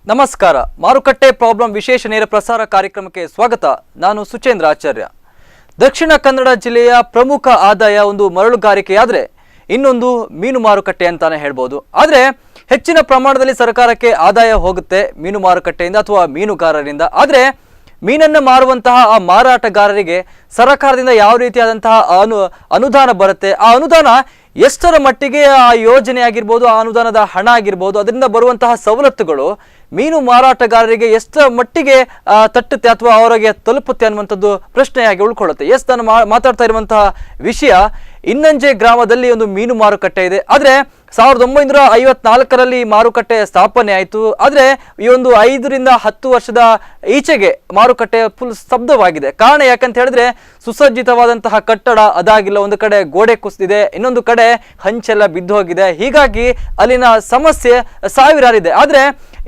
ನಮಸ್ಕಾರ. ಮಾರುಕಟ್ಟೆ ಪ್ರಾಬ್ಲಮ್ ವಿಶೇಷ ನೇರ ಪ್ರಸಾರ ಕಾರ್ಯಕ್ರಮಕ್ಕೆ ಸ್ವಾಗತ. ನಾನು ಸುಚೇಂದ್ರ ಆಚಾರ್ಯ. ದಕ್ಷಿಣ ಕನ್ನಡ ಜಿಲ್ಲೆಯ ಪ್ರಮುಖ ಆದಾಯ ಒಂದು ಮರಳುಗಾರಿಕೆಯಾದರೆ ಇನ್ನೊಂದು ಮೀನು ಮಾರುಕಟ್ಟೆ ಅಂತಾನೆ ಹೇಳ್ಬೋದು. ಆದರೆ ಹೆಚ್ಚಿನ ಪ್ರಮಾಣದಲ್ಲಿ ಸರ್ಕಾರಕ್ಕೆ ಆದಾಯ ಹೋಗುತ್ತೆ ಮೀನು ಮಾರುಕಟ್ಟೆಯಿಂದ ಅಥವಾ ಮೀನುಗಾರರಿಂದ. ಆದರೆ ಮೀನನ್ನು ಮಾರುವಂತಹ ಆ ಮಾರಾಟಗಾರರಿಗೆ ಸರ್ಕಾರದಿಂದ ಯಾವ ರೀತಿಯಾದಂತಹ ಅನುದಾನ ಬರುತ್ತೆ, ಆ ಅನುದಾನ ಎಷ್ಟರ ಮಟ್ಟಿಗೆ ಆ ಯೋಜನೆ ಆಗಿರ್ಬೋದು, ಆ ಅನುದಾನದ ಹಣ ಆಗಿರ್ಬೋದು, ಅದರಿಂದ ಬರುವಂತಹ ಸವಲತ್ತುಗಳು ಮೀನು ಮಾರಾಟಗಾರರಿಗೆ ಎಷ್ಟರ ಮಟ್ಟಿಗೆ ತಟ್ಟುತ್ತೆ ಅಥವಾ ಅವರಿಗೆ ತಲುಪುತ್ತೆ ಅನ್ನುವಂಥದ್ದು ಪ್ರಶ್ನೆಯಾಗಿ ಉಳ್ಕೊಳ್ಳುತ್ತೆ. ನಾನು ಮಾತಾಡ್ತಾ ಇರುವಂತಹ ವಿಷಯ ಇನ್ನಂಜೆ ಗ್ರಾಮದಲ್ಲಿ ಒಂದು ಮೀನು ಮಾರುಕಟ್ಟೆ ಇದೆ. ಆದರೆ 1954ರಲ್ಲಿ ಮಾರುಕಟ್ಟೆ ಸ್ಥಾಪನೆ ಆಯಿತು. ಆದರೆ ಈ ಒಂದು 5 ರಿಂದ 10 ವರ್ಷದ ಈಚೆಗೆ ಮಾರುಕಟ್ಟೆ ಫುಲ್ ಸ್ತಬ್ಧವಾಗಿದೆ. ಕಾರಣ ಯಾಕಂತ ಹೇಳಿದ್ರೆ ಸುಸಜ್ಜಿತವಾದಂತಹ ಕಟ್ಟಡ ಅದಾಗಿಲ್ಲ, ಒಂದು ಕಡೆ ಗೋಡೆ ಕುಸಿದಿದೆ, ಇನ್ನೊಂದು ಕಡೆ ಹಂಚೆಲ್ಲ ಬಿದ್ದು ಹೋಗಿದೆ. ಹೀಗಾಗಿ ಅಲ್ಲಿನ ಸಮಸ್ಯೆ ಸಾವಿರಾರಿದೆ. ಆದರೆ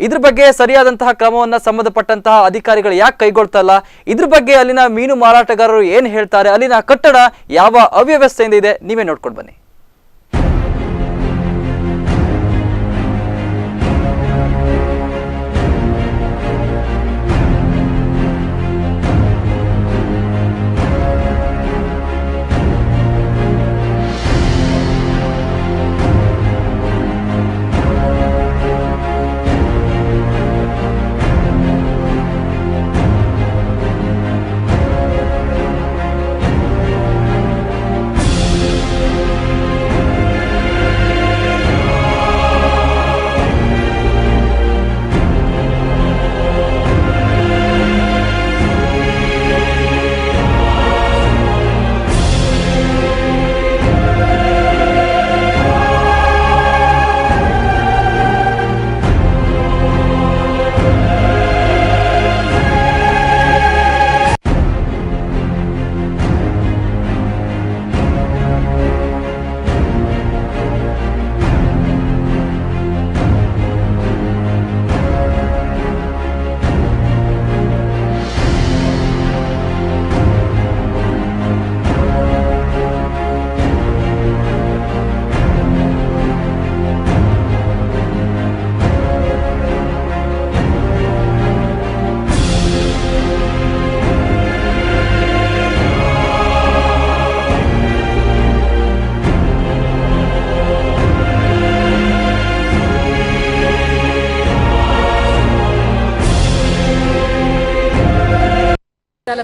ಇದ್ರ ಬಗ್ಗೆ ಸರಿಯಾದಂತಹ ಕ್ರಮವನ್ನು ಸಂಬಂಧಪಟ್ಟಂತಹ ಅಧಿಕಾರಿಗಳು ಯಾಕೆ ಕೈಗೊಳ್ತಾ ಇಲ್ಲ, ಇದ್ರ ಬಗ್ಗೆ ಅಲ್ಲಿನ ಮೀನು ಮಾರಾಟಗಾರರು ಏನು ಹೇಳ್ತಾರೆ, ಅಲ್ಲಿನ ಕಟ್ಟಡ ಯಾವ ಅವ್ಯವಸ್ಥೆಯಿಂದ ಇದೆ, ನೀವೇ ನೋಡ್ಕೊಂಡು ಬನ್ನಿ.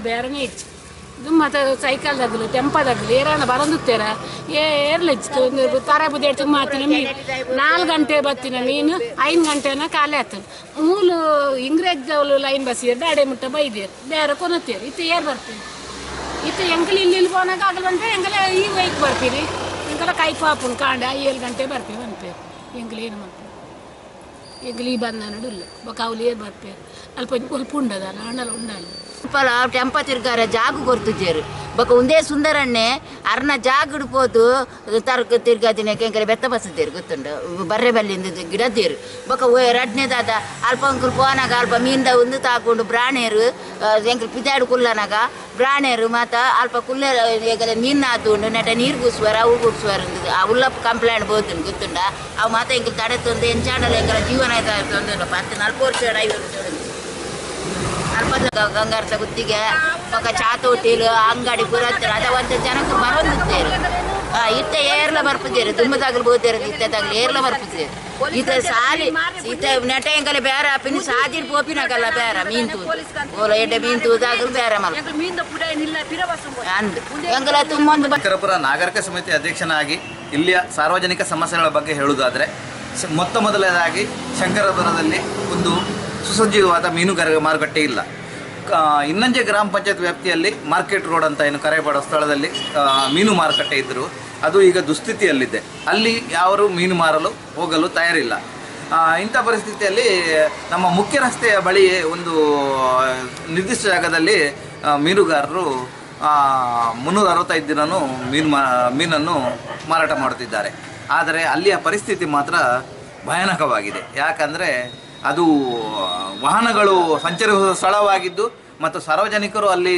ಬೇರೆನೇ ಇತ್ತು ಮತ್ತೆ ಸೈಕಲ್ದಾಗಲು ಟೆಂಪದಾಗಲು ಏರಾಣ ಬರಂದುತ್ತೇರ ಏರ್ಲಿತ್ತು ಒಂದು ತಾರೆ ಬುದ್ಧಿ ಹೇಳ್ತು ಮಾತಿನ ಮೀನು 4 ಗಂಟೆ ಬತ್ತಿನ ಮೀನು 5 ಗಂಟೆನ ಖಾಲಿ ಆಗ್ತದೆ. ಮೂಲು ಇಂಗ್ರೇಜ್ ಲೈನ್ ಬಸ್ ಇರ್ದು ಅಡೆ ಮುಟ್ಟ ಬೈದೇರು ಬೇರೆ ಕೊನತ್ತೇರು ಇತ್ತು ಏರ್ ಬರ್ತೀವಿ ಇತ್ತು ಎಂಕಲ್ ಇಲ್ಲಿ ಹೋನಾಗ ಆಗಲ್ ಬಂದ್ರೆ ಎಂಕಲ ಈ ವೈಕ್ ಬರ್ತೀರಿ ಎಂಕಲ ಕೈ ಪಾಪುನ್ ಕಾಂಡ 7 ಗಂಟೆ ಬರ್ತೀವಿ ಅಂತೀವಿ. ಎಂಕಲ್ ಏನು ಮಾಡ್ತೀವಿ ಎಂಕಲ್ ಈ ಬಂದ ನೋಡಿಲ್ಲ ಬೊಕ್ಕ ಅವ್ಲು ಏರ್ ಬರ್ತೀವಿ ಅಲ್ಪ ಸ್ವಲ್ಪ ಉಂಡದಲ್ಲ ಹಣ್ಣಲ್ಲ ಉಂಡಲ್ಲ ಟೆಂಪ ತಿರ್ಗಾರ ಜಾಗ ಕೊರ್ತುಜೇರು ಬೊಕ ಒಂದೇ ಸುಂದರಣ್ಣೆ ಅರ್ನ ಜಾಗ ಹಿಡ್ಬೋದು ತರ್ಕ ತಿರ್ಗಾದಿನ ಕೆಂಕರೆ ಬೆತ್ತ ಬಸದೇರು ಗೊತ್ತುಂಡು ಬರ್ರೆ ಬಲ್ಲಿಂದ ಗಿಡದೇರು ಬೊಕ ರಡ್ನೇದಾದ ಅಲ್ಪ ಅಂಕಲ್ ಪೋನಾಗ ಅಲ್ಪ ಮೀನ್ದ ಒಂದು ತಾಕೊಂಡು ಬ್ರಾಣೇರು ಎಂಕಲ್ ಪಿದಾಡು ಕುಲ್ಲನಾಗ ಬ್ರಾಣೇರು ಮಾತ ಅಲ್ಪ ಕುಲ್ಲೆ ಮೀನು ಆತುಂಡು ನೆಟ ನೀರು ಕೂಸುವಾರ ಅವು ಕೂಡ್ಸುವಾರ ಆ ಉಲ್ಲಪ್ಪ ಕಂಪ್ಲೇಂಟ್ ಬೋತುಂಡು ಗೊತ್ತುಂಡ ಅವು ಮಾತ ಎಂಕಲ್ ತಡೆ ತಂದು ಎಂಚಾಡಲ್ಲ ಎಂಕಲ ಜೀವನ ತೊಂದು 10-40 ವರ್ಷ 5 ವರ್ಷ ಅಲ್ಪ ಗಂಗಾರ್ಥ ಗುತ್ತಿಗೆ ಪಕ್ಕ ಚಾತೋಟಿಲು ಅಂಗಡಿ ಪುರತ್ತರ ಅದ ಒಂದು ಜನಕ್ಕೆ ಬರೋದಿತ್ತೇರು ಇತ್ತ ಏರ್ಲ ಬರ್ಪದೇರು ದುಮ್ಮದಾಗಲು ಬೋದೇರು ಇತ್ತದಾಗಲಿ ಏರ್ಲ ಬರ್ಪದೇರು ಇತ್ತ ಸಾಲಿ ಇತ್ತ ನೆಟ ಎಂಕಲೆ ಬೇರೆ ಪಿನ್ ಸಾಜಿರ್ ಪೋಪಿನಾಗಲ್ಲ ಬೇರೆ ಮೀನ್ ತೂದು ಓಲ ಎಡ್ಡೆ ಮೀನ್ ತೂದಾಗಲು ಬೇರೆ ಮಲ್ ಅಂದು ಎಂಕಲ ತುಂಬೊಂದು ಶಂಕರಪುರ ನಾಗರಿಕ ಸಮಿತಿ ಅಧ್ಯಕ್ಷನಾಗಿ ಇಲ್ಲಿಯ ಸಾರ್ವಜನಿಕ ಸಮಸ್ಯೆಗಳ ಬಗ್ಗೆ ಹೇಳುವುದಾದರೆ ಮೊದಲನೇದಾಗಿ ಶಂಕರಪುರದಲ್ಲಿ ಒಂದು ಸುಸಜ್ಜಿತವಾದ ಮೀನುಗಾರಿಕೆ ಮಾರುಕಟ್ಟೆ ಇಲ್ಲ. ಇನ್ನಂಜೆ ಗ್ರಾಮ ಪಂಚಾಯತ್ ವ್ಯಾಪ್ತಿಯಲ್ಲಿ ಮಾರ್ಕೆಟ್ ರೋಡ್ ಅಂತ ಏನು ಕರೆಯಲ್ಪಡುವ ಸ್ಥಳದಲ್ಲಿ ಮೀನು ಮಾರುಕಟ್ಟೆ ಇದ್ದರೂ ಅದು ಈಗ ದುಸ್ಥಿತಿಯಲ್ಲಿದೆ. ಅಲ್ಲಿ ಯಾರು ಮೀನು ಮಾರಲು ಹೋಗಲು ತಯಾರಿಲ್ಲ. ಇಂಥ ಪರಿಸ್ಥಿತಿಯಲ್ಲಿ ನಮ್ಮ ಮುಖ್ಯ ರಸ್ತೆಯ ಬಳಿ ಒಂದು ನಿರ್ದಿಷ್ಟ ಜಾಗದಲ್ಲಿ ಮೀನುಗಾರರು 365 ದಿನವೂ ಮೀನನ್ನು ಮಾರಾಟ ಮಾಡುತ್ತಿದ್ದಾರೆ. ಆದರೆ ಅಲ್ಲಿಯ ಪರಿಸ್ಥಿತಿ ಮಾತ್ರ ಭಯಾನಕವಾಗಿದೆ. ಯಾಕಂದರೆ ಅದು ವಾಹನಗಳು ಸಂಚರಿಸುವ ಸ್ಥಳವಾಗಿದ್ದು ಮತ್ತು ಸಾರ್ವಜನಿಕರು ಅಲ್ಲಿ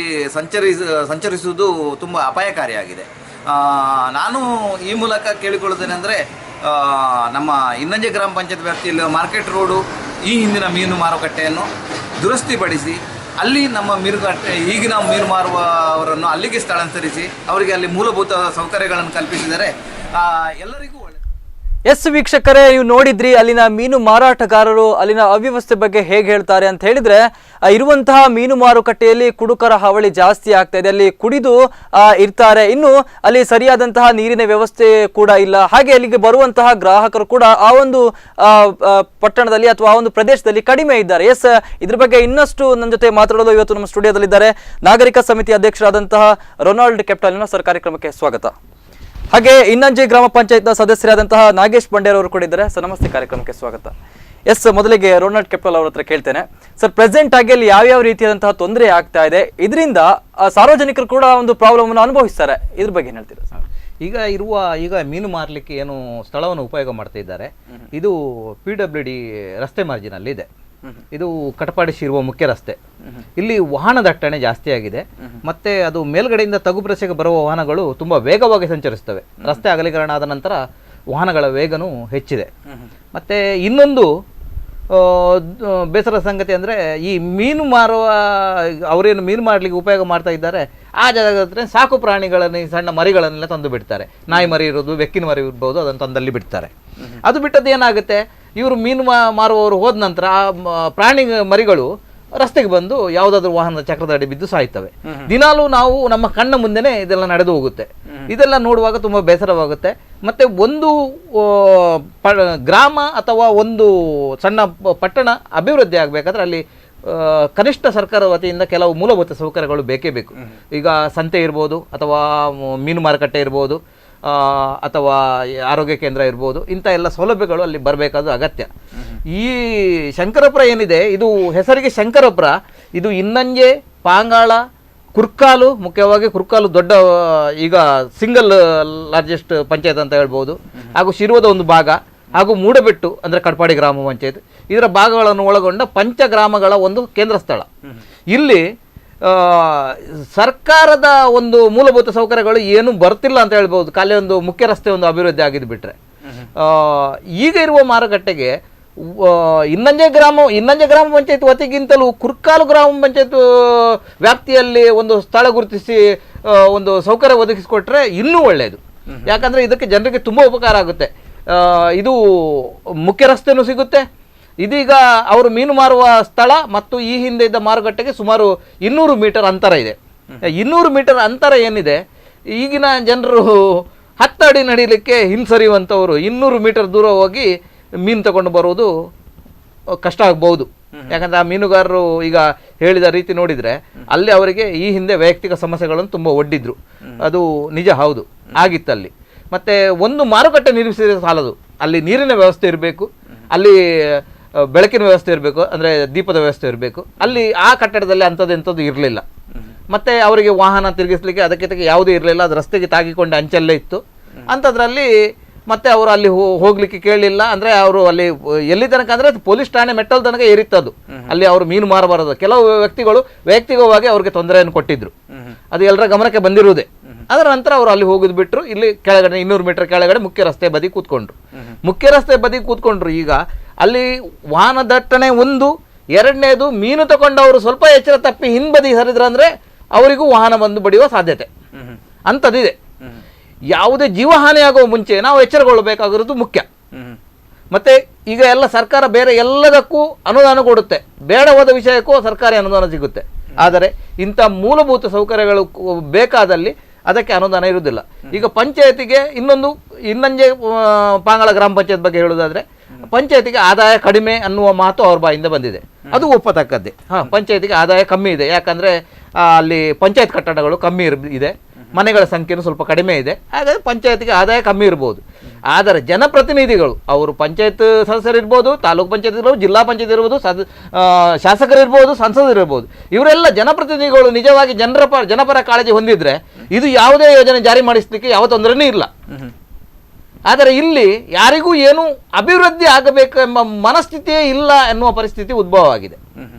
ಸಂಚರಿಸುವುದು ತುಂಬ ಅಪಾಯಕಾರಿಯಾಗಿದೆ. ನಾನು ಈ ಮೂಲಕ ಕೇಳಿಕೊಳ್ಳುತ್ತೇನೆಂದರೆ ನಮ್ಮ ಇನ್ನಂಜೆ ಗ್ರಾಮ ಪಂಚಾಯತ್ ವ್ಯಾಪ್ತಿಯಲ್ಲಿ ಮಾರ್ಕೆಟ್ ರೋಡು ಈ ಹಿಂದಿನ ಮೀನು ಮಾರುಕಟ್ಟೆಯನ್ನು ದುರಸ್ತಿಪಡಿಸಿ ಅಲ್ಲಿ ನಮ್ಮ ಈಗಿನ ಮೀನು ಮಾರುವವರನ್ನು ಅಲ್ಲಿಗೆ ಸ್ಥಳಾಂತರಿಸಿ ಅವರಿಗೆ ಅಲ್ಲಿ ಮೂಲಭೂತ ಸೌಕರ್ಯಗಳನ್ನು ಕಲ್ಪಿಸಿದರೆ ಎಲ್ಲರಿಗೂ ಒಳ್ಳೆಯದು. ಎಸ್ ವೀಕ್ಷಕರೇ, ನೀವು ನೋಡಿದ್ರಿ ಅಲ್ಲಿನ ಮೀನು ಮಾರಾಟಗಾರರು ಅಲ್ಲಿನ ಅವ್ಯವಸ್ಥೆ ಬಗ್ಗೆ ಹೇಗೆ ಹೇಳ್ತಾರೆ ಅಂತ ಹೇಳಿದ್ರೆ, ಇರುವಂತಹ ಮೀನು ಮಾರುಕಟ್ಟೆಯಲ್ಲಿ ಕುಡುಕರ ಹಾವಳಿ ಜಾಸ್ತಿ ಆಗ್ತಾ ಇದೆ. ಅಲ್ಲಿ ಕುಡಿದು ಇರ್ತಾರೆ. ಇನ್ನು ಅಲ್ಲಿ ಸರಿಯಾದಂತಹ ನೀರಿನ ವ್ಯವಸ್ಥೆ ಕೂಡ ಇಲ್ಲ. ಹಾಗೆ ಅಲ್ಲಿಗೆ ಬರುವಂತಹ ಗ್ರಾಹಕರು ಕೂಡ ಆ ಒಂದು ಪಟ್ಟಣದಲ್ಲಿ ಅಥವಾ ಆ ಒಂದು ಪ್ರದೇಶದಲ್ಲಿ ಕಡಿಮೆ ಇದ್ದಾರೆ. ಎಸ್, ಇದ್ರ ಬಗ್ಗೆ ಇನ್ನಷ್ಟು ನನ್ನ ಜೊತೆ ಮಾತಾಡಲು ಇವತ್ತು ನಮ್ಮ ಸ್ಟುಡಿಯೋದಲ್ಲಿದ್ದಾರೆ ನಾಗರಿಕ ಸಮಿತಿ ಅಧ್ಯಕ್ಷರಾದಂತಹ ರೊನಾಲ್ಡ್ ಕೆಪ್ಟಾಲಿನೋ ಸರ್. ಕಾರ್ಯಕ್ರಮಕ್ಕೆ ಸ್ವಾಗತ. ಹಾಗೆ ಇನ್ನಂಜೆ ಗ್ರಾಮ ಪಂಚಾಯತ್ನ ಸದಸ್ಯರಾದಂತಹ ನಾಗೇಶ್ ಬಂಡೇರ್ ಅವರು ಕೂಡ ಇದ್ದಾರೆ. ಸರ್ ನಮಸ್ತೆ, ಕಾರ್ಯಕ್ರಮಕ್ಕೆ ಸ್ವಾಗತ. ಎಸ್, ಮೊದಲಿಗೆ ರೊನಾಲ್ಡ್ ಕೆಪ್ಟಾಲ್ ಅವ್ರ ಹತ್ರ ಕೇಳ್ತೇನೆ. ಸರ್, ಪ್ರೆಸೆಂಟ್ ಆಗಿ ಅಲ್ಲಿ ಯಾವ್ಯಾವ ರೀತಿಯಾದಂತಹ ತೊಂದರೆ ಆಗ್ತಾ ಇದೆ, ಇದರಿಂದ ಸಾರ್ವಜನಿಕರು ಕೂಡ ಒಂದು ಪ್ರಾಬ್ಲಮ್ ಅನ್ನು ಅನುಭವಿಸ್ತಾರೆ, ಇದ್ರ ಬಗ್ಗೆ ಏನ್ ಹೇಳ್ತೀರಾ ಸರ್? ಈಗ ಮೀನು ಮಾರಲಿಕ್ಕೆ ಏನು ಸ್ಥಳವನ್ನು ಉಪಯೋಗ ಮಾಡ್ತಾ ಇದ್ದಾರೆ, ಇದು PWD ರಸ್ತೆ ಮಾರ್ಜಿನಲ್ಲಿ ಇದೆ. ಇದು ಕಟಪಾಡಿ ಇರುವ ಮುಖ್ಯ ರಸ್ತೆ. ಇಲ್ಲಿ ವಾಹನ ದಟ್ಟಣೆ ಜಾಸ್ತಿ ಆಗಿದೆ. ಮತ್ತೆ ಅದು ಮೇಲ್ಗಡೆಯಿಂದ ತಗ್ಗು ಪ್ರದೇಶಕ್ಕೆ ಬರುವ ವಾಹನಗಳು ತುಂಬಾ ವೇಗವಾಗಿ ಸಂಚರಿಸ್ತವೆ. ರಸ್ತೆ ಅಗಲೀಕರಣ ಆದ ನಂತರ ವಾಹನಗಳ ವೇಗನೂ ಹೆಚ್ಚಿದೆ. ಮತ್ತೆ ಇನ್ನೊಂದು ಬೇಸರದ ಸಂಗತಿ ಅಂದರೆ, ಈ ಮೀನು ಮಾರುವ ಅವರೇನು ಮೀನು ಮಾಡಲಿಕ್ಕೆ ಉಪಯೋಗ ಮಾಡ್ತಾ ಇದ್ದಾರೆ, ಆ ಜಾಗದ ಸಾಕು ಪ್ರಾಣಿಗಳನ್ನು, ಸಣ್ಣ ಮರಿಗಳನ್ನೆಲ್ಲ ತಂದು ಬಿಡ್ತಾರೆ. ನಾಯಿ ಮರಿ ಇರೋದು, ಬೆಕ್ಕಿನ ಮರಿ ಇರ್ಬೋದು, ಅದನ್ನು ತಂದಲ್ಲಿ ಬಿಡ್ತಾರೆ. ಅದು ಬಿಟ್ಟದ್ದು ಏನಾಗುತ್ತೆ, ಇವರು ಮೀನು ಮಾರುವವರು ಹೋದ ನಂತರ ಆ ಪ್ರಾಣಿ ಮರಿಗಳು ರಸ್ತೆಗೆ ಬಂದು ಯಾವುದಾದ್ರೂ ವಾಹನದ ಚಕ್ರದ ಅಡಿ ಬಿದ್ದು ಸಾಯ್ತವೆ. ದಿನಾಲೂ ನಾವು ನಮ್ಮ ಕಣ್ಣ ಮುಂದೆನೆ ಇದೆಲ್ಲ ನಡೆದು ಹೋಗುತ್ತೆ. ಇದೆಲ್ಲ ನೋಡುವಾಗ ತುಂಬ ಬೇಸರವಾಗುತ್ತೆ. ಮತ್ತೆ ಒಂದು ಗ್ರಾಮ ಅಥವಾ ಒಂದು ಸಣ್ಣ ಪಟ್ಟಣ ಅಭಿವೃದ್ಧಿ ಆಗಬೇಕಾದ್ರೆ ಅಲ್ಲಿ ಕನಿಷ್ಠ ಸರ್ಕಾರ ವತಿಯಿಂದ ಕೆಲವು ಮೂಲಭೂತ ಸೌಕರ್ಯಗಳು ಬೇಕೇ ಬೇಕು. ಈಗ ಸಂತೆ ಇರ್ಬೋದು, ಅಥವಾ ಮೀನು ಮಾರುಕಟ್ಟೆ ಇರ್ಬೋದು, ಅಥವಾ ಆರೋಗ್ಯ ಕೇಂದ್ರ ಇರ್ಬೋದು, ಇಂಥ ಎಲ್ಲ ಸೌಲಭ್ಯಗಳು ಅಲ್ಲಿ ಬರಬೇಕಾದ ಅಗತ್ಯ. ಈ ಶಂಕರಪುರ ಏನಿದೆ, ಇದು ಹೆಸರಿಗೆ ಶಂಕರಪುರ, ಇದು ಇನ್ನಂಜೆ, ಪಾಂಗಾಳ, ಕುರ್ಕಾಲು, ಮುಖ್ಯವಾಗಿ ಕುರ್ಕಾಲು ದೊಡ್ಡ ಈಗ ಸಿಂಗಲ್ ಲಾರ್ಜೆಸ್ಟ್ ಪಂಚಾಯತ್ ಅಂತ ಹೇಳ್ಬೋದು, ಹಾಗೂ ಶಿರ್ವದ ಒಂದು ಭಾಗ, ಹಾಗೂ ಮೂಡಬೆಟ್ಟು ಅಂದರೆ ಕಟ್ಪಾಡಿ ಗ್ರಾಮ ಪಂಚಾಯತ್, ಇದರ ಭಾಗಗಳನ್ನು ಒಳಗೊಂಡ ಪಂಚಗ್ರಾಮಗಳ ಒಂದು ಕೇಂದ್ರ ಸ್ಥಳ. ಇಲ್ಲಿ ಸರ್ಕಾರದ ಒಂದು ಮೂಲಭೂತ ಸೌಕರ್ಯಗಳು ಏನು ಬರ್ತಿಲ್ಲ ಅಂತ ಹೇಳ್ಬೋದು. ಖಾಲಿ ಒಂದು ಮುಖ್ಯ ರಸ್ತೆ ಒಂದು ಅಭಿವೃದ್ಧಿ ಆಗಿದ್ದು ಬಿಟ್ರೆ, ಈಗ ಇರುವ ಮಾರುಕಟ್ಟೆಗೆ ಇನ್ನಂಜೆ ಗ್ರಾಮ ಪಂಚಾಯತ್ ವತಿಗಿಂತಲೂ ಕುರ್ಕಾಲು ಗ್ರಾಮ ಪಂಚಾಯತ್ ವ್ಯಾಪ್ತಿಯಲ್ಲಿ ಒಂದು ಸ್ಥಳ ಗುರುತಿಸಿ ಒಂದು ಸೌಕರ್ಯ ಒದಗಿಸಿಕೊಟ್ರೆ ಇನ್ನೂ ಒಳ್ಳೆಯದು. ಯಾಕಂದರೆ ಇದಕ್ಕೆ ಜನರಿಗೆ ತುಂಬ ಉಪಕಾರ ಆಗುತ್ತೆ. ಇದು ಮುಖ್ಯ ರಸ್ತೆನೂ ಸಿಗುತ್ತೆ. ಇದೀಗ ಅವರು ಮೀನು ಮಾರುವ ಸ್ಥಳ ಮತ್ತು ಈ ಹಿಂದೆ ಇದ್ದ ಮಾರುಕಟ್ಟೆಗೆ ಸುಮಾರು 200 ಮೀಟರ್ ಅಂತರ ಇದೆ. 200 ಮೀಟರ್ ಅಂತರ ಏನಿದೆ, ಈಗಿನ ಜನರು 10 ಅಡಿ ನಡೀಲಿಕ್ಕೆ ಹಿಂಸರಿಯುವಂಥವರು 200 ಮೀಟರ್ ದೂರ ಹೋಗಿ ಮೀನು ತಗೊಂಡು ಬರುವುದು ಕಷ್ಟ ಆಗ್ಬೋದು. ಯಾಕಂದರೆ ಆ ಮೀನುಗಾರರು ಈಗ ಹೇಳಿದ ರೀತಿ ನೋಡಿದರೆ ಅಲ್ಲಿ ಅವರಿಗೆ ಈ ಹಿಂದೆ ವೈಯಕ್ತಿಕ ಸಮಸ್ಯೆಗಳನ್ನು ತುಂಬ ಒಡ್ಡಿದ್ರು. ಅದು ನಿಜ, ಹೌದು, ಆಗಿತ್ತಲ್ಲಿ. ಮತ್ತು ಒಂದು ಮಾರುಕಟ್ಟೆ ನಿರ್ಮಿಸಿದರೆ ಸಾಲದು, ಅಲ್ಲಿ ನೀರಿನ ವ್ಯವಸ್ಥೆ ಇರಬೇಕು, ಅಲ್ಲಿ ಬೆಳಕಿನ ವ್ಯವಸ್ಥೆ ಇರಬೇಕು, ಅಂದರೆ ದೀಪದ ವ್ಯವಸ್ಥೆ ಇರಬೇಕು. ಅಲ್ಲಿ ಆ ಕಟ್ಟಡದಲ್ಲಿ ಅಂಥದ್ದು ಇರಲಿಲ್ಲ. ಮತ್ತು ಅವರಿಗೆ ವಾಹನ ತಿರುಗಿಸ್ಲಿಕ್ಕೆ ಅದಕ್ಕೆ ಯಾವುದೇ ಇರಲಿಲ್ಲ. ಅದು ರಸ್ತೆಗೆ ತಾಗಿಕೊಂಡು ಅಂಚಲ್ಲೇ ಇತ್ತು. ಅಂಥದ್ರಲ್ಲಿ ಮತ್ತೆ ಅವರು ಅಲ್ಲಿ ಹೋಗ್ಲಿಕ್ಕೆ ಕೇಳಲಿಲ್ಲ. ಅಂದರೆ ಅವರು ಅಲ್ಲಿ ಎಲ್ಲಿ ತನಕ ಅಂದರೆ ಪೊಲೀಸ್ ಠಾಣೆ ಮೆಟ್ಟಲ್ ತನಕ ಏರಿತ್ತದು. ಅಲ್ಲಿ ಅವರು ಮೀನು ಮಾರಬಾರದು. ಕೆಲವು ವ್ಯಕ್ತಿಗಳು ವೈಯಕ್ತಿಕವಾಗಿ ಅವ್ರಿಗೆ ತೊಂದರೆಯನ್ನು ಕೊಟ್ಟಿದ್ರು. ಅದು ಎಲ್ಲರ ಗಮನಕ್ಕೆ ಬಂದಿರುವುದೇ. ಅದರ ನಂತರ ಅವರು ಅಲ್ಲಿ ಹೋಗೋದು ಬಿಟ್ಟರು. ಇಲ್ಲಿ ಕೆಳಗಡೆ 200 ಮೀಟರ್ ಕೆಳಗಡೆ ಮುಖ್ಯ ರಸ್ತೆ ಬದಿ ಕೂತ್ಕೊಂಡ್ರು. ಈಗ ಅಲ್ಲಿ ವಾಹನ ದಟ್ಟಣೆ ಒಂದು, ಎರಡನೇದು ಮೀನು ತಗೊಂಡವರು ಸ್ವಲ್ಪ ಎಚ್ಚರ ತಪ್ಪಿ ಹಿಂಬದಿ ಸರಿದ್ರಂದ್ರೆ ಅವರಿಗೂ ವಾಹನ ಬಂದು ಬಡಿಯುವ ಸಾಧ್ಯತೆ ಅಂಥದ್ದಿದೆ. ಯಾವುದೇ ಜೀವಹಾನಿ ಆಗುವ ಮುಂಚೆ ನಾವು ಎಚ್ಚರಗೊಳ್ಳಬೇಕಾಗಿರೋದು ಮುಖ್ಯ. ಮತ್ತೆ ಈಗ ಎಲ್ಲ ಸರ್ಕಾರ ಬೇರೆ ಎಲ್ಲದಕ್ಕೂ ಅನುದಾನ ಕೊಡುತ್ತೆ, ಬೇಡವಾದ ವಿಷಯಕ್ಕೂ ಸರ್ಕಾರಿ ಅನುದಾನ ಸಿಗುತ್ತೆ. ಆದರೆ ಇಂಥ ಮೂಲಭೂತ ಸೌಕರ್ಯಗಳು ಬೇಕಾದಲ್ಲಿ ಅದಕ್ಕೆ ಅನುದಾನ ಇರುವುದಿಲ್ಲ. ಈಗ ಪಂಚಾಯತಿಗೆ ಇನ್ನಂಜೆ ಪಾಂಗಾಳ ಗ್ರಾಮ ಪಂಚಾಯತ್ ಬಗ್ಗೆ ಹೇಳುವುದಾದ್ರೆ, ಪಂಚಾಯತಿಗೆ ಆದಾಯ ಕಡಿಮೆ ಅನ್ನುವ ಮಾತು ಅವ್ರ ಬಾಯಿಂದ ಬಂದಿದೆ. ಅದು ಒಪ್ಪತಕ್ಕದ್ದೇ. ಪಂಚಾಯತಿಗೆ ಆದಾಯ ಕಮ್ಮಿ ಇದೆ. ಯಾಕಂದರೆ ಅಲ್ಲಿ ಪಂಚಾಯತ್ ಕಟ್ಟಡಗಳು ಕಮ್ಮಿ ಇದೆ, ಮನೆಗಳ ಸಂಖ್ಯೆನೂ ಸ್ವಲ್ಪ ಕಡಿಮೆ ಇದೆ. ಹಾಗಾಗಿ ಪಂಚಾಯತಿಗೆ ಆದಾಯ ಕಮ್ಮಿ ಇರ್ಬೋದು. ಆದರೆ ಜನಪ್ರತಿನಿಧಿಗಳು, ಅವರು ಪಂಚಾಯತ್ ಸದಸ್ಯರಿರ್ಬೋದು, ತಾಲೂಕು ಪಂಚಾಯತ್ ಇರ್ಬೋದು, ಜಿಲ್ಲಾ ಪಂಚಾಯತ್ ಇರ್ಬೋದು, ಶಾಸಕರಿರ್ಬೋದು, ಸಂಸದರಿರ್ಬೋದು, ಇವರೆಲ್ಲ ಜನಪ್ರತಿನಿಧಿಗಳು ನಿಜವಾಗಿ ಜನಪರ ಕಾಳಜಿ ಹೊಂದಿದ್ರೆ ಇದು ಯಾವುದೇ ಯೋಜನೆ ಜಾರಿ ಮಾಡಿಸಲಿಕ್ಕೆ ಯಾವ ತೊಂದರೆನೂ ಇಲ್ಲ. ಆದರೆ ಇಲ್ಲಿ ಯಾರಿಗೂ ಏನು ಅಭಿವೃದ್ಧಿ ಆಗಬೇಕೆಂಬ ಮನಸ್ಥಿತಿಯೇ ಇಲ್ಲ ಎನ್ನುವ ಪರಿಸ್ಥಿತಿ ಉದ್ಭವ ಆಗಿದೆ.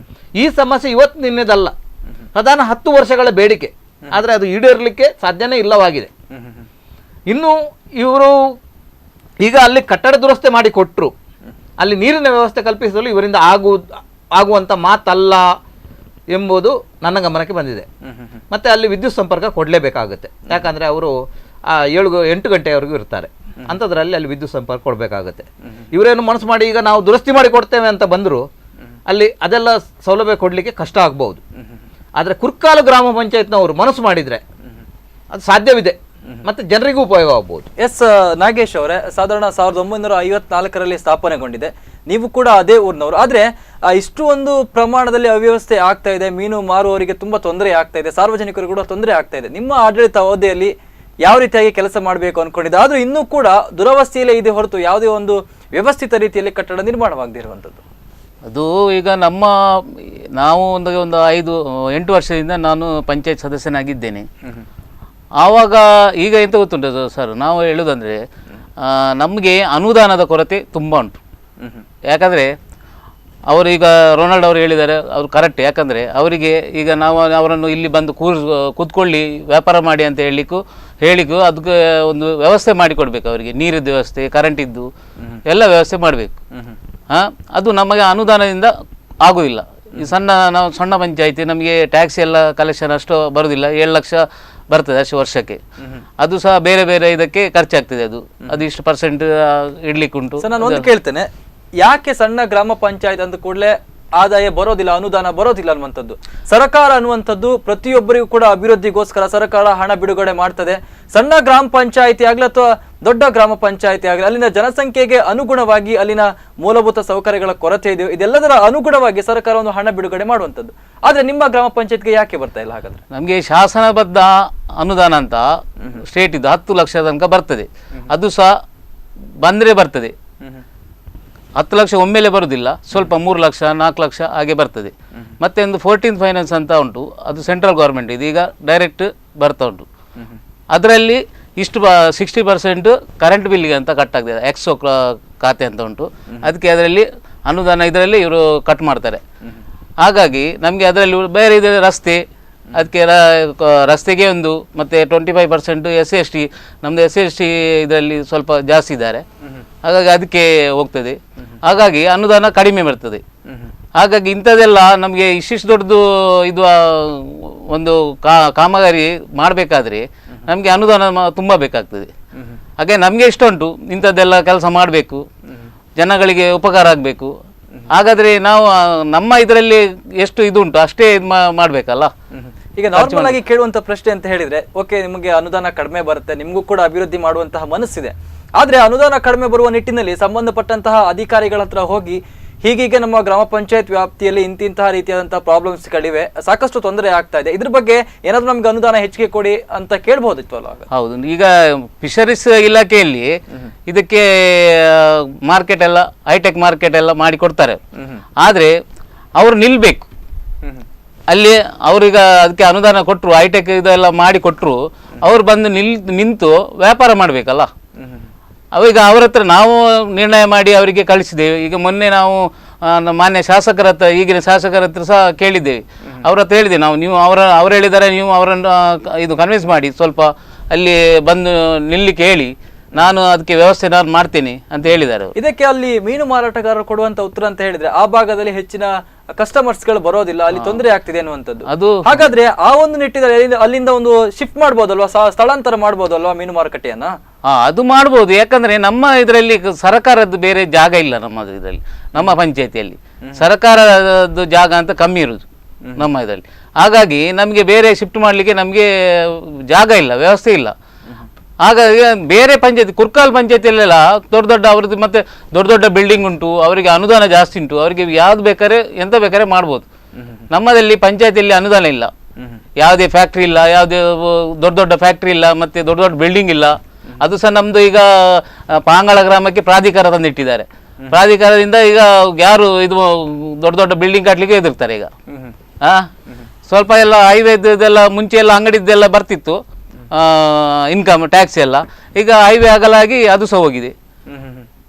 ಈ ಸಮಸ್ಯೆ ಇವತ್ತು ನಿನ್ನೆದಲ್ಲ, ಸಾಧಾರಣ 10 ವರ್ಷಗಳ ಬೇಡಿಕೆ. ಆದರೆ ಅದು ಈಡೇರಲಿಕ್ಕೆ ಸಾಧ್ಯನೇ ಇಲ್ಲವಾಗಿದೆ. ಇನ್ನು ಇವರು ಈಗ ಅಲ್ಲಿ ಕಟ್ಟಡ ದುರಸ್ತಿ ಮಾಡಿ ಕೊಟ್ಟರು. ಅಲ್ಲಿ ನೀರಿನ ವ್ಯವಸ್ಥೆ ಕಲ್ಪಿಸಲು ಇವರಿಂದ ಆಗುವಂಥ ಮಾತಲ್ಲ ಎಂಬುದು ನನ್ನ ಗಮನಕ್ಕೆ ಬಂದಿದೆ. ಮತ್ತು ಅಲ್ಲಿ ವಿದ್ಯುತ್ ಸಂಪರ್ಕ ಕೊಡಲೇಬೇಕಾಗುತ್ತೆ. ಯಾಕಂದರೆ ಅವರು 7-8 ಗಂಟೆವರೆಗೂ ಇರ್ತಾರೆ. ಅಂಥದ್ರಲ್ಲಿ ಅಲ್ಲಿ ವಿದ್ಯುತ್ ಸಂಪರ್ಕ ಕೊಡಬೇಕಾಗುತ್ತೆ. ಇವರೇನು ಮನಸ್ಸು ಮಾಡಿ ಈಗ ನಾವು ದುರಸ್ತಿ ಮಾಡಿ ಕೊಡ್ತೇವೆ ಅಂತ ಬಂದರೂ ಅಲ್ಲಿ ಅದೆಲ್ಲ ಸೌಲಭ್ಯ ಕೊಡಲಿಕ್ಕೆ ಕಷ್ಟ ಆಗ್ಬೋದು. ಆದರೆ ಕುರ್ಕಾಲು ಗ್ರಾಮ ಪಂಚಾಯತ್ನವರು ಮನಸ್ಸು ಮಾಡಿದರೆ ಅದು ಸಾಧ್ಯವಿದೆ ಮತ್ತು ಜನರಿಗೂ ಉಪಯೋಗ ಆಗ್ಬೋದು. ಎಸ್ ನಾಗೇಶ್ ಅವರೇ, ಸಾಧಾರಣ 1954ರಲ್ಲಿ ಸ್ಥಾಪನೆಗೊಂಡಿದೆ. ನೀವು ಕೂಡ ಅದೇ ಊರಿನವರು. ಆದರೆ ಇಷ್ಟು ಒಂದು ಪ್ರಮಾಣದಲ್ಲಿ ಅವ್ಯವಸ್ಥೆ ಆಗ್ತಾ ಇದೆ, ಮೀನು ಮಾರುವವರಿಗೆ ತುಂಬಾ ತೊಂದರೆ ಆಗ್ತಾ ಇದೆ, ಸಾರ್ವಜನಿಕರಿಗೂ ಕೂಡ ತೊಂದರೆ ಆಗ್ತಾ ಇದೆ. ನಿಮ್ಮ ಆಡಳಿತ ಅವಧಿಯಲ್ಲಿ ಯಾವ ರೀತಿಯಾಗಿ ಕೆಲಸ ಮಾಡಬೇಕು ಅನ್ಕೊಂಡಿದೆ? ಆದ್ರೂ ಇನ್ನೂ ಕೂಡ ದುರವಸ್ಥೆಯಲ್ಲೇ ಇದೆ ಹೊರತು ಯಾವುದೇ ಒಂದು ವ್ಯವಸ್ಥಿತ ರೀತಿಯಲ್ಲಿ ಕಟ್ಟಡ ನಿರ್ಮಾಣವಾಗದಿರುವಂಥದ್ದು. ಅದು ಈಗ ನಾವು ಒಂದು 5-8 ವರ್ಷದಿಂದ ನಾನು ಪಂಚಾಯತ್ ಸದಸ್ಯನಾಗಿದ್ದೇನೆ. ಆವಾಗ ಈಗ ಎಂತ ಗೊತ್ತುಂಟು ಸರ್, ನಾವು ಹೇಳೋದಂದರೆ ನಮಗೆ ಅನುದಾನದ ಕೊರತೆ ತುಂಬ ಉಂಟು. ಯಾಕಂದರೆ ಅವರು ಈಗ ರೊನಾಲ್ಡ್ ಅವರು ಹೇಳಿದ್ದಾರೆ, ಅವರು ಕರೆಕ್ಟ್. ಯಾಕಂದರೆ ಅವರಿಗೆ ಈಗ ನಾವು ಅವರನ್ನು ಇಲ್ಲಿ ಬಂದು ಕೂತ್ಕೊಳ್ಳಿ ವ್ಯಾಪಾರ ಮಾಡಿ ಅಂತ ಹೇಳಿಕ್ಕೂ ಅದಕ್ಕೆ ಒಂದು ವ್ಯವಸ್ಥೆ ಮಾಡಿಕೊಡ್ಬೇಕು. ಅವರಿಗೆ ನೀರಿದ್ದು ವ್ಯವಸ್ಥೆ, ಕರೆಂಟಿದ್ದು ಎಲ್ಲ ವ್ಯವಸ್ಥೆ ಮಾಡಬೇಕು. ಅದು ನಮಗೆ ಅನುದಾನದಿಂದ ಆಗೋದಿಲ್ಲ. ಈ ಸಣ್ಣ ಪಂಚಾಯಿತಿ ನಮಗೆ ಟ್ಯಾಕ್ಸ್ ಎಲ್ಲ ಕಲೆಕ್ಷನ್ ಅಷ್ಟು ಬರೋದಿಲ್ಲ. 7 ಲಕ್ಷ ಬರ್ತದೆ ಅಷ್ಟು ವರ್ಷಕ್ಕೆ. ಅದು ಸಹ ಬೇರೆ ಬೇರೆ ಇದಕ್ಕೆ ಖರ್ಚಾಗ್ತದೆ. ಅದು ಇಷ್ಟು % ಇಡ್ಲಿಕ್ಕೆ ಉಂಟು. ನಾನು ಒಂದು ಕೇಳ್ತೇನೆ, ಯಾಕೆ ಸಣ್ಣ ಗ್ರಾಮ ಪಂಚಾಯತ್ ಅಂದ ಕೂಡಲೇ ಆದಾಯ ಬರೋದಿಲ್ಲ, ಅನುದಾನ ಬರೋದಿಲ್ಲ ಅನ್ನುವಂಥದ್ದು? ಸರ್ಕಾರ ಅನ್ನುವಂಥದ್ದು ಪ್ರತಿಯೊಬ್ಬರಿಗೂ ಕೂಡ ಅಭಿವೃದ್ಧಿಗೋಸ್ಕರ ಸರ್ಕಾರ ಹಣ ಬಿಡುಗಡೆ ಮಾಡ್ತದೆ. ಸಣ್ಣ ಗ್ರಾಮ ಪಂಚಾಯಿತಿ ಆಗಲಿ ಅಥವಾ ದೊಡ್ಡ ಗ್ರಾಮ ಪಂಚಾಯಿತಿ ಆಗಲಿ, ಅಲ್ಲಿನ ಜನಸಂಖ್ಯೆಗೆ ಅನುಗುಣವಾಗಿ ಅಲ್ಲಿನ ಮೂಲಭೂತ ಸೌಕರ್ಯಗಳ ಕೊರತೆ ಇದೆಯೋ ಇದೆಲ್ಲದರ ಅನುಗುಣವಾಗಿ ಸರ್ಕಾರ ಒಂದು ಹಣ ಬಿಡುಗಡೆ ಮಾಡುವಂಥದ್ದು. ಆದ್ರೆ ನಿಮ್ಮ ಗ್ರಾಮ ಪಂಚಾಯತ್ಗೆ ಯಾಕೆ ಬರ್ತಾ ಇಲ್ಲ? ಹಾಗಾದ್ರೆ ನಮಗೆ ಶಾಸನಬದ್ಧ ಅನುದಾನ ಅಂತ ಸ್ಟೇಟ್ ಇದು 10 ಲಕ್ಷ ತನಕ ಬರ್ತದೆ. ಅದು ಸಹ ಬಂದರೆ ಬರ್ತದೆ. 10 ಲಕ್ಷ ಒಮ್ಮೆಲೆ ಬರುವುದಿಲ್ಲ, ಸ್ವಲ್ಪ 3 ಲಕ್ಷ 4 ಲಕ್ಷ ಹಾಗೆ ಬರ್ತದೆ. ಮತ್ತೆ ಒಂದು 14th ಫೈನಾನ್ಸ್ ಅಂತ ಉಂಟು, ಅದು ಸೆಂಟ್ರಲ್ ಗೌರ್ಮೆಂಟ್, ಇದೀಗ ಡೈರೆಕ್ಟ್ ಬರ್ತಾ ಉಂಟು. ಅದರಲ್ಲಿ ಇಷ್ಟು 60% ಕರೆಂಟ್ ಬಿಲ್ಲಿಗೆ ಅಂತ ಕಟ್ ಆಗ್ತದೆ. ಎಕ್ಸೋ ಖಾತೆ ಅಂತ ಉಂಟು, ಅದಕ್ಕೆ ಅದರಲ್ಲಿ ಅನುದಾನ ಇದರಲ್ಲಿ ಇವರು ಕಟ್ ಮಾಡ್ತಾರೆ. ಹಾಗಾಗಿ ನಮಗೆ ಅದರಲ್ಲಿ ಬೇರೆ ಇದೆ ರಸ್ತೆ, ಅದಕ್ಕೆ ರಸ್ತೆಗೆ ಒಂದು, ಮತ್ತು 25% SC/ST, ನಮ್ಮದು SC/ST ಇದರಲ್ಲಿ ಸ್ವಲ್ಪ ಜಾಸ್ತಿ ಇದ್ದಾರೆ. ಹಾಗಾಗಿ ಅದಕ್ಕೆ ಹೋಗ್ತದೆ. ಹಾಗಾಗಿ ಅನುದಾನ ಕಡಿಮೆ ಬರ್ತದೆ. ಹಾಗಾಗಿ ಇಂಥದ್ದೆಲ್ಲ ನಮಗೆ ಇಷ್ಟಿಷ್ಟು ದೊಡ್ಡದು ಇದು ಒಂದು ಕಾಮಗಾರಿ ಮಾಡಬೇಕಾದ್ರೆ ನಮಗೆ ಅನುದಾನ ತುಂಬ ಬೇಕಾಗ್ತದೆ. ಹಾಗೆ ನಮಗೆ ಇಷ್ಟ ಉಂಟು ಇಂಥದ್ದೆಲ್ಲ ಕೆಲಸ ಮಾಡಬೇಕು, ಜನಗಳಿಗೆ ಉಪಕಾರ ಆಗಬೇಕು. ಹಾಗಾದರೆ ನಾವು ನಮ್ಮ ಇದರಲ್ಲಿ ಎಷ್ಟು ಇದು ಉಂಟು ಅಷ್ಟೇ ಇದು ಮಾಡಬೇಕಲ್ಲ. ಈಗ ನಾರ್ಮಲ್ ಆಗಿ ಕೇಳುವಂತ ಪ್ರಶ್ನೆ ಅಂತ ಹೇಳಿದ್ರೆ, ಓಕೆ ನಿಮಗೆ ಅನುದಾನ ಕಡಿಮೆ ಬರುತ್ತೆ, ನಿಮಗೂ ಕೂಡ ಅಭಿವೃದ್ಧಿ ಮಾಡುವಂತಹ ಮನಸ್ಸಿದೆ. ಆದ್ರೆ ಅನುದಾನ ಕಡಿಮೆ ಬರುವ ನಿಟ್ಟಿನಲ್ಲಿ ಸಂಬಂಧಪಟ್ಟಂತಹ ಅಧಿಕಾರಿಗಳ ಹತ್ರ ಹೋಗಿ ಹೀಗೀಗೆ ನಮ್ಮ ಗ್ರಾಮ ಪಂಚಾಯತ್ ವ್ಯಾಪ್ತಿಯಲ್ಲಿ ಇಂತಿಂತಹ ರೀತಿಯಾದಂತಹ ಪ್ರಾಬ್ಲಮ್ಸ್ಗಳಿವೆ, ಸಾಕಷ್ಟು ತೊಂದರೆ ಆಗ್ತಾ ಇದೆ, ಇದ್ರ ಬಗ್ಗೆ ಏನಾದ್ರು ನಮ್ಗೆ ಅನುದಾನ ಹೆಚ್ಚಿಗೆ ಕೊಡಿ ಅಂತ ಕೇಳ್ಬೋದಿತ್ತಲ್ಲ? ಹೌದು, ಈಗ ಫಿಶರೀಸ್ ಇಲಾಖೆಯಲ್ಲಿ ಇದಕ್ಕೆ ಮಾರ್ಕೆಟ್ ಎಲ್ಲ ಹೈಟೆಕ್ ಮಾರ್ಕೆಟ್ ಎಲ್ಲ ಮಾಡಿ ಕೊಡ್ತಾರೆ. ಆದ್ರೆ ಅವರು ನಿಲ್ಬೇಕು ಅಲ್ಲಿ. ಅವ್ರೀಗ ಅದಕ್ಕೆ ಅನುದಾನ ಕೊಟ್ಟರು, ಹೈಟೆಕ್ ಇದೆಲ್ಲ ಮಾಡಿ ಕೊಟ್ಟರು, ಅವ್ರು ಬಂದು ನಿಂತು ವ್ಯಾಪಾರ ಮಾಡಬೇಕಲ್ಲ. ಅವಾಗ ಅವ್ರ ಹತ್ರ ನಾವು ನಿರ್ಣಯ ಮಾಡಿ ಅವರಿಗೆ ಕಳಿಸಿದ್ದೇವೆ. ಈಗ ಮೊನ್ನೆ ನಾವು ಮಾನ್ಯ ಶಾಸಕರ ಹತ್ರ, ಈಗಿನ ಶಾಸಕರ ಹತ್ರ ಸಹ ಕೇಳಿದ್ದೇವೆ. ಅವ್ರ ಹತ್ರ ಹೇಳಿದೆ ನಾವು, ನೀವು ಅವ್ರು ಹೇಳಿದ್ದಾರೆ, ನೀವು ಅವರನ್ನು ಇದು ಕನ್ವಿನ್ಸ್ ಮಾಡಿ ಸ್ವಲ್ಪ ಅಲ್ಲಿ ಬಂದು ನಿಲ್ಲಿಕ್ಕೆ ಹೇಳಿ, ನಾನು ಅದಕ್ಕೆ ವ್ಯವಸ್ಥೆ ನಾನು ಮಾಡ್ತೇನೆ ಅಂತ ಹೇಳಿದ್ದಾರೆ. ಇದಕ್ಕೆ ಅಲ್ಲಿ ಮೀನು ಮಾರಾಟಗಾರರು ಕೊಡುವಂತ ಉತ್ತರ ಅಂತ ಹೇಳಿದ್ರೆ ಆ ಭಾಗದಲ್ಲಿ ಹೆಚ್ಚಿನ ಕಸ್ಟಮರ್ಸ್ ಗಳು ಬರೋದಿಲ್ಲ, ಅಲ್ಲಿ ತೊಂದರೆ ಆಗ್ತಿದೆ ಅನ್ನುವಂಥದ್ದು. ಅದು ಹಾಗಾದ್ರೆ ಆ ಒಂದು ನಿಟ್ಟಿನಲ್ಲಿ ಅಲ್ಲಿಂದ ಒಂದು ಶಿಫ್ಟ್ ಮಾಡ್ಬೋದಲ್ವಾ, ಸ್ಥಳಾಂತರ ಮಾಡ್ಬೋದಲ್ವಾ ಮೀನು ಮಾರುಕಟ್ಟೆಯನ್ನ? ಅದು ಮಾಡ್ಬೋದು. ಯಾಕಂದ್ರೆ ನಮ್ಮ ಇದರಲ್ಲಿ ಸರ್ಕಾರದ್ದು ಬೇರೆ ಜಾಗ ಇಲ್ಲ. ನಮ್ಮ ಇದರಲ್ಲಿ, ನಮ್ಮ ಪಂಚಾಯತಿಯಲ್ಲಿ ಸರ್ಕಾರದ ಜಾಗ ಅಂತ ಕಮ್ಮಿ ಇರುವುದು ನಮ್ಮ ಇದರಲ್ಲಿ. ಹಾಗಾಗಿ ನಮಗೆ ಬೇರೆ ಶಿಫ್ಟ್ ಮಾಡಲಿಕ್ಕೆ ನಮಗೆ ಜಾಗ ಇಲ್ಲ, ವ್ಯವಸ್ಥೆ ಇಲ್ಲ. ಹಾಗಾಗಿ ಬೇರೆ ಪಂಚಾಯತಿ, ಕುರ್ಕಾಲ್ ಪಂಚಾಯತಿಯಲ್ಲೆಲ್ಲ ದೊಡ್ಡ ಅವ್ರದ್ದು ಮತ್ತೆ ದೊಡ್ಡ ಬಿಲ್ಡಿಂಗ್ ಉಂಟು, ಅವರಿಗೆ ಅನುದಾನ ಜಾಸ್ತಿ ಉಂಟು, ಅವರಿಗೆ ಯಾವ್ದು ಬೇಕಾದ್ರೆ ಎಂತ ಬೇಕಾದ್ರೆ ಮಾಡ್ಬೋದು. ನಮ್ಮದಲ್ಲಿ ಪಂಚಾಯತಿಯಲ್ಲಿ ಅನುದಾನ ಇಲ್ಲ, ಯಾವುದೇ ಫ್ಯಾಕ್ಟ್ರಿ ಇಲ್ಲ, ಯಾವುದೇ ದೊಡ್ಡ ಫ್ಯಾಕ್ಟ್ರಿ ಇಲ್ಲ, ಮತ್ತೆ ದೊಡ್ಡ ಬಿಲ್ಡಿಂಗ್ ಇಲ್ಲ. ಅದು ಸಹ ನಮ್ದು ಈಗ ಪಾಂಗಳ ಗ್ರಾಮಕ್ಕೆ ಪ್ರಾಧಿಕಾರ ತಂದಿಟ್ಟಿದ್ದಾರೆ. ಪ್ರಾಧಿಕಾರದಿಂದ ಈಗ ಯಾರು ಇದು ದೊಡ್ಡ ಬಿಲ್ಡಿಂಗ್ ಕಟ್ಟಲಿಕ್ಕೆ ಎದುರ್ತಾರೆ ಈಗ. ಸ್ವಲ್ಪ ಎಲ್ಲ ಹೈವೇ ಇದೆಲ್ಲ ಮುಂಚೆ ಎಲ್ಲ ಅಂಗಡಿದ್ದೆಲ್ಲ ಬರ್ತಿತ್ತು ಇನ್ಕಮ್ ಟ್ಯಾಕ್ಸ್ ಎಲ್ಲ, ಈಗ ಹೈವೇ ಆಗಲಾಗಿ ಅದು ಸಹ ಹೋಗಿದೆ.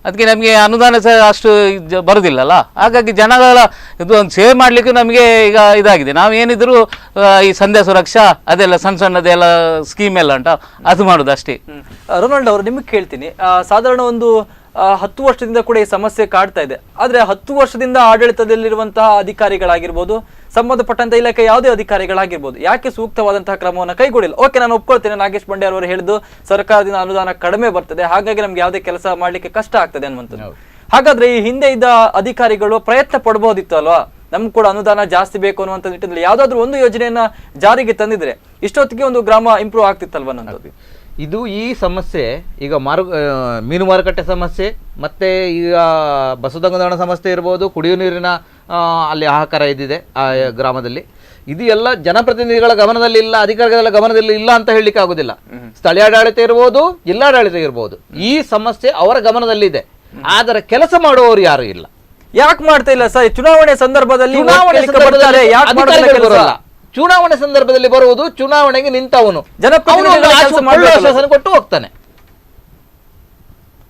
ಅದಕ್ಕೆ ನಮಗೆ ಅನುದಾನ ಸಹ ಅಷ್ಟು ಬರುದಿಲ್ಲಲ್ಲ. ಹಾಗಾಗಿ ಜನಗಳ ಇದು ಒಂದು ಸೇವೆ ಮಾಡಲಿಕ್ಕೆ ನಮಗೆ ಈಗ ಇದಾಗಿದೆ. ನಾವೇನಿದ್ರು ಈ ಸಂಧ್ಯಾ ಸುರಕ್ಷಾ ಅದೆಲ್ಲ ಸಣ್ಣದೆಲ್ಲ ಸ್ಕೀಮ್ ಎಲ್ಲ ಉಂಟ, ಅದು ಮಾಡೋದು ಅಷ್ಟೇ. ರೊನಾಲ್ಡ್ ಅವರು ನಿಮಗೆ ಕೇಳ್ತೀನಿ, ಸಾಧಾರಣ ಒಂದು 10 ವರ್ಷದಿಂದ ಕೂಡ ಈ ಸಮಸ್ಯೆ ಕಾಡ್ತಾ ಇದೆ. ಆದರೆ 10 ವರ್ಷದಿಂದ ಆಡಳಿತದಲ್ಲಿರುವಂತಹ ಅಧಿಕಾರಿಗಳಾಗಿರ್ಬೋದು, ಸಂಬಂಧಪಟ್ಟಂತ ಇಲಾಖೆ ಯಾವುದೇ ಅಧಿಕಾರಿಗಳಾಗಿರ್ಬೋದು, ಯಾಕೆ ಸೂಕ್ತವಾದಂತಹ ಕ್ರಮವನ್ನು ಕೈಗೊಳ್ಳಿಲ್ಲ? ಓಕೆ, ನಾನು ಒಪ್ಕೊಳ್ತೇನೆ, ನಾಗೇಶ್ ಬಂಡೆ ಅವರು ಹೇಳಿದ್ದು ಸರ್ಕಾರದಿಂದ ಅನುದಾನ ಕಡಿಮೆ ಬರ್ತದೆ, ಹಾಗಾಗಿ ನಮ್ಗೆ ಯಾವುದೇ ಕೆಲಸ ಮಾಡ್ಲಿಕ್ಕೆ ಕಷ್ಟ ಆಗ್ತದೆ ಅನ್ನುವಂಥದ್ದು. ಹಾಗಾದ್ರೆ ಈ ಹಿಂದೆ ಇದ್ದ ಅಧಿಕಾರಿಗಳು ಪ್ರಯತ್ನ ಪಡಬಹುದಿತ್ತು ಅಲ್ವಾ? ನಮ್ಗೆ ಕೂಡ ಅನುದಾನ ಜಾಸ್ತಿ ಬೇಕು ಅನ್ನುವಂಥ ನಿಟ್ಟಿನಲ್ಲಿ ಯಾವ್ದಾದ್ರು ಒಂದು ಯೋಜನೆಯನ್ನ ಜಾರಿಗೆ ತಂದಿದ್ರೆ ಇಷ್ಟೊತ್ತಿಗೆ ಒಂದು ಗ್ರಾಮ ಇಂಪ್ರೂವ್ ಆಗ್ತಿತ್ತಲ್ವಾ ಅನ್ನೋದು. ಇದು ಈ ಸಮಸ್ಯೆ ಈಗ ಮೀನು ಮಾರುಕಟ್ಟೆ ಸಮಸ್ಯೆ, ಮತ್ತೆ ಈಗ ಬಸವದಂಗದಾಣ ಸಮಸ್ಯೆ ಇರ್ಬೋದು, ಕುಡಿಯುವ ನೀರಿನ ಅಲ್ಲಿ ಹಾಹಾಕಾರ ಇದ್ದಿದೆ ಆ ಗ್ರಾಮದಲ್ಲಿ. ಇದು ಎಲ್ಲ ಜನಪ್ರತಿನಿಧಿಗಳ ಗಮನದಲ್ಲಿ ಇಲ್ಲ, ಅಧಿಕಾರಿಗಳ ಗಮನದಲ್ಲಿ ಇಲ್ಲ ಅಂತ ಹೇಳಲಿಕ್ಕೆ ಆಗುದಿಲ್ಲ. ಸ್ಥಳೀಯಾಡಳಿತ ಇರ್ಬೋದು, ಜಿಲ್ಲಾಡಳಿತ ಇರ್ಬೋದು, ಈ ಸಮಸ್ಯೆ ಅವರ ಗಮನದಲ್ಲಿದೆ. ಆದರೆ ಕೆಲಸ ಮಾಡುವವರು ಯಾರು ಇಲ್ಲ. ಯಾಕೆ ಮಾಡ್ತಾ ಇಲ್ಲ ಸರ್? ಚುನಾವಣೆ ಸಂದರ್ಭದಲ್ಲಿ ಚುನಾವಣೆ ಸಂದರ್ಭದಲ್ಲಿ ಬರುವುದು, ಚುನಾವಣೆಗೆ ನಿಂತವನು ಆಶ್ವಾಸನೆ ಕೊಟ್ಟು ಹೋಗ್ತಾನೆ.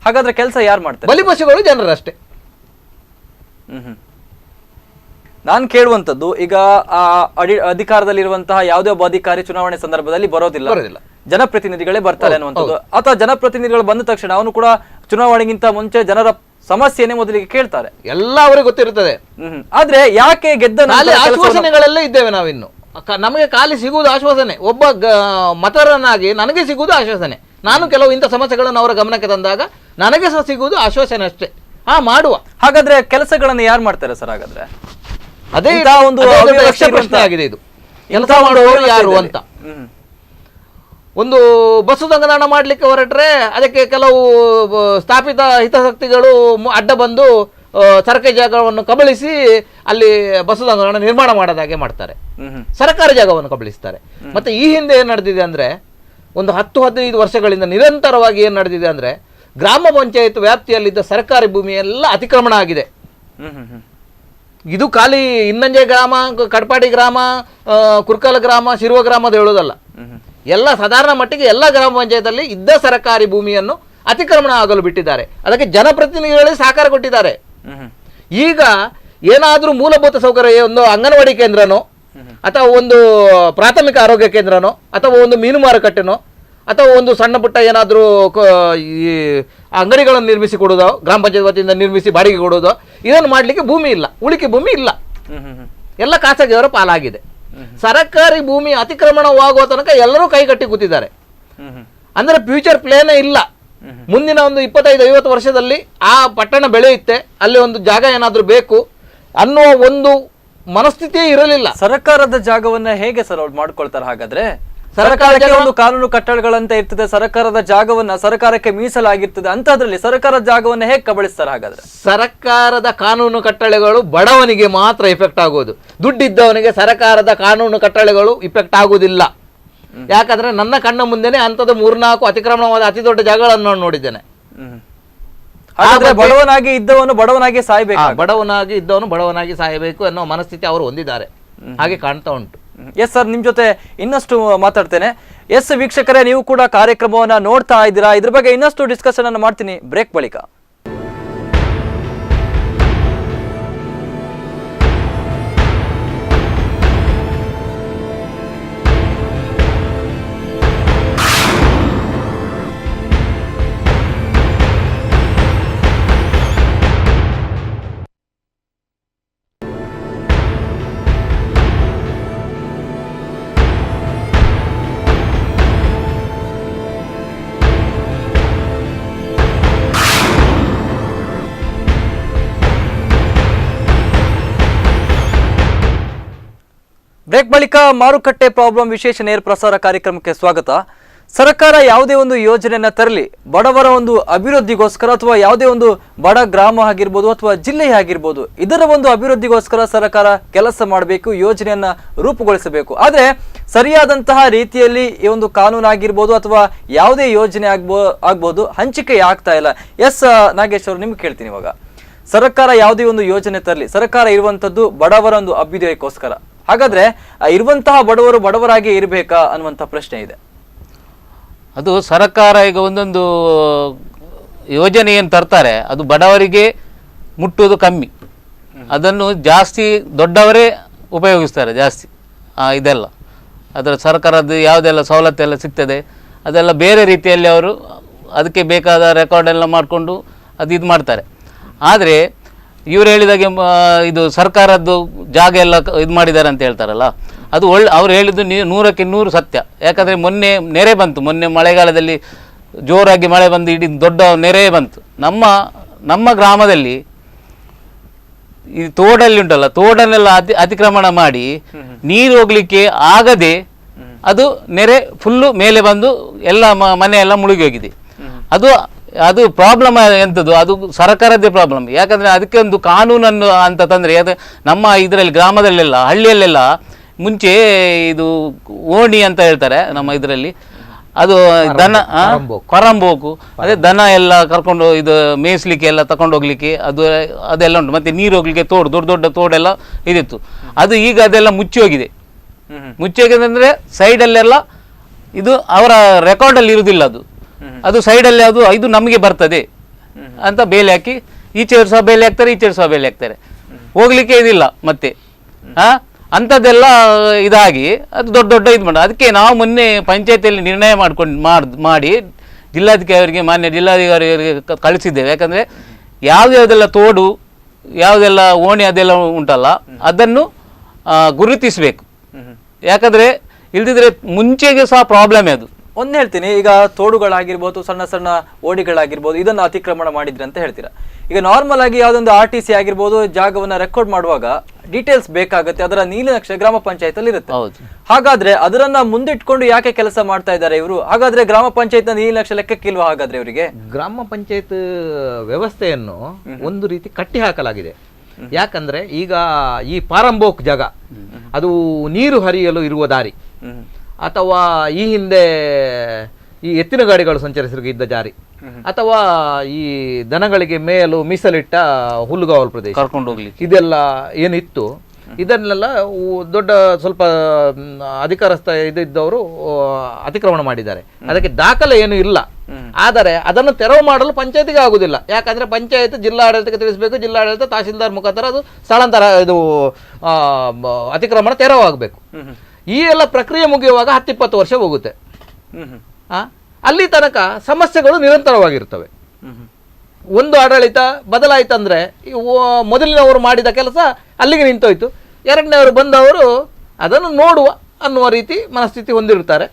ಹಾಗಾದ್ರೆ ಕೆಲಸ ಯಾರು ಮಾಡ್ತಾರೆ? ಬಲಿಪಶುಗಳು ಜನರಷ್ಟೇ. ನಾನು ಕೇಳುವಂತದ್ದು, ಈಗ ಅಧಿಕಾರದಲ್ಲಿರುವಂತಹ ಯಾವುದೇ ಒಬ್ಬ ಅಧಿಕಾರಿ ಚುನಾವಣೆ ಸಂದರ್ಭದಲ್ಲಿ ಬರೋದಿಲ್ಲ, ಜನಪ್ರತಿನಿಧಿಗಳೇ ಬರ್ತಾರೆ ಅನ್ನುವಂಥದ್ದು. ಅಥವಾ ಜನಪ್ರತಿನಿಧಿಗಳು ಬಂದ ತಕ್ಷಣ ಅವನು ಕೂಡ ಚುನಾವಣೆಗಿಂತ ಮುಂಚೆ ಜನರ ಸಮಸ್ಯೆನೇ ಮೊದಲಿಗೆ ಕೇಳ್ತಾರೆ, ಎಲ್ಲ ಅವರಿಗೆ ಗೊತ್ತಿರುತ್ತದೆ. ಆದ್ರೆ ಯಾಕೆ ಗೆದ್ದ ಆಶ್ವಾಸನೆಗಳಲ್ಲೇ ಇದ್ದೇವೆ ನಾವಿನ್ನು. ನಮಗೆ ಖಾಲಿ ಸಿಗುವುದು ಆಶ್ವಾಸನೆ. ಒಬ್ಬ ಮತರನ್ನಾಗಿ ನನಗೆ ಸಿಗುವುದು ಆಶ್ವಾಸನೆ. ನಾನು ಕೆಲವು ಇಂಥ ಸಮಸ್ಯೆಗಳನ್ನು ಅವರ ಗಮನಕ್ಕೆ ತಂದಾಗ ನನಗೆ ಸಹ ಸಿಗುವುದು ಆಶ್ವಾಸನೆ ಅಷ್ಟೇ. ಮಾಡುವ. ಹಾಗಾದ್ರೆ ಕೆಲಸಗಳನ್ನು ಯಾರು ಮಾಡ್ತಾರೆ ಸರ್? ಹಾಗಾದ್ರೆ ಅದೇ ಒಂದು ಪ್ರಶ್ನೆ ಆಗಿದೆ ಇದು. ಕೆಲಸ ಮಾಡುವವರು ಯಾರು ಅಂತ. ಒಂದು ಬಸ್ಸು ತಂಗದಾಣ ಮಾಡಲಿಕ್ಕೆ ಹೊರಟ್ರೆ ಅದಕ್ಕೆ ಕೆಲವು ಸ್ಥಾಪಿತ ಹಿತಾಸಕ್ತಿಗಳು ಅಡ್ಡ ಬಂದು ಸರ್ಕಾರಿ ಜಾಗವನ್ನು ಕಬಳಿಸಿ ಅಲ್ಲಿ ಬಸ್ಸು ತಂಗದಾಣ ನಿರ್ಮಾಣ ಮಾಡೋದಾಗೆ ಮಾಡ್ತಾರೆ. ಸರ್ಕಾರಿ ಜಾಗವನ್ನು ಕಬಳಿಸ್ತಾರೆ. ಮತ್ತೆ ಈ ಹಿಂದೆ ಏನು ನಡೆದಿದೆ ಅಂದ್ರೆ, ಒಂದು 10-15 ವರ್ಷಗಳಿಂದ ನಿರಂತರವಾಗಿ ಏನು ನಡೆದಿದೆ ಅಂದ್ರೆ, ಗ್ರಾಮ ಪಂಚಾಯತ್ ವ್ಯಾಪ್ತಿಯಲ್ಲಿದ್ದ ಸರ್ಕಾರಿ ಭೂಮಿ ಎಲ್ಲ ಅತಿಕ್ರಮಣ ಆಗಿದೆ. ಇದು ಖಾಲಿ ಇನ್ನಂಜೆ ಗ್ರಾಮ, ಕಡ್ಪಾಡಿ ಗ್ರಾಮ, ಕುರ್ಕಲ ಗ್ರಾಮ, ಶಿರುವ ಗ್ರಾಮದ ಹೇಳೋದಲ್ಲ. ಎಲ್ಲ ಸಾಧಾರಣ ಮಟ್ಟಿಗೆ ಎಲ್ಲ ಗ್ರಾಮ ಪಂಚಾಯತಲ್ಲಿ ಇದ್ದ ಸರ್ಕಾರಿ ಭೂಮಿಯನ್ನು ಅತಿಕ್ರಮಣ ಆಗಲು ಬಿಟ್ಟಿದ್ದಾರೆ. ಅದಕ್ಕೆ ಜನಪ್ರತಿನಿಧಿಗಳೇ ಸಹಕಾರ ಕೊಟ್ಟಿದ್ದಾರೆ. ಈಗ ಏನಾದರೂ ಮೂಲಭೂತ ಸೌಕರ್ಯ, ಒಂದು ಅಂಗನವಾಡಿ ಕೇಂದ್ರನೋ ಅಥವಾ ಒಂದು ಪ್ರಾಥಮಿಕ ಆರೋಗ್ಯ ಕೇಂದ್ರನೋ ಅಥವಾ ಒಂದು ಮೀನು ಮಾರುಕಟ್ಟೆನೋ ಅಥವಾ ಒಂದು ಸಣ್ಣ ಪುಟ್ಟ ಏನಾದರೂ ಈ ಅಂಗಡಿಗಳನ್ನು ನಿರ್ಮಿಸಿ ಕೊಡೋದು, ಗ್ರಾಮ ಪಂಚಾಯತ್ ವತಿಯಿಂದ ನಿರ್ಮಿಸಿ ಬಾಡಿಗೆ ಕೊಡೋದು, ಇದನ್ನು ಮಾಡಲಿಕ್ಕೆ ಭೂಮಿ ಇಲ್ಲ, ಉಳಿಕೆ ಭೂಮಿ ಇಲ್ಲ, ಎಲ್ಲ ಖಾಸಗಿಯವರ ಪಾಲಾಗಿದೆ. ಸರ್ಕಾರಿ ಭೂಮಿ ಅತಿಕ್ರಮಣವಾಗುವ ತನಕ ಎಲ್ಲರೂ ಕೈಗಟ್ಟಿ ಕೂತಿದ್ದಾರೆ. ಅಂದ್ರೆ ಫ್ಯೂಚರ್ ಪ್ಲೇನೇ ಇಲ್ಲ. ಮುಂದಿನ ಒಂದು 25-50 ವರ್ಷದಲ್ಲಿ ಆ ಪಟ್ಟಣ ಬೆಳೆಯುತ್ತೆ, ಅಲ್ಲಿ ಒಂದು ಜಾಗ ಏನಾದ್ರೂ ಬೇಕು ಅನ್ನುವ ಒಂದು ಮನಸ್ಥಿತಿಯೇ ಇರಲಿಲ್ಲ. ಸರ್ಕಾರದ ಜಾಗವನ್ನ ಹೇಗೆ ಸರ್ ಅವ್ರು ಮಾಡ್ಕೊಳ್ತಾರೆ? ಹಾಗಾದ್ರೆ ಸರ್ಕಾರಕ್ಕೆ ಒಂದು ಕಾನೂನು ಕಟ್ಟಳೆಗಳಂತ ಇರ್ತದೆ, ಸರ್ಕಾರದ ಜಾಗವನ್ನ ಸರ್ಕಾರಕ್ಕೆ ಮೀಸಲಾಗಿರ್ತದೆ, ಅಂತದ್ರಲ್ಲಿ ಸರ್ಕಾರದ ಜಾಗವನ್ನ ಹೇಗೆ ಕಬಳಿಸ್ತಾರೆ? ಹಾಗಾದ್ರೆ ಸರ್ಕಾರದ ಕಾನೂನು ಕಟ್ಟಳೆಗಳು ಬಡವನಿಗೆ ಮಾತ್ರ ಇಫೆಕ್ಟ್ ಆಗೋದು, ದುಡ್ಡಿದ್ದವನಿಗೆ ಸರ್ಕಾರದ ಕಾನೂನು ಕಟ್ಟಳೆಗಳು ಇಫೆಕ್ಟ್ ಆಗುವುದಿಲ್ಲ. ಯಾಕಂದ್ರೆ ನನ್ನ ಕಣ್ಣ ಮುಂದೆನೆ ಅಂತದ 3-4 ಅತಿಕ್ರಮಣವಾದ ಅತಿ ದೊಡ್ಡ ಜಾಗಗಳನ್ನು ನಾನು ನೋಡಿದ್ದೇನೆ. ಬಡವನಾಗಿ ಇದ್ದವನು ಬಡವನಾಗಿ ಸಾಯ್ಬೇಕು, ಬಡವನಾಗಿ ಇದ್ದವನು ಬಡವನಾಗಿ ಸಾಯಬೇಕು ಅನ್ನೋ ಮನಸ್ಥಿತಿ ಅವರು ಹೊಂದಿದ್ದಾರೆ, ಹಾಗೆ ಕಾಣ್ತಾ ಉಂಟು. ಎಸ್ ಸರ್, ನಿಮ್ ಜೊತೆ ಇನ್ನಷ್ಟು ಮಾತಾಡ್ತೇನೆ. ಎಸ್ ವೀಕ್ಷಕರೇ, ನೀವು ಕೂಡ ಕಾರ್ಯಕ್ರಮವನ್ನ ನೋಡ್ತಾ ಇದ್ದೀರಾ, ಇದ್ರ ಬಗ್ಗೆ ಇನ್ನಷ್ಟು ಡಿಸ್ಕಷನ್ ಅನ್ನು ಮಾಡ್ತೀನಿ ಬ್ರೇಕ್ ಬಳಿಕ. ಬ್ರೇಕ್ ಬಳಿಕ ಮಾರುಕಟ್ಟೆ ಪ್ರಾಬ್ಲಮ್ ವಿಶೇಷ ನೇರ ಪ್ರಸಾರ ಕಾರ್ಯಕ್ರಮಕ್ಕೆ ಸ್ವಾಗತ. ಸರ್ಕಾರ ಯಾವುದೇ ಒಂದು ಯೋಜನೆಯನ್ನ ತರಲಿ, ಬಡವರ ಒಂದು ಅಭಿವೃದ್ಧಿಗೋಸ್ಕರ ಅಥವಾ ಯಾವುದೇ ಒಂದು ಬಡ ಗ್ರಾಮ ಆಗಿರ್ಬೋದು ಅಥವಾ ಜಿಲ್ಲೆ ಆಗಿರ್ಬೋದು, ಇದರ ಒಂದು ಅಭಿವೃದ್ಧಿಗೋಸ್ಕರ ಸರ್ಕಾರ ಕೆಲಸ ಮಾಡಬೇಕು, ಯೋಜನೆಯನ್ನ ರೂಪುಗೊಳಿಸಬೇಕು. ಆದರೆ ಸರಿಯಾದಂತಹ ರೀತಿಯಲ್ಲಿ ಈ ಒಂದು ಕಾನೂನು ಆಗಿರ್ಬೋದು ಅಥವಾ ಯಾವುದೇ ಯೋಜನೆ ಆಗ್ಬೋದು ಹಂಚಿಕೆ ಆಗ್ತಾ ಇಲ್ಲ. ಎಸ್ ನಾಗೇಶ್ ಅವರು, ನಿಮ್ಗೆ ಕೇಳ್ತೀನಿ, ಇವಾಗ ಸರ್ಕಾರ ಯಾವುದೇ ಒಂದು ಯೋಜನೆ ತರಲಿ, ಸರ್ಕಾರ ಇರುವಂತದ್ದು ಬಡವರ ಒಂದು ಅಭ್ಯುದಯಕ್ಕೋಸ್ಕರ. ಹಾಗಾದ್ರೆ ಇರುವಂತಹ ಬಡವರು ಬಡವರಾಗಿ ಇರಬೇಕಾ ಅನ್ನುವಂಥ ಪ್ರಶ್ನೆ ಇದೆ. ಅದು ಸರ್ಕಾರ ಈಗ ಒಂದೊಂದು ಯೋಜನೆ ಏನು ತರ್ತಾರೆ ಅದು ಬಡವರಿಗೆ ಮುಟ್ಟುವುದು ಕಮ್ಮಿ, ಅದನ್ನು ಜಾಸ್ತಿ ದೊಡ್ಡವರೇ ಉಪಯೋಗಿಸ್ತಾರೆ ಜಾಸ್ತಿ. ಇದೆಲ್ಲ ಅದರ ಸರ್ಕಾರದ ಯಾವುದೆಲ್ಲ ಸವಲತ್ತೆಲ್ಲ ಸಿಗ್ತದೆ ಅದೆಲ್ಲ ಬೇರೆ ರೀತಿಯಲ್ಲಿ ಅವರು ಅದಕ್ಕೆ ಬೇಕಾದ ರೆಕಾರ್ಡೆಲ್ಲ ಮಾಡಿಕೊಂಡು ಅದು ಇದು ಮಾಡ್ತಾರೆ. ಆದರೆ ಇವ್ರು ಹೇಳಿದಾಗೆ ಇದು ಸರ್ಕಾರದ್ದು ಜಾಗ ಎಲ್ಲ ಇದು ಮಾಡಿದ್ದಾರೆ ಅಂತ ಹೇಳ್ತಾರಲ್ಲ, ಅದು ಅವ್ರು ಹೇಳಿದ್ದು 100ಕ್ಕೆ 100 ಸತ್ಯ. ಯಾಕಂದರೆ ಮೊನ್ನೆ ನೆರೆ ಬಂತು, ಮೊನ್ನೆ ಮಳೆಗಾಲದಲ್ಲಿ ಜೋರಾಗಿ ಮಳೆ ಬಂದು ಇಡೀ ದೊಡ್ಡ ನೆರೆ ಬಂತು. ನಮ್ಮ ಗ್ರಾಮದಲ್ಲಿ ಈ ತೋಡಲ್ಲಿ ಉಂಟಲ್ಲ, ತೋಡನ್ನೆಲ್ಲ ಅತಿಕ್ರಮಣ ಮಾಡಿ ನೀರು ಹೋಗ್ಲಿಕ್ಕೆ ಆಗದೆ ಅದು ನೆರೆ ಫುಲ್ಲು ಮೇಲೆ ಬಂದು ಎಲ್ಲ ಮನೆ ಎಲ್ಲ ಮುಳುಗಿ ಹೋಗಿದೆ. ಅದು ಪ್ರಾಬ್ಲಮ್ ಎಂಥದ್ದು, ಅದು ಸರ್ಕಾರದ್ದೇ ಪ್ರಾಬ್ಲಮ್. ಯಾಕಂದರೆ ಅದಕ್ಕೆ ಒಂದು ಕಾನೂನನ್ನು ಅಂತ ತಂದರೆ, ಅದು ನಮ್ಮ ಇದರಲ್ಲಿ ಗ್ರಾಮದಲ್ಲೆಲ್ಲ ಹಳ್ಳಿಯಲ್ಲೆಲ್ಲ ಮುಂಚೆ ಇದು ಓಣಿ ಅಂತ ಹೇಳ್ತಾರೆ ನಮ್ಮ ಇದರಲ್ಲಿ, ಅದು ದನ ಕೊರಂಬೋಕು, ಅದೇ ದನ ಎಲ್ಲ ಕರ್ಕೊಂಡು ಇದು ಮೇಯಿಸ್ಲಿಕ್ಕೆ ಎಲ್ಲ ತಗೊಂಡು ಹೋಗ್ಲಿಕ್ಕೆ ಅದೆಲ್ಲ ಉಂಟು. ಮತ್ತೆ ನೀರು ಹೋಗ್ಲಿಕ್ಕೆ ತೋಡು, ದೊಡ್ಡ ದೊಡ್ಡ ತೋಡೆಲ್ಲ ಇದಿತ್ತು. ಅದು ಈಗ ಅದೆಲ್ಲ ಮುಚ್ಚಿ ಹೋಗಿದೆ. ಮುಚ್ಚಿ ಹೋಗಿದೆ ಅಂದರೆ ಸೈಡಲ್ಲೆಲ್ಲ ಇದು ಅವರ ರೆಕಾರ್ಡಲ್ಲಿ ಇರುವುದಿಲ್ಲ. ಅದು ಸೈಡಲ್ಲಿ ಇದು ನಮಗೆ ಬರ್ತದೆ ಅಂತ ಬೇಲೆ ಹಾಕಿ ಈಚೆ ಸಹ ಬೇಲೆ ಹಾಕ್ತಾರೆ, ಈಚೆ ಸಹ ಬೇಲೆ ಹಾಕ್ತಾರೆ, ಹೋಗ್ಲಿಕ್ಕೆ ಇದಿಲ್ಲ ಮತ್ತೆ. ಅಂಥದ್ದೆಲ್ಲ ಇದಾಗಿ ಅದು ದೊಡ್ಡ ಇದು ಮಾಡ. ಅದಕ್ಕೆ ನಾವು ಮೊನ್ನೆ ಪಂಚಾಯತಿಯಲ್ಲಿ ನಿರ್ಣಯ ಮಾಡಿ ಜಿಲ್ಲಾಧಿಕಾರಿಗೆ, ಮಾನ್ಯ ಜಿಲ್ಲಾಧಿಕಾರಿಯವರಿಗೆ ಕಳಿಸಿದ್ದೇವೆ. ಯಾಕಂದರೆ ಯಾವುದೆಲ್ಲ ತೋಡು, ಯಾವುದೆಲ್ಲ ಓಣಿ ಅದೆಲ್ಲ ಉಂಟಲ್ಲ, ಅದನ್ನು ಗುರುತಿಸಬೇಕು. ಯಾಕಂದರೆ ಇಲ್ದಿದ್ರೆ ಮುಂಚೆಗೆ ಸಹ ಪ್ರಾಬ್ಲಮ್ ಅದು. ಒಂದು ಹೇಳ್ತೀನಿ, ಈಗ ತೋಡುಗಳಾಗಿರ್ಬೋದು, ಸಣ್ಣ ಸಣ್ಣ ಓಡಿಗಳಾಗಿರ್ಬೋದು, ಇದನ್ನು ಅತಿಕ್ರಮಣ ಮಾಡಿದ್ರಿ ಅಂತ ಹೇಳ್ತೀರಾ. ಈಗ ನಾರ್ಮಲ್ ಆಗಿ ಯಾವುದೊಂದು RTC ಆಗಿರ್ಬೋದು, ಜಾಗವನ್ನು ರೆಕಾರ್ಡ್ ಮಾಡುವಾಗ ಡೀಟೇಲ್ಸ್ ಬೇಕಾಗುತ್ತೆ, ಅದರ ನೀಲನಕ್ಷೆ ಗ್ರಾಮ ಪಂಚಾಯತ್ ಇರುತ್ತೆ. ಹಾಗಾದ್ರೆ ಅದರನ್ನ ಮುಂದಿಟ್ಕೊಂಡು ಯಾಕೆ ಕೆಲಸ ಮಾಡ್ತಾ ಇದ್ದಾರೆ ಇವರು? ಹಾಗಾದ್ರೆ ಗ್ರಾಮ ಪಂಚಾಯತ್ ನೀಲನಕ್ಷೆ ಲೆಕ್ಕಕ್ಕಿಲ್ವಾ ಹಾಗಾದ್ರೆ ಇವರಿಗೆ? ಗ್ರಾಮ ಪಂಚಾಯತ್ ವ್ಯವಸ್ಥೆಯನ್ನು ಒಂದು ರೀತಿ ಕಟ್ಟಿ ಹಾಕಲಾಗಿದೆ. ಯಾಕಂದ್ರೆ ಈಗ ಈ ಪಾರಂಬೋಕ್ ಜಾಗ, ಅದು ನೀರು ಹರಿಯಲು ಇರುವ ದಾರಿ, ಅಥವಾ ಈ ಹಿಂದೆ ಈ ಎತ್ತಿನ ಗಾಡಿಗಳು ಸಂಚರಿಸಿದ ದಾರಿ, ಅಥವಾ ಈ ದನಗಳಿಗೆ ಮೇಯಲು ಮೀಸಲಿಟ್ಟ ಹುಲ್ಲುಗಾವಲು ಪ್ರದೇಶ ಕರ್ಕೊಂಡು ಹೋಗ್ಲಿ, ಇದೆಲ್ಲ ಏನಿತ್ತು, ಇದನ್ನೆಲ್ಲ ದೊಡ್ಡ ಸ್ವಲ್ಪ ಅಧಿಕಾರಸ್ಥ ಇದ್ದವರು ಅತಿಕ್ರಮಣ ಮಾಡಿದ್ದಾರೆ. ಅದಕ್ಕೆ ದಾಖಲೆ ಏನು ಇಲ್ಲ. ಆದರೆ ಅದನ್ನು ತೆರವು ಮಾಡಲು ಪಂಚಾಯತಿಗೆ ಆಗುದಿಲ್ಲ. ಯಾಕಂದ್ರೆ ಪಂಚಾಯತ್ ಜಿಲ್ಲಾಡಳಿತಕ್ಕೆ ತಿಳಿಸಬೇಕು, ಜಿಲ್ಲಾಡಳಿತ ತಹಸೀಲ್ದಾರ್ ಮುಖಾಂತರ ಅದು ಸ್ಥಳಾಂತರ ಇದು ಅತಿಕ್ರಮಣ ತೆರವಾಗಬೇಕು. ಈ ಎಲ್ಲ ಪ್ರಕ್ರಿಯೆ ಮುಗಿಯುವಾಗ 10-20 ವರ್ಷ ಹೋಗುತ್ತೆ. ಅಲ್ಲಿ ತನಕ ಸಮಸ್ಯೆಗಳು ನಿರಂತರವಾಗಿರ್ತವೆ. ಒಂದು ಆಡಳಿತ ಬದಲಾಯಿತಂದ್ರೆ ಮೊದಲಿನವರು ಮಾಡಿದ ಕೆಲಸ ಅಲ್ಲಿಗೆ ನಿಂತೋಯ್ತು, ಎರಡನೇವರು ಬಂದವರು ಅದನ್ನು ನೋಡುವ ಅನ್ನುವ ರೀತಿ ಮನಸ್ಥಿತಿ ಹೊಂದಿರುತ್ತಾರೆ.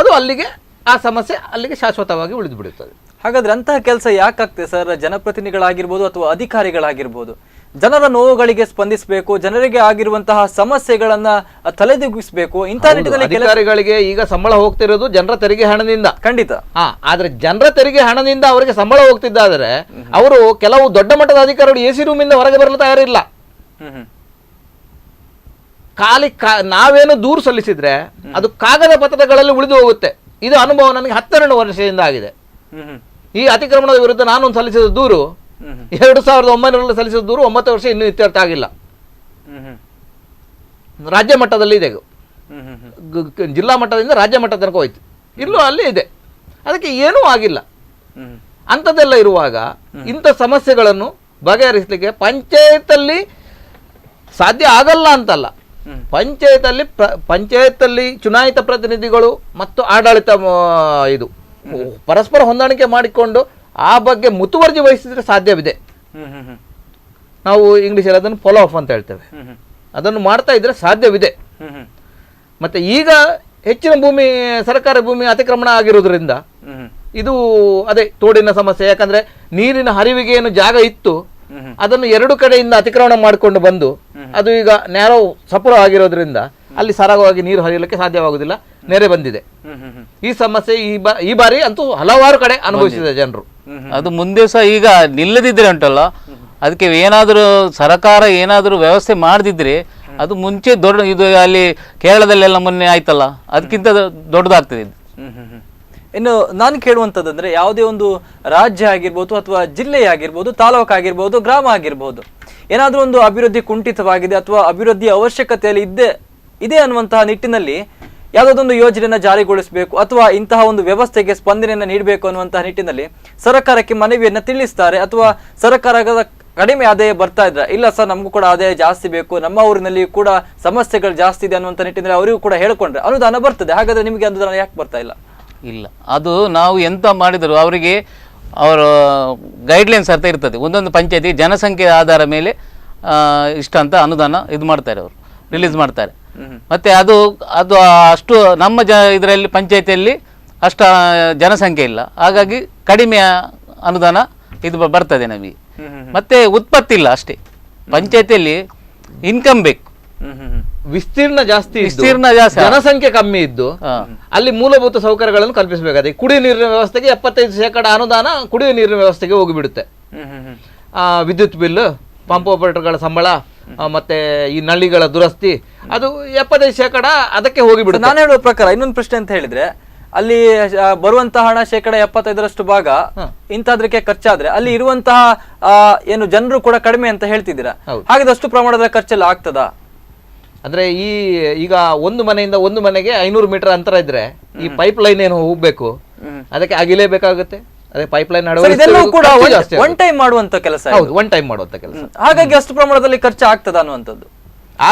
ಅದು ಅಲ್ಲಿಗೆ ಆ ಸಮಸ್ಯೆ ಅಲ್ಲಿಗೆ ಶಾಶ್ವತವಾಗಿ ಉಳಿದು ಬಿಡುತ್ತದೆ. ಹಾಗಾದ್ರೆ ಅಂತಹ ಕೆಲಸ ಯಾಕಾಗ್ತದೆ ಸರ್? ಜನಪ್ರತಿನಿಧಿಗಳಾಗಿರ್ಬೋದು ಅಥವಾ ಅಧಿಕಾರಿಗಳಾಗಿರ್ಬೋದು, ಜನರ ನೋವುಗಳಿಗೆ ಸ್ಪಂದಿಸಬೇಕು, ಜನರಿಗೆ ಆಗಿರುವಂತಹ ಸಮಸ್ಯೆಗಳನ್ನ ತಲೆದೂಗಿಸಬೇಕು. ಇಂತಹ ನಿಟ್ಟಿನಲ್ಲಿ ಅಧಿಕಾರಿಗಳಿಗೆ ಈಗ ಸಂಬಳ ಹೋಗ್ತಿರೋದು ಜನರ ತೆರಿಗೆ ಹಣದಿಂದ. ಖಂಡಿತ. ಆದ್ರೆ ಜನರ ತೆರಿಗೆ ಹಣದಿಂದ ಅವರಿಗೆ ಸಂಬಳ ಹೋಗ್ತಿದ್ದಾದ್ರೆ ಅವರು ಕೆಲವು ದೊಡ್ಡ ಮಟ್ಟದ ಅಧಿಕಾರಿಗಳು AC ರೂಮಿಂದ ಹೊರಗೆ ಬರಲು ತಯಾರಿಲ್ಲ. ಖಾಲಿ ನಾವೇನು ದೂರು ಸಲ್ಲಿಸಿದ್ರೆ ಅದು ಕಾಗದ ಪತ್ರಗಳಲ್ಲಿ ಉಳಿದು ಹೋಗುತ್ತೆ. ಇದು ಅನುಭವ ನನಗೆ 12 ವರ್ಷದಿಂದ ಆಗಿದೆ. ಈ ಅತಿಕ್ರಮಣದ ವಿರುದ್ಧ ನಾನೊಂದು ಸಲ್ಲಿಸಿದ ದೂರು 2009ರಲ್ಲಿ ಸಲ್ಲಿಸಿದ ದೂರು 9 ವರ್ಷ ಇನ್ನೂ ಇತ್ಯರ್ಥ ಆಗಿಲ್ಲ. ರಾಜ್ಯ ಮಟ್ಟದಲ್ಲಿ ಇದೆ, ಜಿಲ್ಲಾ ಮಟ್ಟದಿಂದ ರಾಜ್ಯ ಮಟ್ಟ ತನಕ ಹೋಯ್ತು, ಇಲ್ಲೂ ಅಲ್ಲಿ ಇದೆ, ಅದಕ್ಕೆ ಏನೂ ಆಗಿಲ್ಲ. ಅಂಥದ್ದೆಲ್ಲ ಇರುವಾಗ ಇಂಥ ಸಮಸ್ಯೆಗಳನ್ನು ಬಗೆಹರಿಸಲಿಕ್ಕೆ ಪಂಚಾಯತಲ್ಲಿ ಸಾಧ್ಯ ಆಗಲ್ಲ ಅಂತಲ್ಲ, ಪಂಚಾಯತಲ್ಲಿ ಚುನಾಯಿತ ಪ್ರತಿನಿಧಿಗಳು ಮತ್ತು ಆಡಳಿತ ಇದು ಪರಸ್ಪರ ಹೊಂದಾಣಿಕೆ ಮಾಡಿಕೊಂಡು ಆ ಬಗ್ಗೆ ಮುತುವರ್ಜಿ ವಹಿಸಿದ್ರೆ ಸಾಧ್ಯವಿದೆ. ನಾವು ಇಂಗ್ಲಿಷಲ್ಲಿ ಅದನ್ನು ಫಾಲೋ ಅಪ್ ಅಂತ ಹೇಳ್ತೇವೆ. ಅದನ್ನು ಮಾಡ್ತಾ ಇದ್ರೆ ಸಾಧ್ಯವಿದೆ. ಮತ್ತೆ ಈಗ ಹೆಚ್ಚಿನ ಭೂಮಿ ಸರ್ಕಾರಿ ಭೂಮಿ ಅತಿಕ್ರಮಣ ಆಗಿರೋದ್ರಿಂದ ಇದು ಅದೇ ತೋಡಿನ ಸಮಸ್ಯೆ. ಯಾಕಂದ್ರೆ ನೀರಿನ ಹರಿವಿಗೆ ಏನು ಜಾಗ ಇತ್ತು ಅದನ್ನು 2 ಕಡೆಯಿಂದ ಅತಿಕ್ರಮಣ ಮಾಡಿಕೊಂಡು ಬಂದು ಅದು ಈಗ ನ್ಯಾರೋ ಸಪುರ ಆಗಿರೋದ್ರಿಂದ ಅಲ್ಲಿ ಸರಾಗವಾಗಿ ನೀರು ಹರಿಯಲಿಕ್ಕೆ ಸಾಧ್ಯವಾಗುವುದಿಲ್ಲ, ನೆರೆ ಬಂದಿದೆ. ಈ ಸಮಸ್ಯೆ ಈ ಬಾರಿ ಅಂತೂ ಹಲವಾರು ಕಡೆ ಅನುಭವಿಸಿದೆ ಜನರು. ಅದು ಮುಂದೆ ಸಹ ಈಗ ನಿಲ್ಲದಿದ್ರೆ ಉಂಟಲ್ಲ, ಅದಕ್ಕೆ ಏನಾದರೂ ಸರ್ಕಾರ ಏನಾದರೂ ವ್ಯವಸ್ಥೆ ಮಾಡದಿದ್ರೆ ಅದು ಮುಂಚೆ ದೊಡ್ಡ ಇದು ಅಲ್ಲಿ ಕೇರಳದಲ್ಲೆಲ್ಲ ಮೊನ್ನೆ ಆಯ್ತಲ್ಲ, ಅದಕ್ಕಿಂತ ದೊಡ್ಡದಾಗ್ತದೆ ಇದು. ಇನ್ನು ನಾನು ಕೇಳುವಂಥದ್ದಂದ್ರೆ, ಯಾವುದೇ ಒಂದು ರಾಜ್ಯ ಆಗಿರ್ಬೋದು ಅಥವಾ ಜಿಲ್ಲೆ ಆಗಿರ್ಬೋದು, ತಾಲೂಕು ಆಗಿರ್ಬೋದು, ಗ್ರಾಮ ಆಗಿರ್ಬೋದು, ಏನಾದರೂ ಒಂದು ಅಭಿವೃದ್ಧಿ ಕುಂಠಿತವಾಗಿದೆ ಅಥವಾ ಅಭಿವೃದ್ಧಿ ಅವಶ್ಯಕತೆಯಲ್ಲಿ ಇದೆ ಅನ್ನುವಂತಹ ನಿಟ್ಟಿನಲ್ಲಿ ಯಾವುದೊಂದು ಯೋಜನೆಯನ್ನು ಜಾರಿಗೊಳಿಸಬೇಕು ಅಥವಾ ಇಂತಹ ಒಂದು ವ್ಯವಸ್ಥೆಗೆ ಸ್ಪಂದನೆಯನ್ನು ನೀಡಬೇಕು ಅನ್ನುವಂತಹ ನಿಟ್ಟಿನಲ್ಲಿ ಸರ್ಕಾರಕ್ಕೆ ಮನವಿಯನ್ನು ತಿಳಿಸ್ತಾರೆ. ಅಥವಾ ಸರ್ಕಾರದ ಕಡಿಮೆ ಆದಾಯ ಬರ್ತಾ ಇದ್ರೆ, ಇಲ್ಲ ಸರ್ ನಮಗೂ ಕೂಡ ಆದಾಯ ಜಾಸ್ತಿ ಬೇಕು, ನಮ್ಮ ಊರಿನಲ್ಲಿ ಕೂಡ ಸಮಸ್ಯೆಗಳು ಜಾಸ್ತಿ ಇದೆ ಅನ್ನುವಂಥ ನಿಟ್ಟಿನಲ್ಲಿ ಅವರಿಗೂ ಕೂಡ ಹೇಳ್ಕೊಂಡ್ರೆ ಅನುದಾನ ಬರ್ತದೆ. ಹಾಗಾದ್ರೆ ನಿಮಗೆ ಅನುದಾನ ಯಾಕೆ ಬರ್ತಾ ಇಲ್ಲ? ಇಲ್ಲ, ಅದು ನಾವು ಎಂತ ಮಾಡಿದರು ಅವರಿಗೆ ಅವರ ಗೈಡ್ಲೈನ್ಸ್ ಅಂತ ಇರ್ತದೆ. ಒಂದೊಂದು ಪಂಚಾಯತಿ ಜನಸಂಖ್ಯೆ ಆಧಾರ ಮೇಲೆ ಇಷ್ಟ ಅಂತ ಅನುದಾನ ಇದು ಮಾಡ್ತಾರೆ, ಅವರು ರಿಲೀಸ್ ಮಾಡ್ತಾರೆ. ಮತ್ತು ಅದು ಅದು ಅಷ್ಟು ನಮ್ಮ ಇದರಲ್ಲಿ ಪಂಚಾಯತಿಯಲ್ಲಿ ಅಷ್ಟು ಜನಸಂಖ್ಯೆ ಇಲ್ಲ, ಹಾಗಾಗಿ ಕಡಿಮೆ ಅನುದಾನ ಇದು ಬರ್ತದೆ ನಮಗೆ. ಮತ್ತು ಉತ್ಪತ್ತಿ ಇಲ್ಲ ಅಷ್ಟೇ, ಪಂಚಾಯತಿಯಲ್ಲಿ ಇನ್ಕಮ್ ಬೇಕು, ವಿಸ್ತೀರ್ಣ ಜಾಸ್ತಿ, ಜನಸಂಖ್ಯೆ ಕಮ್ಮಿ ಇದ್ದು ಅಲ್ಲಿ ಮೂಲಭೂತ ಸೌಕರ್ಯಗಳನ್ನು ಕಲ್ಪಿಸಬೇಕಾದ್ರೆ ಕುಡಿಯುವ ನೀರಿನ ವ್ಯವಸ್ಥೆಗೆ 75% ಅನುದಾನ ಕುಡಿಯುವ ನೀರಿನ ವ್ಯವಸ್ಥೆಗೆ ಹೋಗಿಬಿಡುತ್ತೆ. ವಿದ್ಯುತ್ ಬಿಲ್, ಪಂಪ್ ಆಪರೇಟರ್ಗಳ ಸಂಬಳ, ಮತ್ತೆ ಈ ನಳ್ಳಿಗಳ ದುರಸ್ತಿ, ಅದು 75% ಅದಕ್ಕೆ ಹೋಗಿಬಿಡುತ್ತೆ. ನಾನು ಹೇಳುವ ಪ್ರಕಾರ ಇನ್ನೊಂದು ಪ್ರಶ್ನೆ ಅಂತ ಹೇಳಿದ್ರೆ, ಅಲ್ಲಿ ಬರುವಂತಹ ಹಣ 75% ಭಾಗ ಇಂತದ್ರಕ್ಕೆ ಖರ್ಚಾದ್ರೆ ಅಲ್ಲಿ ಇರುವಂತಹ ಏನು ಜನರು ಕೂಡ ಕಡಿಮೆ ಅಂತ ಹೇಳ್ತಿದ್ದೀರಾ, ಹಾಗಾದ್ರೆ ಅಷ್ಟು ಪ್ರಮಾಣದ ಖರ್ಚೆಲ್ಲ ಆಗ್ತದಾ? ಅಂದ್ರೆ ಈಗ ಒಂದು ಮನೆಯಿಂದ ಒಂದು ಮನೆಗೆ 500 ಮೀಟರ್ ಅಂತರ ಇದ್ರೆ ಈ ಪೈಪ್ ಲೈನ್ ಏನು ಹೋಗ್ಬೇಕು, ಅದಕ್ಕೆ ಆಗಿಲೇಬೇಕಾಗುತ್ತೆ. ಅದೇ ಪೈಪ್ ಲೈನ್ ಕೂಡ ಒನ್ ಟೈಮ್ ಮಾಡುವಂತ ಕೆಲಸ, ಒನ್ ಟೈಮ್ ಮಾಡುವಂತ ಕೆಲಸ. ಹಾಗಾಗಿ ಅಷ್ಟು ಪ್ರಮಾಣದಲ್ಲಿ ಖರ್ಚು ಆಗ್ತದ ಅನ್ನುವಂಥದ್ದು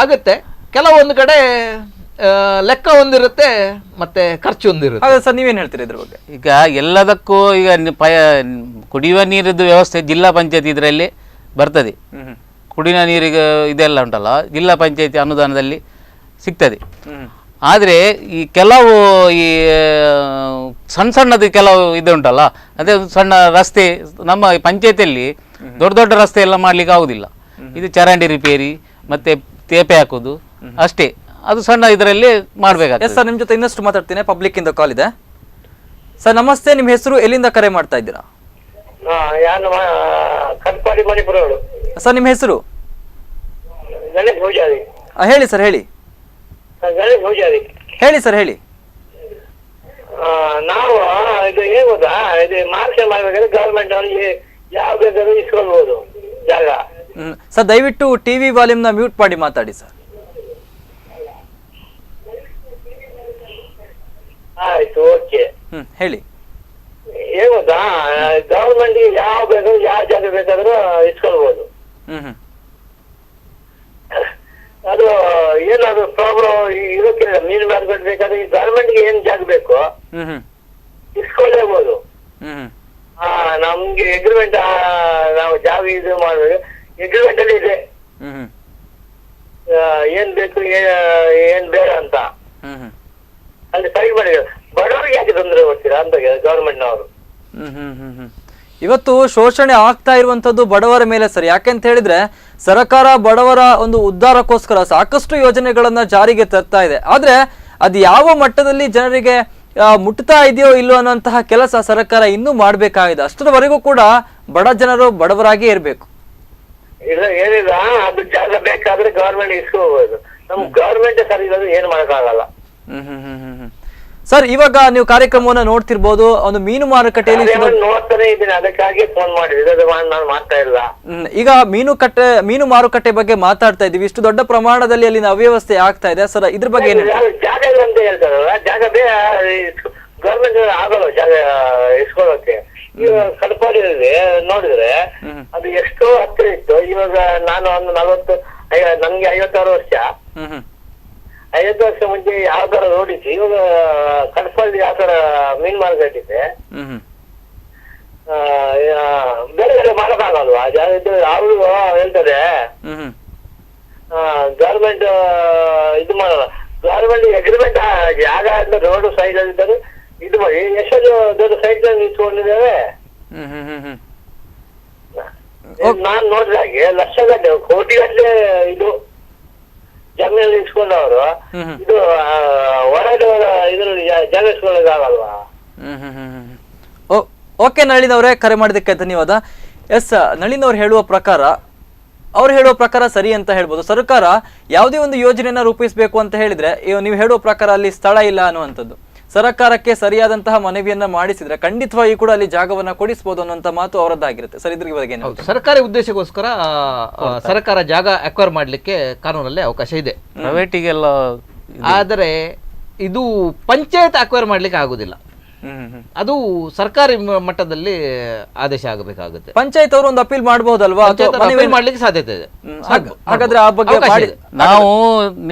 ಆಗತ್ತೆ. ಕೆಲವೊಂದು ಕಡೆ ಲೆಕ್ಕ ಒಂದಿರುತ್ತೆ ಮತ್ತೆ ಖರ್ಚು ಒಂದಿರುತ್ತೆ. ಹಾಗಾದ್ರೆ ಸರ್ ನೀವೇನ್ ಹೇಳ್ತೀರಿ ಇದ್ರ ಬಗ್ಗೆ? ಈಗ ಎಲ್ಲದಕ್ಕೂ ಈಗ ಕುಡಿಯುವ ನೀರಿದ್ದು ವ್ಯವಸ್ಥೆ ಜಿಲ್ಲಾ ಪಂಚಾಯತಿ ಇದರಲ್ಲಿ ಬರ್ತದೆ. ಕುಡಿಯುವ ನೀರಿಗೆ ಇದೆಲ್ಲ ಉಂಟಲ್ಲ ಜಿಲ್ಲಾ ಪಂಚಾಯತಿ ಅನುದಾನದಲ್ಲಿ ಸಿಗ್ತದೆ. ಆದರೆ ಈ ಕೆಲವು ಈ ಸಣ್ಣದು ಕೆಲವು ಇದು ಉಂಟಲ್ಲ, ಅದೇ ಸಣ್ಣ ರಸ್ತೆ ನಮ್ಮ ಪಂಚಾಯತಿಯಲ್ಲಿ ದೊಡ್ಡ ದೊಡ್ಡ ರಸ್ತೆ ಎಲ್ಲ ಮಾಡ್ಲಿಕ್ಕೆ ಆಗುದಿಲ್ಲ. ಇದು ಚರಂಡಿ ರಿಪೇರಿ ಮತ್ತೆ ತೇಪೆ ಹಾಕೋದು ಅಷ್ಟೇ, ಅದು ಸಣ್ಣ ಇದರಲ್ಲಿ ಮಾಡ್ಬೇಕಾಗ್ತದೆ. ಸರ್, ನಿಮ್ ಜೊತೆ ಇನ್ನಷ್ಟು ಮಾತಾಡ್ತೀನಿ, ಪಬ್ಲಿಕ್ ಇಂದ ಕಾಲ್ ಇದೆ. ಸರ್ ನಮಸ್ತೆ, ನಿಮ್ಮ ಹೆಸರು, ಎಲ್ಲಿಂದ ಕರೆ ಮಾಡ್ತಾ ಇದ್ದೀರಾ? ಸರ್ ನಿಮ್ಮ ಹೆಸರು ಹೇಳಿ ಸರ್, ಹೇಳಿ ಹೇಳಿ ಸರ್, ಹೇಳಿ. ನಾವು ಇದು ಏನ್ ಗೊತ್ತಾ, ಇದು ಮಾರ್ಕೆ ಮಾಡ್ಬೇಕಾದ್ರೆ ಗವರ್ಮೆಂಟ್ ಅವರಿಗೆ ಯಾವ ಬೇಕಾದ್ರೂ ಇಸ್ಕೊಳ್ಬಹುದು ಜಾಗ. ಸರ್ ದಯವಿಟ್ಟು ಟಿವಿ ವಾಲ್ಯೂಮ್ ನ ಮ್ಯೂಟ್ ಮಾಡಿ ಮಾತಾಡಿ ಸರ್. ಆಯ್ತು, ಓಕೆ. ಹೇಳಿ. ಏನ್ ಗೊತ್ತಾ, ಗವರ್ಮೆಂಟ್ ಯಾವ ಬೇಕಾದ್ರೂ ಯಾವ ಜಾಗ ಬೇಕಾದ್ರೂ ಇಸ್ಕೊಳ್ಬಹುದು. ಅದು ಏನಾದ್ರು ಪ್ರಾಬ್ಲಮ್ ಇದಕ್ಕೆ ಮೀನು ಮಾರ್ಕೆಟ್ ಬೇಕಾದ್ರೆ ಈ ಗವರ್ಮೆಂಟ್ಗೆ ಏನ್ ಜಾಗ ಬೇಕು ಇಸ್ಕೊಳ್ಳೇಬಹುದು. ನಮ್ಗೆ ಅಗ್ರಿಮೆಂಟ್ ನಾವು ಜಾಗ ಇದು ಮಾಡ್ಬೇಕು, ಅಗ್ರಿಮೆಂಟ್ ಅಲ್ಲಿ ಇದೆ ಏನ್ ಬೇಕು ಏನ್ ಬೇಡ ಅಂತ ಅಲ್ಲಿ ಸೈಡ್ ಮಾಡಿದ್ರು. ಬಡವರಿಗೆ ಯಾಕೆ ತೊಂದರೆ ಕೊಡ್ತೀರಾ ಅಂತ ಗವರ್ಮೆಂಟ್ನವರು. ಇವತ್ತು ಶೋಷಣೆ ಆಗ್ತಾ ಇರುವಂತದ್ದು ಬಡವರ ಮೇಲೆ ಸರ್. ಯಾಕೆಂತ ಹೇಳಿದ್ರೆ ಸರ್ಕಾರ ಬಡವರ ಒಂದು ಉದ್ಧಾರಕ್ಕೋಸ್ಕರ ಸಾಕಷ್ಟು ಯೋಜನೆಗಳನ್ನ ಜಾರಿಗೆ ತರ್ತಾ ಇದೆ. ಆದ್ರೆ ಅದು ಯಾವ ಮಟ್ಟದಲ್ಲಿ ಜನರಿಗೆ ಮುಟ್ತಾ ಇದೆಯೋ ಇಲ್ಲೋ ಅನ್ನೋಂತಹ ಕೆಲಸ ಸರ್ಕಾರ ಇನ್ನೂ ಮಾಡ್ಬೇಕಾಗಿದೆ. ಅಷ್ಟರವರೆಗೂ ಕೂಡ ಬಡ ಜನರು ಬಡವರಾಗಿ ಇರ್ಬೇಕು. ಇಲ್ಲ ಏನಿಲ್ಲ, ಅದು ಜಾಗ ಬೇಕಾದ್ರೆ ಗವರ್ಮೆಂಟ್ ಇಸ್ಕೋಬಹುದು. ನಮ್ ಗವರ್ಮೆಂಟ್ ಸರಿ ಇರೋದು ಏನ್ ಮಾಡಕ್ಕಾಗಲ್ಲ. ಸರ್ ಇವಾಗ ನೀವು ಕಾರ್ಯಕ್ರಮವನ್ನ ನೋಡ್ತಿರ್ಬೋದು, ಒಂದು ಮೀನು ಮಾರುಕಟ್ಟೆಯಲ್ಲಿ ನೋಡ್ತಾನೆ ಇದ್ದೀನಿ, ಅದಕ್ಕಾಗಿ ಫೋನ್ ಮಾಡಿದ್ರೆ ನಾನು ಮಾಡ್ತಾ ಇಲ್ಲ. ಈಗ ಮೀನು ಮಾರುಕಟ್ಟೆ ಬಗ್ಗೆ ಮಾತಾಡ್ತಾ ಇದೀವಿ. ಇಷ್ಟು ದೊಡ್ಡ ಪ್ರಮಾಣದಲ್ಲಿ ಅಲ್ಲಿನ ಅವ್ಯವಸ್ಥೆ ಆಗ್ತಾ ಇದೆ ಸರ್, ಇದ್ರ ಬಗ್ಗೆ ಏನು? ಜಾಗ ಇಲ್ಲ ಅಂತ ಹೇಳ್ತಾರಲ್ಲ, ಜಾಗ ಗವರ್ಮೆಂಟ್ ಆಗಲ್ಲ ಜಾಗ ಇಸ್ಕೊಳ್ಳೋಕೆ. ಈಗ ಕಡಪಾಡಿಯಲ್ಲಿ ನೋಡಿದ್ರೆ ಅದು ಎಷ್ಟೋ ಹತ್ತಿರ ಇತ್ತು. ಇವಾಗ ನಾನು ಒಂದು ನನ್ಗೆ 56 ವರ್ಷ. 50 ವರ್ಷ ಮುಂಚೆ ಯಾವ ತರ ನೋಡಿಸಿ, ಇವಾಗ ಕಡಪಲ್ಲಿ ಯಾವ ತರ ಮೀನ್ ಮಾರ್ಕೆಟ್ ಇದೆ. ಬೇರೆ ಬೇರೆ ಮಾಡಕ್ಕಾಗಲ್ವಾ? ಅವರು ಹೇಳ್ತದೆ ಗವರ್ಮೆಂಟ್ ಇದು ಮಾಡಲ್ಲ. ಗವರ್ಮೆಂಟ್ ಅಗ್ರಿಮೆಂಟ್ ಜಾಗ ಅಂತ ರೋಡ್ ಸೈಡ್ ಅಲ್ಲಿ ಇದ್ದರೆ ಇದು ಮಾಡಿ ಎಷ್ಟೋ ದೊಡ್ಡ ಸೈಡ್ ನಿಂತ್ಕೊಂಡಿದ್ದೇವೆ. ನಾನ್ ನೋಡಿದ ಹಾಗೆ ಲಕ್ಷಗಟ್ಟಲೆ ಕೋಟಿಗಟ್ಟಲೆ ಇದು ಜಮೀನಲ್ಲಿ ಇಸ್ಕೊಂಡವರು ಇದು ಹೊರಗೆ ಇದರಲ್ಲಿ ಜಾಗ ಇಸ್ಕೊಳ್ಳೋದಾಗಲ್ವಾ? ಓಕೆ ನಳಿನ್ ಅವರೇ, ಕರೆ ಮಾಡಿದ್ದಕ್ಕೆ ಧನ್ಯವಾದ. ಎಸ್, ನಳಿನ್ ಅವ್ರು ಹೇಳುವ ಪ್ರಕಾರ ಸರಿ ಅಂತ ಹೇಳ್ಬೋದು. ಸರ್ಕಾರ ಯಾವುದೇ ಒಂದು ಯೋಜನೆಯನ್ನ ರೂಪಿಸಬೇಕು ಅಂತ ಹೇಳಿದ್ರೆ ನೀವು ಹೇಳುವ ಪ್ರಕಾರ ಅಲ್ಲಿ ಸ್ಥಳ ಇಲ್ಲ ಅನ್ನುವಂಥದ್ದು. ಸರ್ಕಾರಕ್ಕೆ ಸರಿಯಾದಂತಹ ಮನವಿಯನ್ನ ಮಾಡಿಸಿದ್ರೆ ಖಂಡಿತವಾಗಿ ಕೂಡ ಅಲ್ಲಿ ಜಾಗವನ್ನ ಕೊಡಿಸಬಹುದು ಅನ್ನುವಂತ ಮಾತು ಅವರದ್ದಾಗಿರುತ್ತೆ. ಸರ್ ಇದ್ರ ಬಗ್ಗೆ ಸರ್ಕಾರಿ ಉದ್ದೇಶಕ್ಕೋಸ್ಕರ ಸರ್ಕಾರ ಜಾಗ ಅಕ್ವೈರ್ ಮಾಡ್ಲಿಕ್ಕೆ ಕಾನೂನಲ್ಲಿ ಅವಕಾಶ ಇದೆ, ಪ್ರೈವೇಟಿಗೆಲ್ಲ. ಆದರೆ ಇದು ಪಂಚಾಯತ್ ಅಕ್ವೈರ್ ಮಾಡ್ಲಿಕ್ಕೆ ಆಗುದಿಲ್ಲ. ಅದು ಸರ್ಕಾರಿ ಮಟ್ಟದಲ್ಲಿ ಆದೇಶ ಆಗಬೇಕಾಗುತ್ತೆ. ಪಂಚಾಯತ್ ಅವರು ಒಂದು ಅಪೀಲ್ ಮಾಡಬಹುದಲ್ವಾ? ಮಾಡ್ಲಿಕ್ಕೆ ಸಾಧ್ಯತೆ ಇದೆ. ಹಾಗಾದ್ರೆ ಆ ಬಗ್ಗೆ ನಾವು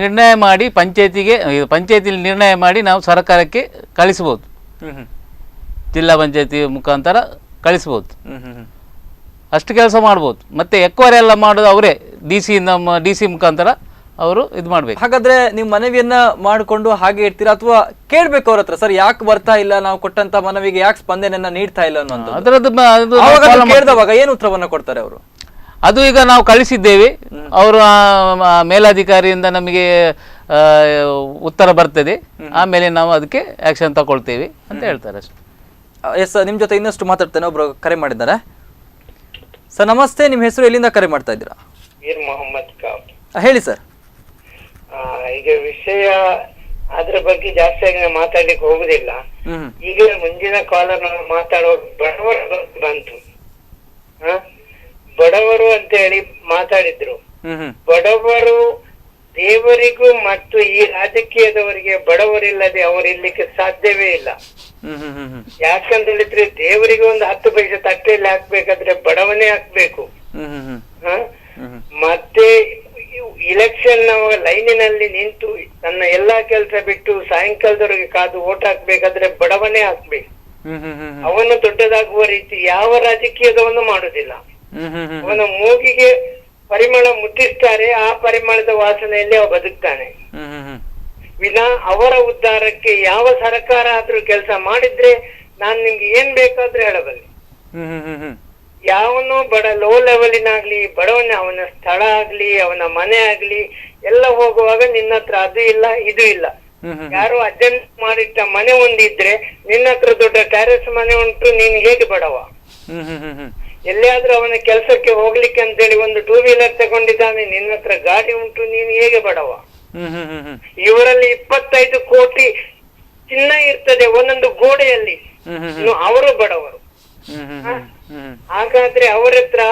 ನಿರ್ಣಯ ಮಾಡಿ ಪಂಚಾಯತಿಲಿ ನಿರ್ಣಯ ಮಾಡಿ ನಾವು ಸರ್ಕಾರಕ್ಕೆ ಕಳಿಸಬಹುದು. ಜಿಲ್ಲಾ ಪಂಚಾಯತಿ ಮುಖಾಂತರ ಕಳಿಸ್ಬೋದು, ಹ್ಮ್ ಹ್ಮ್ ಹ್ಮ್. ಅಷ್ಟು ಕೆಲಸ ಮಾಡ್ಬೋದು. ಮತ್ತೆ ಎಕ್ವೈರಿ ಎಲ್ಲ ಮಾಡೋದು ಅವರೇ, ನಮ್ಮ ಡಿ ಸಿ ಮುಖಾಂತರ ಅವರು ಇದು ಮಾಡ್ಬೇಕು. ಹಾಗಾದ್ರೆ ನೀವು ಮನವಿಯನ್ನ ಮಾಡಿಕೊಂಡು ಹಾಗೆ ಇರ್ತೀರಾ ಅಥವಾ ಕೇಳ್ಬೇಕು ಅವ್ರ ಹತ್ರ, ಸರ್ ಯಾಕೆ ಬರ್ತಾ ಇಲ್ಲ, ನಾವು ಕೊಟ್ಟಂತ ಮನವಿಗೆ ಯಾಕೆ ಸ್ಪಂದನೆಯನ್ನ ನೀಡ್ತಾ ಇಲ್ಲ ಅನ್ನೋದು? ಅದರದ್ದು ಕೇಳಿದವಾಗ ಏನು ಉತ್ತರವನ್ನ ಕೊಡ್ತಾರೆ ಅವರು? ಅದು ಈಗ ನಾವು ಕಳಿಸಿದ್ದೇವೆ, ಅವರು ಮೇಲಾಧಿಕಾರಿಯಿಂದ ನಮಗೆ ಉತ್ತರ ಬರ್ತದೆ, ಆಮೇಲೆ ನಾವು ಅದಕ್ಕೆ ಆಕ್ಷನ್ ತಗೊಳ್ತೇವೆ ಅಂತ ಹೇಳ್ತಾರೆ ಅಷ್ಟೇ. ಎಸ್, ನಿಮ್ ಜೊತೆ ಇನ್ನಷ್ಟು ಮಾತಾಡ್ತೇನೆ. ಒಬ್ರು ಕರೆ ಮಾಡಿದ್ದಾರೆ. ಸರ್ ನಮಸ್ತೆ, ನಿಮ್ಮ ಹೆಸರು, ಎಲ್ಲಿಂದ ಕರೆ ಮಾಡ್ತಾ ಇದ್ದೀರಾ? ಮೀರ್ ಮೊಹಮ್ಮದ್ ಕಾವ್. ಹೇಳಿ ಸರ್. ಈಗ ವಿಷಯ ಅದ್ರ ಬಗ್ಗೆ ಜಾಸ್ತಿಯಾಗಿ ನಾವು ಮಾತಾಡ್ಲಿಕ್ಕೆ ಹೋಗುದಿಲ್ಲ. ಈಗ ಮುಂದಿನ ಕಾಲರ್ ನಾವು ಮಾತಾಡೋ ಬಡವರು ಬಂತು, ಬಡವರು ಅಂತ ಹೇಳಿ ಮಾತಾಡಿದ್ರು. ಬಡವರು ದೇವರಿಗೂ ಮತ್ತು ಈ ರಾಜಕೀಯದವರಿಗೆ ಬಡವರಿಲ್ಲದೆ ಅವರಿರ್ಲಿಕ್ಕೆ ಸಾಧ್ಯವೇ ಇಲ್ಲ. ಯಾಕಂತ ಹೇಳಿದ್ರೆ ದೇವರಿಗೆ ಒಂದು 10 ಪೈಸೆ ತಟ್ಟೆಯಲ್ಲಿ ಹಾಕ್ಬೇಕಾದ್ರೆ ಬಡವನೇ ಹಾಕ್ಬೇಕು. ಮತ್ತೆ ಇಲೆಕ್ಷನ್ ಲೈನಿನಲ್ಲಿ ನಿಂತು ತನ್ನ ಎಲ್ಲಾ ಕೆಲಸ ಬಿಟ್ಟು ಸಾಯಂಕಾಲದವರೆಗೆ ಕಾದು ಓಟ್ ಹಾಕ್ಬೇಕಾದ್ರೆ ಬಡವನೇ ಹಾಕ್ಬೇಕು. ಅವನು ದೊಡ್ಡದಾಗುವ ರೀತಿ ಯಾವ ರಾಜಕೀಯದವನು ಮಾಡುದಿಲ್ಲ. ಅವನ ಮೂಗಿಗೆ ಪರಿಮಳ ಮುಟ್ಟಿಸ್ತಾರೆ, ಆ ಪರಿಮಳದ ವಾಸನೆಯಲ್ಲಿ ಅವ ಬದುಕ್ತಾನೆ. ವಿನಾ ಅವರ ಉದ್ಧಾರಕ್ಕೆ ಯಾವ ಸರ್ಕಾರ ಆದ್ರೂ ಕೆಲಸ ಮಾಡಿದ್ರೆ ನಾನ್ ನಿಮ್ಗೆ ಏನ್ ಬೇಕಾದ್ರೂ ಹೇಳಬಲ್ಲೆ. ಯಾವನು ಲೋ ಲೆವೆಲಿನಾಗ್ಲಿ ಬಡವನ, ಅವನ ಸ್ಥಳ ಆಗ್ಲಿ ಅವನ ಮನೆ ಆಗ್ಲಿ ಎಲ್ಲ ಹೋಗುವಾಗ ನಿನ್ನ ಹತ್ರ ಅದು ಇಲ್ಲ ಇದು ಇಲ್ಲ. ಯಾರು ಅಡ್ಜಸ್ಟ್ ಮಾಡಿಟ್ಟ ಮನೆ ಒಂದಿದ್ರೆ ನಿನ್ನ ಹತ್ರ ದೊಡ್ಡ ಟ್ಯಾರೆಸ್ ಮನೆ ಉಂಟು, ನೀನ್ ಹೇಗೆ ಬಡವ? ಎಲ್ಲಿಯಾದ್ರೂ ಅವನ ಕೆಲಸಕ್ಕೆ ಹೋಗ್ಲಿಕ್ಕೆ ಅಂತೇಳಿ ಒಂದು 2 ವೀಲರ್ ತಗೊಂಡಿದ್ದಾನೆ, ನಿನ್ನ ಹತ್ರ ಗಾಡಿ ಉಂಟು, ನೀನ್ ಹೇಗೆ ಬಡವ? ಇವರಲ್ಲಿ 25 ಕೋಟಿ ಚಿನ್ನ ಇರ್ತದೆ ಒಂದೊಂದು ಗೋಡೆಯಲ್ಲಿ, ಇನ್ನು ಅವರು ಬಡವರು. ಹಾಗಾದ್ರೆ ಅವ್ರ ಹತ್ರ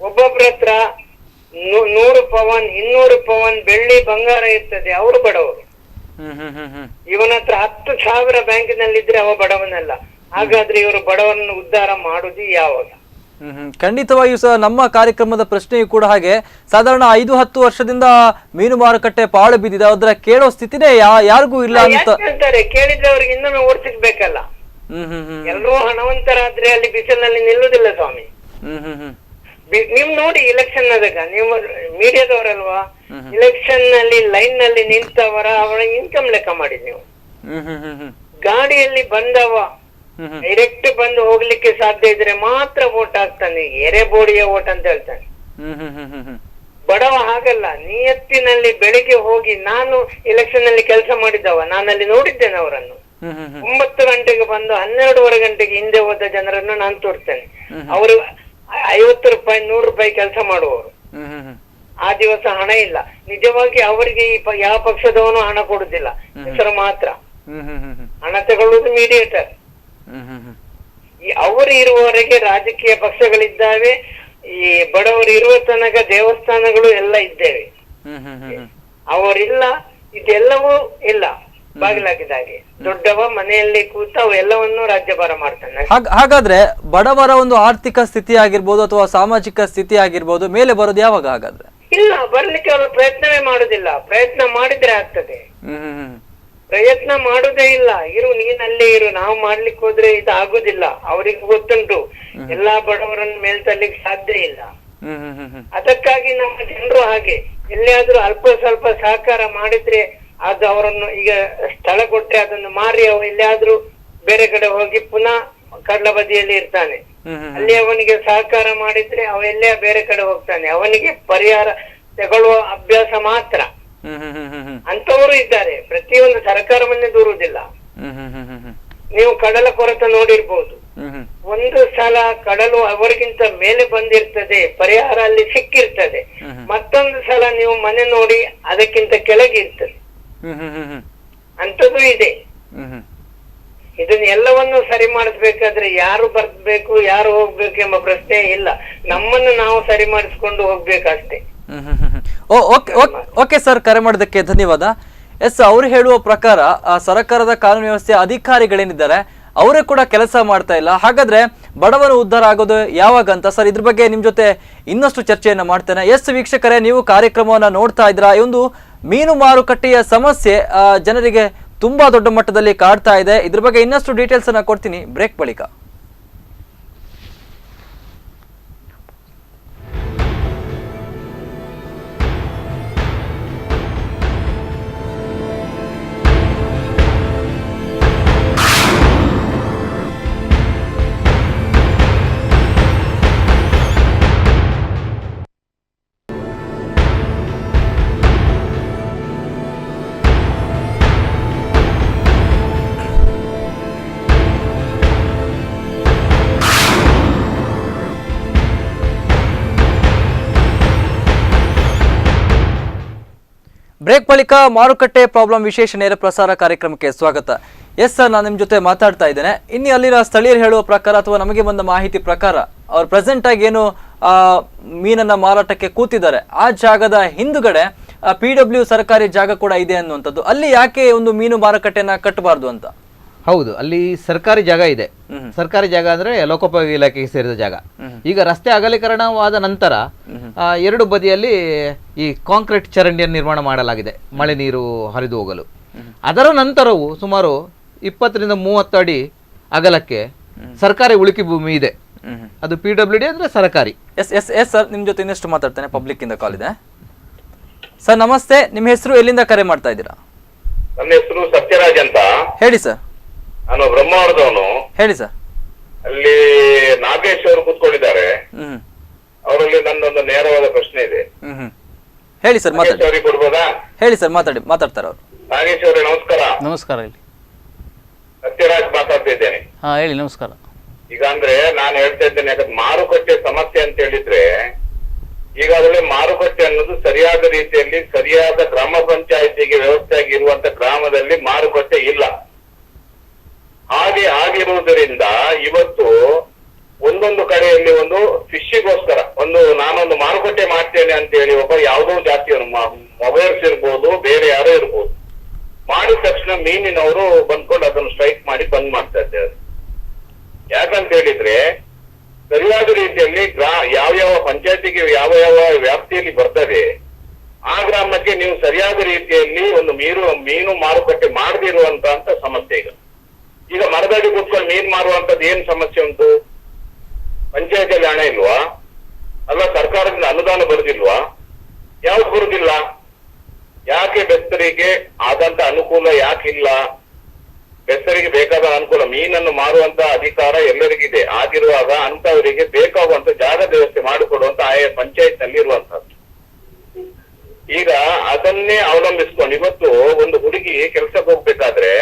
ಒಬ್ಬೊಬ್ರ ಹತ್ರ 100 ಪವನ್ 200 ಪವನ್ ಬೆಳ್ಳಿ ಬಂಗಾರ ಇರ್ತದೆ, ಅವರು ಬಡವರು. ಇವನ ಹತ್ರ 10,000 ಬ್ಯಾಂಕಿನಲ್ಲಿದ್ರೆ ಅವ ಬಡವನಲ್ಲ. ಹಾಗಾದ್ರೆ ಇವರು ಬಡವರನ್ನು ಉದ್ಧಾರ ಮಾಡುದು ಯಾವಾಗ? ಖಂಡಿತವಾಗಿಯೂ ಸಹ ನಮ್ಮ ಕಾರ್ಯಕ್ರಮದ ಪ್ರಶ್ನೆಯೂ ಕೂಡ ಹಾಗೆ. ಸಾಧಾರಣ 5-10 ವರ್ಷದಿಂದ ಮೀನು ಮಾರುಕಟ್ಟೆ ಪಾಳು ಬಿದ್ದಿದೆ, ಅದರ ಕೇಳೋ ಸ್ಥಿತಿನೇ ಯಾರಿಗೂ ಇಲ್ಲ ಅಂತ ಹೇಳ್ತಾರೆ. ಕೇಳಿದ್ರೆ ಅವ್ರಿಗೆ ಇನ್ನೊಮ್ಮೆ ಓಟ್ ಸಿಗ್ಬೇಕಲ್ಲ. ಎಲ್ರೂ ಹಣವಂತರಾದ್ರೆ ಅಲ್ಲಿ ಬಿಸಿಲಿನಲ್ಲಿ ನಿಲ್ಲುದಿಲ್ಲ ಸ್ವಾಮಿ. ನೀವ್ ನೋಡಿ ಇಲೆಕ್ಷನ್ ಆದಾಗ, ನೀವು ಮೀಡಿಯಾದವರಲ್ವಾ, ಇಲೆಕ್ಷನ್ ನಲ್ಲಿ ಲೈನ್ ನಲ್ಲಿ ನಿಂತವರ ಅವರ ಇನ್ಕಮ್ ಲೆಕ್ಕ ಮಾಡಿ ನೀವು. ಗಾಡಿಯಲ್ಲಿ ಬಂದವ ಡೈರೆಕ್ಟ್ ಬಂದು ಹೋಗ್ಲಿಕ್ಕೆ ಸಾಧ್ಯ ಇದ್ರೆ ಮಾತ್ರ ವೋಟ್ ಹಾಕ್ತಾನೆ, ಎರೆಬೋಡಿಯ ವೋಟ್ ಅಂತ ಹೇಳ್ತಾನೆ. ಬಡವ ಹಾಗಲ್ಲ, ನಿಯತ್ತಿನಲ್ಲಿ ಬೆಳಿಗ್ಗೆ ಹೋಗಿ, ನಾನು ಇಲೆಕ್ಷನ್ ನಲ್ಲಿ ಕೆಲಸ ಮಾಡಿದ್ದವ, ನಾನಲ್ಲಿ ನೋಡಿದ್ದೇನೆ ಅವರನ್ನು. 9 ಗಂಟೆಗೆ ಬಂದು 12:30 ಗಂಟೆಗೆ ಹಿಂದೆ ಹೋದ ಜನರನ್ನು ನಾನು ತೋರಿಸ್ತೇನೆ. ಅವರು 50 ರೂಪಾಯಿ 100 ರೂಪಾಯಿ ಕೆಲಸ ಮಾಡುವವರು. ಆ ದಿವಸ ಹಣ ಇಲ್ಲ. ನಿಜವಾಗಿ ಅವರಿಗೆ ಯಾವ ಪಕ್ಷದವನು ಹಣ ಕೊಡುದಿಲ್ಲ, ಹೆಸರು ಮಾತ್ರ. ಹಣ ತಗೊಳ್ಳುವುದು ಮೀಡಿಯೇಟರ್. ಅವರು ಇರುವವರೆಗೆ ರಾಜಕೀಯ ಪಕ್ಷಗಳಿದ್ದಾವೆ, ಈ ಬಡವರು ಇರುವ ತನಕ ದೇವಸ್ಥಾನಗಳು ಎಲ್ಲ ಇದ್ದೇವೆ. ಅವರಿಲ್ಲ, ಇದೆಲ್ಲವೂ ಇಲ್ಲ. ಬಾಗಿಲಾಗಿದ್ದಾಗೆ ದೊಡ್ಡವ ಮನೆಯಲ್ಲಿ ಕೂತ ಅವೆಲ್ಲವನ್ನು ರಾಜ್ಯಭಾರ ಮಾಡ್ತಾನೆ. ಹಾಗಾದ್ರೆ ಬಡವರ ಒಂದು ಆರ್ಥಿಕ ಸ್ಥಿತಿ ಆಗಿರ್ಬೋದು ಅಥವಾ ಸಾಮಾಜಿಕ ಸ್ಥಿತಿ ಆಗಿರ್ಬೋದು ಮೇಲೆ ಬರೋದು ಯಾವಾಗ? ಹಾಗಾದ್ರೆ ಇಲ್ಲ, ಬರ್ಲಿಕ್ಕೆ ಅವರು ಪ್ರಯತ್ನವೇ ಮಾಡುದಿಲ್ಲ. ಪ್ರಯತ್ನ ಮಾಡಿದ್ರೆ ಆಗ್ತದೆ, ಪ್ರಯತ್ನ ಮಾಡುದೇ ಇಲ್ಲ. ನೀನಲ್ಲಿ ಇರು, ನಾವು ಮಾಡ್ಲಿಕ್ಕೆ ಹೋದ್ರೆ ಇದು ಆಗುದಿಲ್ಲ. ಅವರಿಗೆ ಗೊತ್ತುಂಟು ಎಲ್ಲಾ ಬಡವರನ್ನು ಮೇಲ್ತರ್ಲಿಕ್ಕೆ ಸಾಧ್ಯ ಇಲ್ಲ. ಅದಕ್ಕಾಗಿ ನಮ್ಮ ಜನರು ಹಾಗೆ ಎಲ್ಲಿಯಾದ್ರೂ ಅಲ್ಪ ಸ್ವಲ್ಪ ಸಹಕಾರ ಮಾಡಿದ್ರೆ ಅದು ಅವರನ್ನು, ಈಗ ಸ್ಥಳ ಕೊಟ್ರೆ ಅದನ್ನು ಮಾರಿ ಎಲ್ಲಿಯಾದ್ರೂ ಬೇರೆ ಕಡೆ ಹೋಗಿ ಪುನಃ ಕಡಲ ಬದಿಯಲ್ಲಿ ಇರ್ತಾನೆ. ಅಲ್ಲಿ ಅವನಿಗೆ ಸಹಕಾರ ಮಾಡಿದ್ರೆ ಅವ ಎಲ್ಲೇ ಬೇರೆ ಕಡೆ ಹೋಗ್ತಾನೆ. ಅವನಿಗೆ ಪರಿಹಾರ ತಗೊಳ್ಳುವ ಅಭ್ಯಾಸ ಮಾತ್ರ. ಅಂತವರು ಇದ್ದಾರೆ. ಪ್ರತಿಯೊಂದು ಸರ್ಕಾರವನ್ನೇ ದೂರುವುದಿಲ್ಲ. ನೀವು ಕಡಲ ಕೊರೆತ ನೋಡಿರ್ಬೋದು. ಒಂದು ಸಲ ಕಡಲು ಅವರಿಗಿಂತ ಮೇಲೆ ಬಂದಿರ್ತದೆ, ಪರಿಹಾರ ಅಲ್ಲಿ ಸಿಕ್ಕಿರ್ತದೆ. ಮತ್ತೊಂದು ಸಲ ನೀವು ಮನೆ ನೋಡಿ ಅದಕ್ಕಿಂತ ಕೆಳಗೆ ಇರ್ತದೆ. ಅಂಥದ್ದು ಇದೆ. ಇದನ್ನ ಎಲ್ಲವನ್ನು ಸರಿ ಮಾಡಿಸ್ಬೇಕಾದ್ರೆ ಯಾರು ಬರ್ಬೇಕು ಯಾರು ಹೋಗ್ಬೇಕು ಎಂಬ ಪ್ರಶ್ನೆ ಇಲ್ಲ. ನಮ್ಮನ್ನು ನಾವು ಸರಿ ಮಾಡಿಸ್ಕೊಂಡು ಹೋಗ್ಬೇಕಷ್ಟೇ. ಓಕೆ ಸರ್, ಕರೆ ಮಾಡೋದಕ್ಕೆ ಧನ್ಯವಾದ. ಎಸ್, ಅವ್ರು ಹೇಳುವ ಪ್ರಕಾರ ಸರ್ಕಾರದ ಕಾನೂನು ವ್ಯವಸ್ಥೆ ಅಧಿಕಾರಿಗಳೇನಿದ್ದಾರೆ ಅವರೇ ಕೂಡ ಕೆಲಸ ಮಾಡ್ತಾ ಇಲ್ಲ. ಹಾಗಾದ್ರೆ ಬಡವರು ಉದ್ಧಾರ ಆಗೋದು ಯಾವಾಗ ಅಂತ ಸರ್, ಇದ್ರ ಬಗ್ಗೆ ನಿಮ್ ಜೊತೆ ಇನ್ನಷ್ಟು ಚರ್ಚೆಯನ್ನ ಮಾಡ್ತೇನೆ. ಎಸ್ ವೀಕ್ಷಕರೇ, ನೀವು ಕಾರ್ಯಕ್ರಮವನ್ನ ನೋಡ್ತಾ ಇದ್ರ, ಈ ಒಂದು ಮೀನು ಮಾರುಕಟ್ಟೆಯ ಸಮಸ್ಯೆ ಜನರಿಗೆ ತುಂಬಾ ದೊಡ್ಡ ಮಟ್ಟದಲ್ಲಿ ಕಾಡ್ತಾ ಇದೆ. ಇದ್ರ ಬಗ್ಗೆ ಇನ್ನಷ್ಟು ಡೀಟೇಲ್ಸ್ ಅನ್ನ ಕೊಡ್ತೀನಿ ಬ್ರೇಕ್ ಬಳಿಕ. ಬ್ರೇಕ್ ಬಳಿಕ ಮಾರುಕಟ್ಟೆ ಪ್ರಾಬ್ಲಮ್ ವಿಶೇಷ ನೇರ ಪ್ರಸಾರ ಕಾರ್ಯಕ್ರಮಕ್ಕೆ ಸ್ವಾಗತ. ಎಸ್ ಸರ್, ನಾನು ನಿಮ್ಮ ಜೊತೆ ಮಾತಾಡ್ತಾ ಇದ್ದೇನೆ. ಇನ್ನು ಅಲ್ಲಿನ ಸ್ಥಳೀಯರು ಹೇಳುವ ಪ್ರಕಾರ ಅಥವಾ ನಮಗೆ ಬಂದ ಮಾಹಿತಿ ಪ್ರಕಾರ ಅವ್ರು ಪ್ರೆಸೆಂಟ್ ಆಗಿ ಏನು ಮೀನನ್ನ ಮಾರಾಟಕ್ಕೆ ಕೂತಿದ್ದಾರೆ ಆ ಜಾಗದ ಹಿಂದುಗಡೆ PW ಸರ್ಕಾರಿ ಜಾಗ ಕೂಡ ಇದೆ ಅನ್ನುವಂಥದ್ದು. ಅಲ್ಲಿ ಯಾಕೆ ಒಂದು ಮೀನು ಮಾರುಕಟ್ಟೆಯನ್ನ ಕಟ್ಟಬಾರ್ದು ಅಂತ? ಹೌದು, ಅಲ್ಲಿ ಸರ್ಕಾರಿ ಜಾಗ ಇದೆ. ಸರ್ಕಾರಿ ಜಾಗ ಅಂದ್ರೆ ಲೋಕೋಪಯೋಗಿ ಇಲಾಖೆಗೆ ಸೇರಿದ ಜಾಗ. ಈಗ ರಸ್ತೆ ಅಗಲೀಕರಣವಾದ ನಂತರ ಎರಡು ಬದಿಯಲ್ಲಿ ಈ ಕಾಂಕ್ರೀಟ್ ಚರಂಡಿಯನ್ನು ನಿರ್ಮಾಣ ಮಾಡಲಾಗಿದೆ ಮಳೆ ನೀರು ಹರಿದು ಹೋಗಲು. ಅದರ ನಂತರವೂ ಸುಮಾರು 20 ರಿಂದ 30 ಅಡಿ ಅಗಲಕ್ಕೆ ಸರ್ಕಾರಿ ಉಳುಕಿ ಭೂಮಿ ಇದೆ. ಅದು PWD ಅಂದ್ರೆ ಸರ್ಕಾರಿ. ಎಸ್ ಎಸ್ ಎಸ್ ಸರ್, ನಿಮ್ಮ ಜೊತೆ ಇನ್ನಷ್ಟು ಮಾತಾಡ್ತೇನೆ. ಪಬ್ಲಿಕ್ ಇಂದ ಕಾಲ್ ಇದೆ. ಸರ್ ನಮಸ್ತೆ, ನಿಮ್ಮ ಹೆಸರು, ಎಲ್ಲಿಂದ ಕರೆ ಮಾಡ್ತಾ ಇದ್ದೀರಾ? ನನ್ನ ಹೆಸರು ಸತ್ಯರಾಜ್ ಅಂತ. ಹೇಳಿ ಸರ್. ನಾನು ಬ್ರಹ್ಮಾವರದವನು. ಹೇಳಿ ಸರ್. ಅಲ್ಲಿ ನಾಗೇಶ್ ಅವರು ಕೂತ್ಕೊಂಡಿದ್ದಾರೆ. ಅವರಲ್ಲಿ ನನ್ನೊಂದು ನೇರವಾದ ಪ್ರಶ್ನೆ ಇದೆ. ಹೇಳಿ ಸರ್, ಮಾತಾಡಿ. ಅವರಿಗೆ ಕೊಡ್ಬೋದಾ? ಹೇಳಿ ಸರ್, ಮಾತಾಡ್ತಾರೆ ಅವರು. ನಾಗೇಶ್ ಅವರೇ ನಮಸ್ಕಾರ. ನಮಸ್ಕಾರ. ಹೇಳಿ. ಸತ್ಯರಾಜ್ ಮಾತಾಡ್ತಾ ಇದ್ದೇನೆ. ಹಾ ಹೇಳಿ. ನಮಸ್ಕಾರ. ಈಗ ಅಂದ್ರೆ ನಾನು ಹೇಳ್ತಾ ಇದ್ದೇನೆ, ಯಾಕಂದ್ರೆ ಮಾರುಕಟ್ಟೆ ಸಮಸ್ಯೆ ಅಂತ ಹೇಳಿದ್ರೆ ಈಗಾಗಲೇ ಮಾರುಕಟ್ಟೆ ಅನ್ನೋದು ಸರಿಯಾದ ರೀತಿಯಲ್ಲಿ ಸರಿಯಾದ ಗ್ರಾಮ ಪಂಚಾಯತಿಗೆ ವ್ಯವಸ್ಥೆ ಆಗಿರುವಂತ ಗ್ರಾಮದಲ್ಲಿ ಮಾರುಕಟ್ಟೆ ಇಲ್ಲ. ಹಾಗೆ ಆಗಿರುವುದರಿಂದ ಇವತ್ತು ಒಂದೊಂದು ಕಡೆಯಲ್ಲಿ ಒಂದು ಫಿಶ್ಗೋಸ್ಕರ ನಾನೊಂದು ಮಾರುಕಟ್ಟೆ ಮಾಡ್ತೇನೆ ಅಂತ ಹೇಳಿ ಒಬ್ಬ ಯಾವುದೋ ಜಾತಿಯವರು ಮೊಬೈಲ್ಸ್ ಇರ್ಬೋದು, ಬೇರೆ ಯಾರೋ ಇರ್ಬೋದು, ಮಾಡಿದ ತಕ್ಷಣ ಮೀನಿನವರು ಬಂದ್ಕೊಂಡು ಅದನ್ನು ಸ್ಟ್ರೈಕ್ ಮಾಡಿ ಬಂದ್ ಮಾಡ್ತಾ ಇದ್ದಾರೆ. ಯಾಕಂತ ಹೇಳಿದ್ರೆ ಸರಿಯಾದ ರೀತಿಯಲ್ಲಿ ಯಾವ ಪಂಚಾಯತಿಗೆ ಯಾವ ವ್ಯಾಪ್ತಿಯಲ್ಲಿ ಬರ್ತದೆ ಆ ಗ್ರಾಮಕ್ಕೆ ನೀವು ಸರಿಯಾದ ರೀತಿಯಲ್ಲಿ ಒಂದು ಮೀನು ಮಾರುಕಟ್ಟೆ ಮಾಡದಿರುವಂತ ಸಮಸ್ಯೆ. ಈಗ ಮರದಡಿ ಕೂತ್ಕೊಂಡು ಮೀನು ಮಾರುವಂತದ್ದು ಏನ್ ಸಮಸ್ಯೆ ಉಂಟು? ಪಂಚಾಯತಿಯಲ್ಲಿ ಹಣ ಇಲ್ವಾ? ಅಲ್ಲ ಸರ್ಕಾರದಿಂದ ಅನುದಾನ ಬರುದಿಲ್ವಾ? ಯಾವ್ದು ಬರುದಿಲ್ಲ? ಯಾಕೆ ಬೆಸ್ತರಿಗೆ ಆದಂತ ಅನುಕೂಲ ಯಾಕಿಲ್ಲ? ಬೆಸ್ತರಿಗೆ ಬೇಕಾದ ಅನುಕೂಲ, ಮೀನನ್ನು ಮಾರುವಂತ ಅಧಿಕಾರ ಎಲ್ಲರಿಗಿದೆ. ಆಗಿರುವಾಗ ಅಂತವರಿಗೆ ಬೇಕಾಗುವಂತ ಜಾಗದ ವ್ಯವಸ್ಥೆ ಮಾಡಿಕೊಡುವಂತ ಆಯಾ ಪಂಚಾಯತ್ ನಲ್ಲಿ ಇರುವಂತದ್ದು. ಈಗ ಅದನ್ನೇ ಅವಲಂಬಿಸ್ಕೊಂಡು ಇವತ್ತು ಒಂದು ಹುಡುಗಿ ಕೆಲ್ಸಕ್ಕೆ ಹೋಗ್ಬೇಕಾದ್ರೆ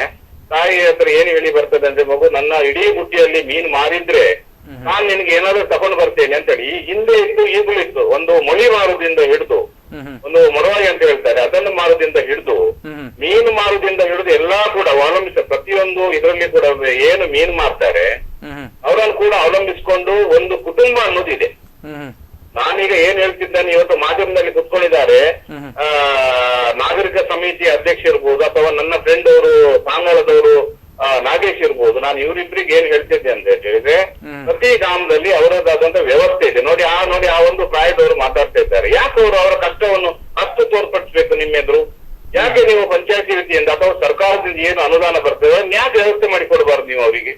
ತಾಯಿ ಹತ್ರ ಏನ್ ಹೇಳಿ ಬರ್ತದೆ ಅಂದ್ರೆ, ಮಗು ನನ್ನ ಇಡೀ ಬುಟ್ಟಿಯಲ್ಲಿ ಮೀನು ಮಾರಿದ್ರೆ ನಾನ್ ನಿನ್ಗೆ ಏನಾದ್ರು ತಗೊಂಡು ಬರ್ತೇನೆ ಅಂತೇಳಿ. ಹಿಂದೆ ಇತ್ತು, ಈಗಲೂ ಇತ್ತು. ಒಂದು ಮೊಳಿ ಮಾರುದಿಂದ ಹಿಡಿದು, ಒಂದು ಮೊರವಾಯಿ ಅಂತ ಹೇಳ್ತಾರೆ, ಅದನ್ನು ಮಾರುದಿಂದ ಹಿಡಿದು, ಮೀನು ಮಾರುದಿಂದ ಹಿಡಿದು ಎಲ್ಲಾ ಕೂಡ ಅವಲಂಬಿಸ ಪ್ರತಿಯೊಂದು ಇದರಲ್ಲಿ ಕೂಡ ಏನು ಮೀನು ಮಾರ್ತಾರೆ ಅವರನ್ನು ಕೂಡ ಅವಲಂಬಿಸಿಕೊಂಡು ಒಂದು ಕುಟುಂಬ ಅನ್ನೋದಿದೆ. ನಾನೀಗ ಏನ್ ಹೇಳ್ತಿದ್ದೇನೆ, ಇವತ್ತು ಮಾಧ್ಯಮದಲ್ಲಿ ಕುತ್ಕೊಂಡಿದ್ದಾರೆ ನಾಗರಿಕ ಸಮಿತಿ ಅಧ್ಯಕ್ಷ ಇರ್ಬೋದು ಅಥವಾ ನನ್ನ ಫ್ರೆಂಡ್ ಅವರು ಸಾಂಗಾಳದವರು ನಾಗೇಶ್ ಇರ್ಬೋದು. ನಾನು ಇವರಿಬ್ಬರಿಗೆ ಏನ್ ಹೇಳ್ತಿದ್ದೆ ಅಂತ ಹೇಳಿದ್ರೆ, ಪ್ರತಿ ಗ್ರಾಮದಲ್ಲಿ ಅವರದ್ದಾದಂತ ವ್ಯವಸ್ಥೆ ಇದೆ. ನೋಡಿ ಆ ಒಂದು ಪ್ರಾಯದವರು ಮಾತಾಡ್ತಾ ಇದ್ದಾರೆ. ಯಾಕೆ ಅವರು ಅವರ ಕಷ್ಟವನ್ನು ತೋರ್ಪಡಿಸ್ಬೇಕು ನಿಮ್ಮೆದ್ರು? ಯಾಕೆ ನೀವು ಪಂಚಾಯತಿ ರೀತಿಯಿಂದ ಅಥವಾ ಸರ್ಕಾರದಿಂದ ಏನು ಅನುದಾನ ಬರ್ತದೆ ಯಾಕೆ ವ್ಯವಸ್ಥೆ ಮಾಡಿ ಕೊಡಬಾರ್ದು ನೀವು ಅವರಿಗೆ?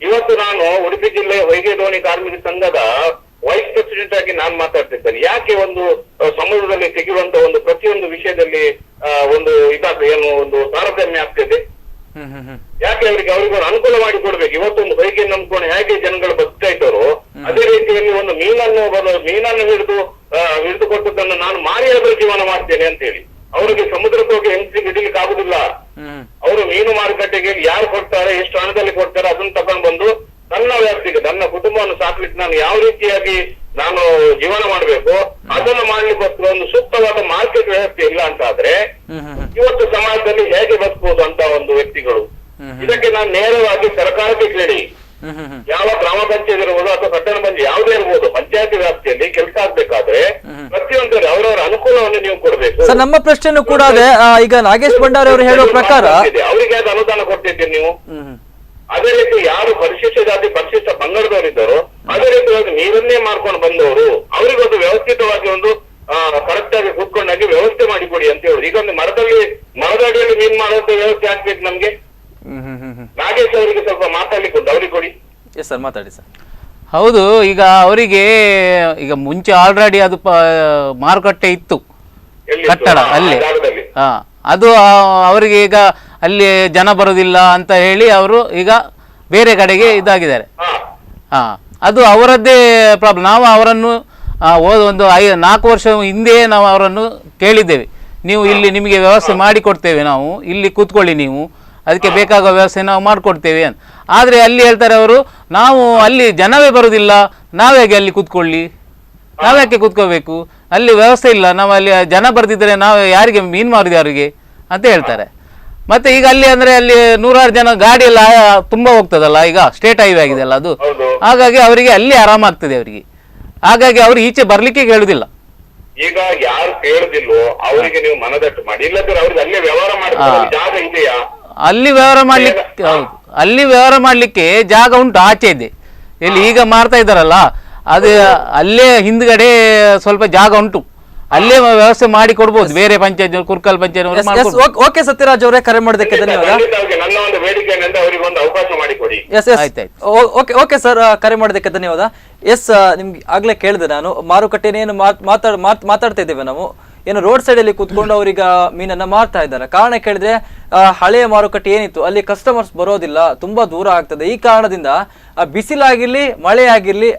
ಇವತ್ತು ನಾನು ಉಡುಪಿ ಜಿಲ್ಲೆ ಹೊಯ್ಗೆ ದೋಣಿ ಕಾರ್ಮಿಕ ಸಂಘದ ವೈಸ್ ಪ್ರೆಸಿಡೆಂಟ್ ಆಗಿ ನಾನು ಮಾತಾಡ್ತಿದ್ದೇನೆ. ಯಾಕೆ ಒಂದು ಸಮುದ್ರದಲ್ಲಿ ತೆಗೆಯುವಂತ ಒಂದು ಪ್ರತಿಯೊಂದು ವಿಷಯದಲ್ಲಿ ಒಂದು ತಾರತಮ್ಯ ಆಗ್ತಿದೆ? ಯಾಕೆ ಅವ್ರಿಗೆ ಒಂದು ಅನುಕೂಲ ಮಾಡಿ ಕೊಡ್ಬೇಕು. ಇವತ್ತೊಂದು ಹೊಯ್ಗೆ ನಂಬ್ಕೊಂಡು ಹೇಗೆ ಜನಗಳು ಬದುಕ್ತಾ ಇದ್ದಾರೋ ಅದೇ ರೀತಿಯಲ್ಲಿ ಒಂದು ಮೀನನ್ನು ಹಿಡಿದು ಕೊಟ್ಟದನ್ನು ನಾನು ಮಾರಿ ಅದರ ಜೀವನ ಮಾಡ್ತೇನೆ ಅಂತ ಹೇಳಿ ಅವರಿಗೆ ಸಮುದ್ರಕ್ಕೆ ಹೋಗಿ ಹೆಂಗಸಿಗೆ ಹಿಡಿಲಿಕ್ಕೆ ಆಗುದಿಲ್ಲ. ಅವರು ಮೀನು ಮಾರುಕಟ್ಟೆಗೆ ಯಾರು ಕೊಡ್ತಾರೆ, ಎಷ್ಟು ಹಣದಲ್ಲಿ ಕೊಡ್ತಾರೆ, ಅದನ್ನ ತಗೊಂಡು ಬಂದು ನನ್ನ ವ್ಯಾಪ್ತಿಗೆ ನನ್ನ ಕುಟುಂಬವನ್ನು ಸಾಕ್ಲಿಕ್ಕೆ ನಾನು ಯಾವ ರೀತಿಯಾಗಿ ನಾನು ಜೀವನ ಮಾಡ್ಬೇಕು ಅದನ್ನು ಮಾಡ್ಲಿಕ್ಕೋಸ್ಕರ ಒಂದು ಸೂಕ್ತವಾದ ಮಾರ್ಕೆಟ್ ವ್ಯವಸ್ಥೆ ಇಲ್ಲ ಅಂತ ಆದ್ರೆ ಇವತ್ತು ಸಮಾಜದಲ್ಲಿ ಹೇಗೆ ಬದುಕಬಹುದು ಅಂತ ಒಂದು ವ್ಯಕ್ತಿಗಳು. ಇದಕ್ಕೆ ನಾನು ನೇರವಾಗಿ ಸರ್ಕಾರಕ್ಕೆ ಕೇಳಿ, ಯಾವ ಗ್ರಾಮ ಪಂಚಾಯತ್ ಇರ್ಬೋದು ಅಥವಾ ಪಟ್ಟಣ ಪಂಚಾಯತ್ ಯಾವುದೇ ಇರ್ಬೋದು, ಪಂಚಾಯತಿ ವ್ಯಾಪ್ತಿಯಲ್ಲಿ ಕೆಲಸ ಆಗ್ಬೇಕಾದ್ರೆ ಪ್ರತಿಯೊಂದು ಅವರವರ ಅನುಕೂಲವನ್ನು ನೀವು ಕೊಡ್ಬೇಕು. ಸರ್, ನಮ್ಮ ಪ್ರಶ್ನೆನೂ ಕೂಡ ಅದೇ. ಈಗ ನಾಗೇಶ್ ಭಂಡಾರಿ ಅವರು ಹೇಳೋ ಪ್ರಕಾರ ಅವರಿಗೆ ಅದು ಅನುದಾನ ಕೊಡ್ತಿದ್ದೀರಿ ನೀವು. ಅದೇ ರೀತಿ ಯಾರು ಪರಿಶಿಷ್ಟ ಜಾತಿ ಪರಿಶಿಷ್ಟ ಪಂಗಡದವರಿದ್ದಾರೋ ಅದೇ ರೀತಿ ನೀರನ್ನೇ ಮಾಡ್ಕೊಂಡು ಬಂದವರು ಅವರಿಗೊಂದು ವ್ಯವಸ್ಥಿತವಾಗಿ ಒಂದು ಕರೆಕ್ಟ್ ಆಗಿ ಕೂತ್ಕೊಂಡಾಗಿ ವ್ಯವಸ್ಥೆ ಮಾಡಿಕೊಡಿ ಅಂತ ಹೇಳುದು. ಈಗ ಒಂದು ಮರದಡಿಯಲ್ಲಿ ಮೀನ್ ಮಾಡುವಂತ ವ್ಯವಸ್ಥೆ ಆಗ್ಬೇಕು ನಮ್ಗೆ. ನಾಗೇಶ್ ಅವರಿಗೆ ಸ್ವಲ್ಪ ಮಾತಾಡ್ಲಿಕ್ಕೆ ಉಂಟು, ಅವ್ರಿಗೆ ಕೊಡಿ. ಎಸ್ ಸರ್, ಮಾತಾಡಿ ಸರ್. ಹೌದು, ಈಗ ಅವರಿಗೆ ಈಗ ಮುಂಚೆ ಆಲ್ರೆಡಿ ಅದು ಮಾರುಕಟ್ಟೆ ಇತ್ತು ಕಟ್ಟಡ ಅಲ್ಲಿ. ಅದು ಅವರಿಗೆ ಈಗ ಅಲ್ಲಿ ಜನ ಬರುವುದಿಲ್ಲ ಅಂತ ಹೇಳಿ ಅವರು ಈಗ ಬೇರೆ ಕಡೆಗೆ ಇದಾಗಿದ್ದಾರೆ. ಅದು ಅವರದ್ದೇ ಪ್ರಾಬ್ಲಮ್. ನಾವು ಅವರನ್ನು ಒಂದು 4 ವರ್ಷ ಹಿಂದೆ ನಾವು ಅವರನ್ನು ಕೇಳಿದ್ದೇವೆ, ನೀವು ಇಲ್ಲಿ ನಿಮಗೆ ವ್ಯವಸ್ಥೆ ಮಾಡಿಕೊಡ್ತೇವೆ, ನಾವು ಇಲ್ಲಿ ಕೂತ್ಕೊಳ್ಳಿ, ನೀವು ಅದಕ್ಕೆ ಬೇಕಾಗುವ ವ್ಯವಸ್ಥೆ ನಾವು ಮಾಡಿಕೊಡ್ತೇವೆ ಅಂತ. ಆದರೆ ಅಲ್ಲಿ ಹೇಳ್ತಾರೆ ಅವರು, ನಾವು ಅಲ್ಲಿ ಜನವೇ ಬರುವುದಿಲ್ಲ, ನಾವ್ಯಾಕೆ ಅಲ್ಲಿ ಕೂತ್ಕೊಳ್ಳಿ, ನಾವ್ಯಾಕೆ ಕೂತ್ಕೋಬೇಕು, ಅಲ್ಲಿ ವ್ಯವಸ್ಥೆ ಇಲ್ಲ, ನಾವು ಅಲ್ಲಿ ಜನ ಬರ್ತಿದ್ರೆ ನಾವು ಯಾರಿಗೆ ಮೀನು ಮಾರುದು ಯಾರಿಗೆ ಅಂತ ಹೇಳ್ತಾರೆ. ಮತ್ತೆ ಈಗ ಅಲ್ಲಿ ಅಂದ್ರೆ ಅಲ್ಲಿ 100 ಜನ ಗಾಡಿ ಎಲ್ಲ ತುಂಬಾ ಹೋಗ್ತದಲ್ಲ, ಈಗ ಸ್ಟೇಟ್ ಹೈವೇ ಆಗಿದೆ ಅಲ್ಲ ಅದು, ಹಾಗಾಗಿ ಅವರಿಗೆ ಅಲ್ಲಿ ಆರಾಮಾಗ್ತದೆ ಅವರಿಗೆ. ಹಾಗಾಗಿ ಅವರು ಈಚೆ ಬರ್ಲಿಕ್ಕೆ ಕೇಳುದಿಲ್ಲ. ಈಗ ಯಾರು ಕೇಳುದಿಲ್ವೋ ಅವರಿಗೆ ನೀವು ಮನದಟ್ಟು ಮಾಡಿ, ಇಲ್ಲದ್ರೆ ಅವ್ರಿಗೆ ಅಲ್ಲೇ ವ್ಯವಹಾರ ಮಾಡ್ತಾರೆ. ಜಾಗ ಇದೆಯಾ ಅಲ್ಲಿ ವ್ಯವಹಾರ ಮಾಡ್ಲಿಕ್ಕೆ? ಹೌದು, ಅಲ್ಲಿ ವ್ಯವಹಾರ ಮಾಡ್ಲಿಕ್ಕೆ ಜಾಗ ಉಂಟು, ಆಚೆ ಇದೆ. ಇಲ್ಲಿ ಈಗ ಮಾಡ್ತಾ ಇದ್ದಾರಲ್ಲ ಅದು ಅಲ್ಲೇ ಹಿಂದ್ಗಡೆ ಸ್ವಲ್ಪ ಜಾಗ ಉಂಟು, ಅಲ್ಲೇ ವ್ಯವಸ್ಥೆ ಮಾಡಿ ಕೊಡ್ಬೋದು. ಬೇರೆ ಪಂಚಾಯತ್ ಕುರ್ಕಲ್ ಪಂಚಾಯತ್. ಓಕೆ ಸತ್ಯರಾಜ್ ಅವರೇ, ಕರೆ ಮಾಡೋದಕ್ಕೆ ಧನ್ಯವಾದ. ನನ್ನ ಒಂದು ಬೇಡಿಕೆ ಏನಂದ್ರೆ ಅವರಿಗೆ ಒಂದು ಅವಕಾಶ ಮಾಡಿಕೊಡಿ. ಓಕೆ ಸರ್, ಕರೆ ಮಾಡೋದಕ್ಕೆ ಧನ್ಯವಾದ. ಎಸ್, ನಿಮ್ಗೆ ಆಗ್ಲೇ ಕೇಳಿದೆ ನಾನು, ಮಾರುಕಟ್ಟೆನೇನು ಮಾತಾಡ್ತಾ ಇದ್ದೇವೆ ನಾವು, ಏನು ರೋಡ್ ಸೈಡ್ ಅಲ್ಲಿ ಕೂತ್ಕೊಂಡು ಅವ್ರೀಗ ಮೀನನ್ನ ಮಾರ್ತಾ ಇದ್ದಾರೆ. ಕಾರಣ ಕೇಳಿದ್ರೆ ಹಳೆಯ ಮಾರುಕಟ್ಟೆ ಏನಿತ್ತು ಅಲ್ಲಿ ಕಸ್ಟಮರ್ಸ್ ಬರೋದಿಲ್ಲ, ತುಂಬಾ ದೂರ ಆಗ್ತದೆ. ಈ ಕಾರಣದಿಂದ ಬಿಸಿಲಾಗಿರ್ಲಿ ಮಳೆ ಆಗಿರ್ಲಿ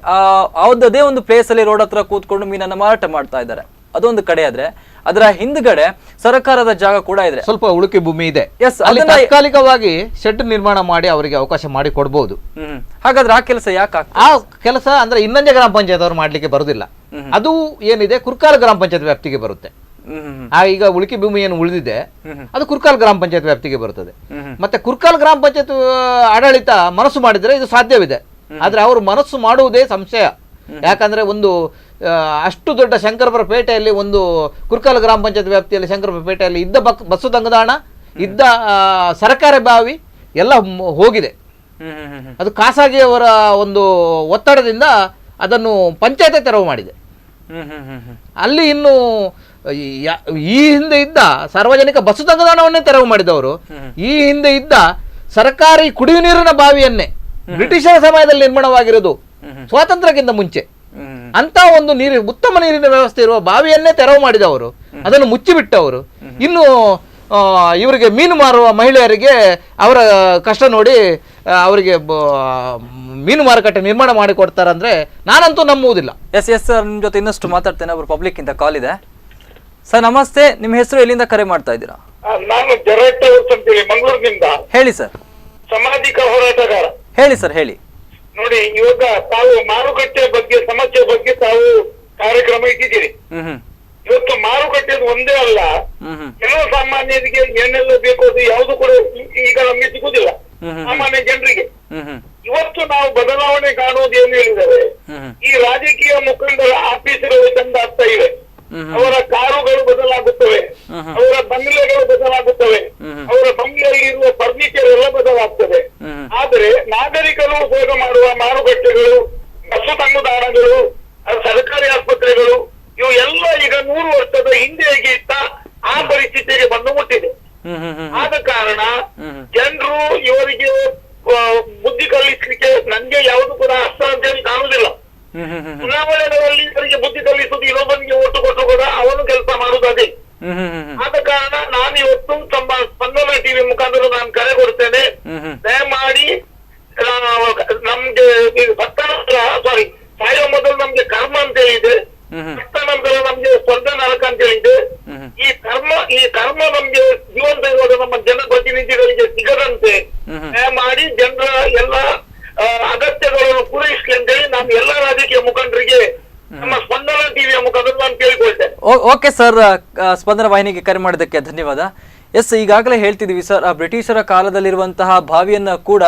ಯಾವುದೇ ಒಂದು ಪ್ಲೇಸ್ ಅಲ್ಲಿ ರೋಡ್ ಹತ್ರ ಕೂತ್ಕೊಂಡು ಮೀನನ್ನ ಮಾರಾಟ ಮಾಡ್ತಾ ಇದ್ದಾರೆ. ಅದೊಂದು ಕಡೆ ಆದ್ರೆ ಅದರ ಹಿಂದ್ಗಡೆ ಸರ್ಕಾರದ ಜಾಗ ಕೂಡ ಇದೆ, ಸ್ವಲ್ಪ ಉಳುಕಿ ಭೂಮಿ ಇದೆ. ಎಸ್, ತಾತ್ಕಾಲಿಕವಾಗಿ ಶೆಡ್ ನಿರ್ಮಾಣ ಮಾಡಿ ಅವರಿಗೆ ಅವಕಾಶ ಮಾಡಿ ಕೊಡ್ಬೋದು. ಹಾಗಾದ್ರೆ ಆ ಕೆಲಸ ಯಾಕೆ ಆ ಕೆಲಸ ಅಂದ್ರೆ ಇನ್ನೊಂದೇ ಗ್ರಾಮ ಪಂಚಾಯತ್ ಅವರು ಮಾಡ್ಲಿಕ್ಕೆ ಬರುದಿಲ್ಲ. ಅದು ಏನಿದೆ ಕುರ್ಕಾಲ್ ಗ್ರಾಮ ಪಂಚಾಯತ್ ವ್ಯಾಪ್ತಿಗೆ ಬರುತ್ತೆ. ಈಗ ಉಳುಕಿ ಭೂಮಿ ಏನು ಉಳಿದಿದೆ ಅದು ಕುರ್ಕಾಲ್ ಗ್ರಾಮ ಪಂಚಾಯತ್ ವ್ಯಾಪ್ತಿಗೆ ಬರುತ್ತದೆ. ಮತ್ತೆ ಕುರ್ಕಾಲ್ ಗ್ರಾಮ ಪಂಚಾಯತ್ ಆಡಳಿತ ಮನಸ್ಸು ಮಾಡಿದ್ರೆ ಇದು ಸಾಧ್ಯವಿದೆ. ಆದ್ರೆ ಅವರು ಮನಸ್ಸು ಮಾಡುವುದೇ ಸಂಶಯ. ಯಾಕಂದ್ರೆ ಒಂದು ಅಷ್ಟು ದೊಡ್ಡ ಶಂಕರಪುರ ಪೇಟೆಯಲ್ಲಿ, ಒಂದು ಕುರ್ಕಾಲ ಗ್ರಾಮ ಪಂಚಾಯತ್ ವ್ಯಾಪ್ತಿಯಲ್ಲಿ ಶಂಕರಪುರ ಪೇಟೆಯಲ್ಲಿ ಇದ್ದ ಬಸ್ಸು ತಂಗುದಾಣ, ಇದ್ದ ಸರ್ಕಾರಿ ಬಾವಿ ಎಲ್ಲ ಹೋಗಿದೆ. ಅದು ಖಾಸಗಿಯವರ ಒಂದು ಒತ್ತಡದಿಂದ ಅದನ್ನು ಪಂಚಾಯತ್ ತೆರವು ಮಾಡಿದೆ. ಅಲ್ಲಿ ಇನ್ನು ಈ ಹಿಂದೆ ಇದ್ದ ಸಾರ್ವಜನಿಕ ಬಸ್ಸು ತಂಗುದಾಣವನ್ನೇ ತೆರವು ಮಾಡಿದವರು ಈ ಹಿಂದೆ ಇದ್ದ ಸರ್ಕಾರಿ ಕುಡಿಯುವ ನೀರಿನ ಬಾವಿಯನ್ನೇ ಬ್ರಿಟಿಷರ ಸಮಯದಲ್ಲಿ ನಿರ್ಮಾಣವಾಗಿರೋದು, ಸ್ವಾತಂತ್ರ್ಯಕ್ಕಿಂತ ಮುಂಚೆ, ಅಂತ ಒಂದು ಉತ್ತಮ ನೀರಿನ ವ್ಯವಸ್ಥೆ ಇರುವ ಬಾವಿಯನ್ನೇ ತೆರವು ಮಾಡಿದವರು, ಅದನ್ನು ಮುಚ್ಚಿಬಿಟ್ಟವರು. ಇನ್ನು ಇವರಿಗೆ ಮೀನು ಮಾರುವ ಮಹಿಳೆಯರಿಗೆ ಅವರ ಕಷ್ಟ ನೋಡಿ ಅವರಿಗೆ ಮೀನು ಮಾರುಕಟ್ಟೆ ನಿರ್ಮಾಣ ಮಾಡಿ ಕೊಡ್ತಾರಂದ್ರೆ ನಾನಂತೂ ನಂಬುವುದಿಲ್ಲ. ಎಸ್ ಸರ್, ನಿಮ್ಮ ಜೊತೆ ಇನ್ನಷ್ಟು ಮಾತಾಡ್ತೇನೆ. ಅವರು ಪಬ್ಲಿಕ್ ಇಂದ ಕಾಲ್ ಇದೆ. ಸರ್ ನಮಸ್ತೆ, ನಿಮ್ಮ ಹೆಸರು, ಎಲ್ಲಿಂದ ಕರೆ ಮಾಡ್ತಾ ಇದ್ದೀರಾ? ನಾನು ಜರಟ್ಟ ಅಂತೇಳಿ ಮಂಗಳೂರಿನಿಂದ. ಹೇಳಿ ಸರ್. ಸಾಮಾಜಿಕ ಹೋರಾಟಗಾರ. ಹೇಳಿ ಸರ್, ಹೇಳಿ. ನೋಡಿ, ಇವಾಗ ತಾವು ಮಾರುಕಟ್ಟೆ ಬಗ್ಗೆ, ಸಮಸ್ಯೆ ಬಗ್ಗೆ ತಾವು ಕಾರ್ಯಕ್ರಮ ಇಟ್ಟಿದ್ದೀರಿ. ಇವತ್ತು ಮಾರುಕಟ್ಟೆ ಒಂದೇ ಅಲ್ಲ, ಕೆಲವು ಸಾಮಾನ್ಯರಿಗೆ ಏನೆಲ್ಲ ಬೇಕು ಅದು ಯಾವುದು ಕೂಡ ಈಗ ನಮಗೆ ಸಿಗುದಿಲ್ಲ. ಸಾಮಾನ್ಯ ಜನರಿಗೆ ಇವತ್ತು ನಾವು ಬದಲಾವಣೆ ಕಾಣುವುದು ಏನು ಹೇಳಿದರೆ, ಈ ರಾಜಕೀಯ ಮುಖಂಡರ ಆಫೀಸುಗಳು ಚಂದ ಆಗ್ತಾ ಇವೆ, ಅವರ ಕಾರುಗಳು ಬದಲಾಗುತ್ತವೆ, ಅವರ ಬಂಗ್ಲೆಗಳು ಬದಲಾಗುತ್ತವೆ, ಅವರ ಬಂಗ್ಲೆಯಲ್ಲಿ ಇರುವ ಫರ್ನಿಚರ್ ಎಲ್ಲ ಬದಲಾಗ್ತದೆ. ಆದರೆ ನಾಗರಿಕರು ಉಪಯೋಗ ಮಾಡುವ ಮಾರುಕಟ್ಟೆಗಳು, ಬಸ್ಸು ತಂಗುದಾಣಗಳು, ಸರ್ಕಾರಿ ಆಸ್ಪತ್ರೆಗಳು, ಇವು ಎಲ್ಲ ಈಗ 100 ವರ್ಷದ ಹಿಂದೆಗಿಂತ ಆ ಪರಿಸ್ಥಿತಿಗೆ ಬಂದು ಮುಟ್ಟಿದೆ. ಆದ ಕಾರಣ ಜನರು ಇವರಿಗೆ ಬುದ್ಧಿ ಕಲಿಸಲಿಕ್ಕೆ ನಂಗೆ ಯಾವುದು ಕೂಡ ಅಸಾಧ್ಯ ಕಾಣುವುದಿಲ್ಲ. ಚುನಾವಣೆಗಳಲ್ಲಿ ಇವರಿಗೆ ಬುದ್ಧಿ ಕಲಿಸುವುದು, ಇನ್ನೊಬ್ಬನಿಗೆ ಓಟು ಕೊಟ್ಟು ಕೂಡ ಅವನು ಕೆಲಸ ಮಾಡುವುದು ಅದೇ. ಆದ ಕಾರಣ ನಾನು ಇವತ್ತು ತಮ್ಮ ಸ್ಪಂದನ ಟಿವಿ ಮುಖಾಂತರ ನಾನು ಕರೆ ಕೊಡ್ತೇನೆ, ದಯಮಾಡಿ ನಮ್ಗೆ ಸಾಯೋ ಮೊದಲು ನಮ್ಗೆ ಕರ್ಮ ಅಂತ ಹೇಳಿದೆ, ಸತ್ತ ನಂತರ ನಮ್ಗೆ ಸ್ವರ್ಗ ನರಕ ಅಂತ ಹೇಳಿದೆ. ಈ ಕರ್ಮ ನಮ್ಗೆ ಜೀವಂತ ಇರುವಾಗ ನಮ್ಮ ಜನಪ್ರತಿನಿಧಿಗಳಿಗೆ ಸಿಗದಂತೆ ದಯಮಾಡಿ ಜನರ ಎಲ್ಲ ಅಗತ್ಯಗಳನ್ನು ಪೂರೈಸಲಿ ಅಂತೇಳಿ ನಾನು ಎಲ್ಲ ರಾಜಕೀಯ ಮುಖಂಡರಿಗೆ ನಮ್ಮ ಸ್ಪಂದನ ಟಿವಿಯ ಮುಖಾಂತರ ನಾನು ಕೇಳಿಕೊಳ್ತೇನೆ. ಓಕೆ ಸರ್, ಸ್ಪಂದನ ವಾಹಿನಿಗೆ ಕರೆ ಮಾಡೋದಕ್ಕೆ ಧನ್ಯವಾದ. ಎಸ್, ಈಗಾಗಲೇ ಹೇಳ್ತಿದೀವಿ ಸರ್, ಬ್ರಿಟಿಷರ ಕಾಲದಲ್ಲಿರುವಂತಹ ಬಾವಿಯನ್ನ ಕೂಡ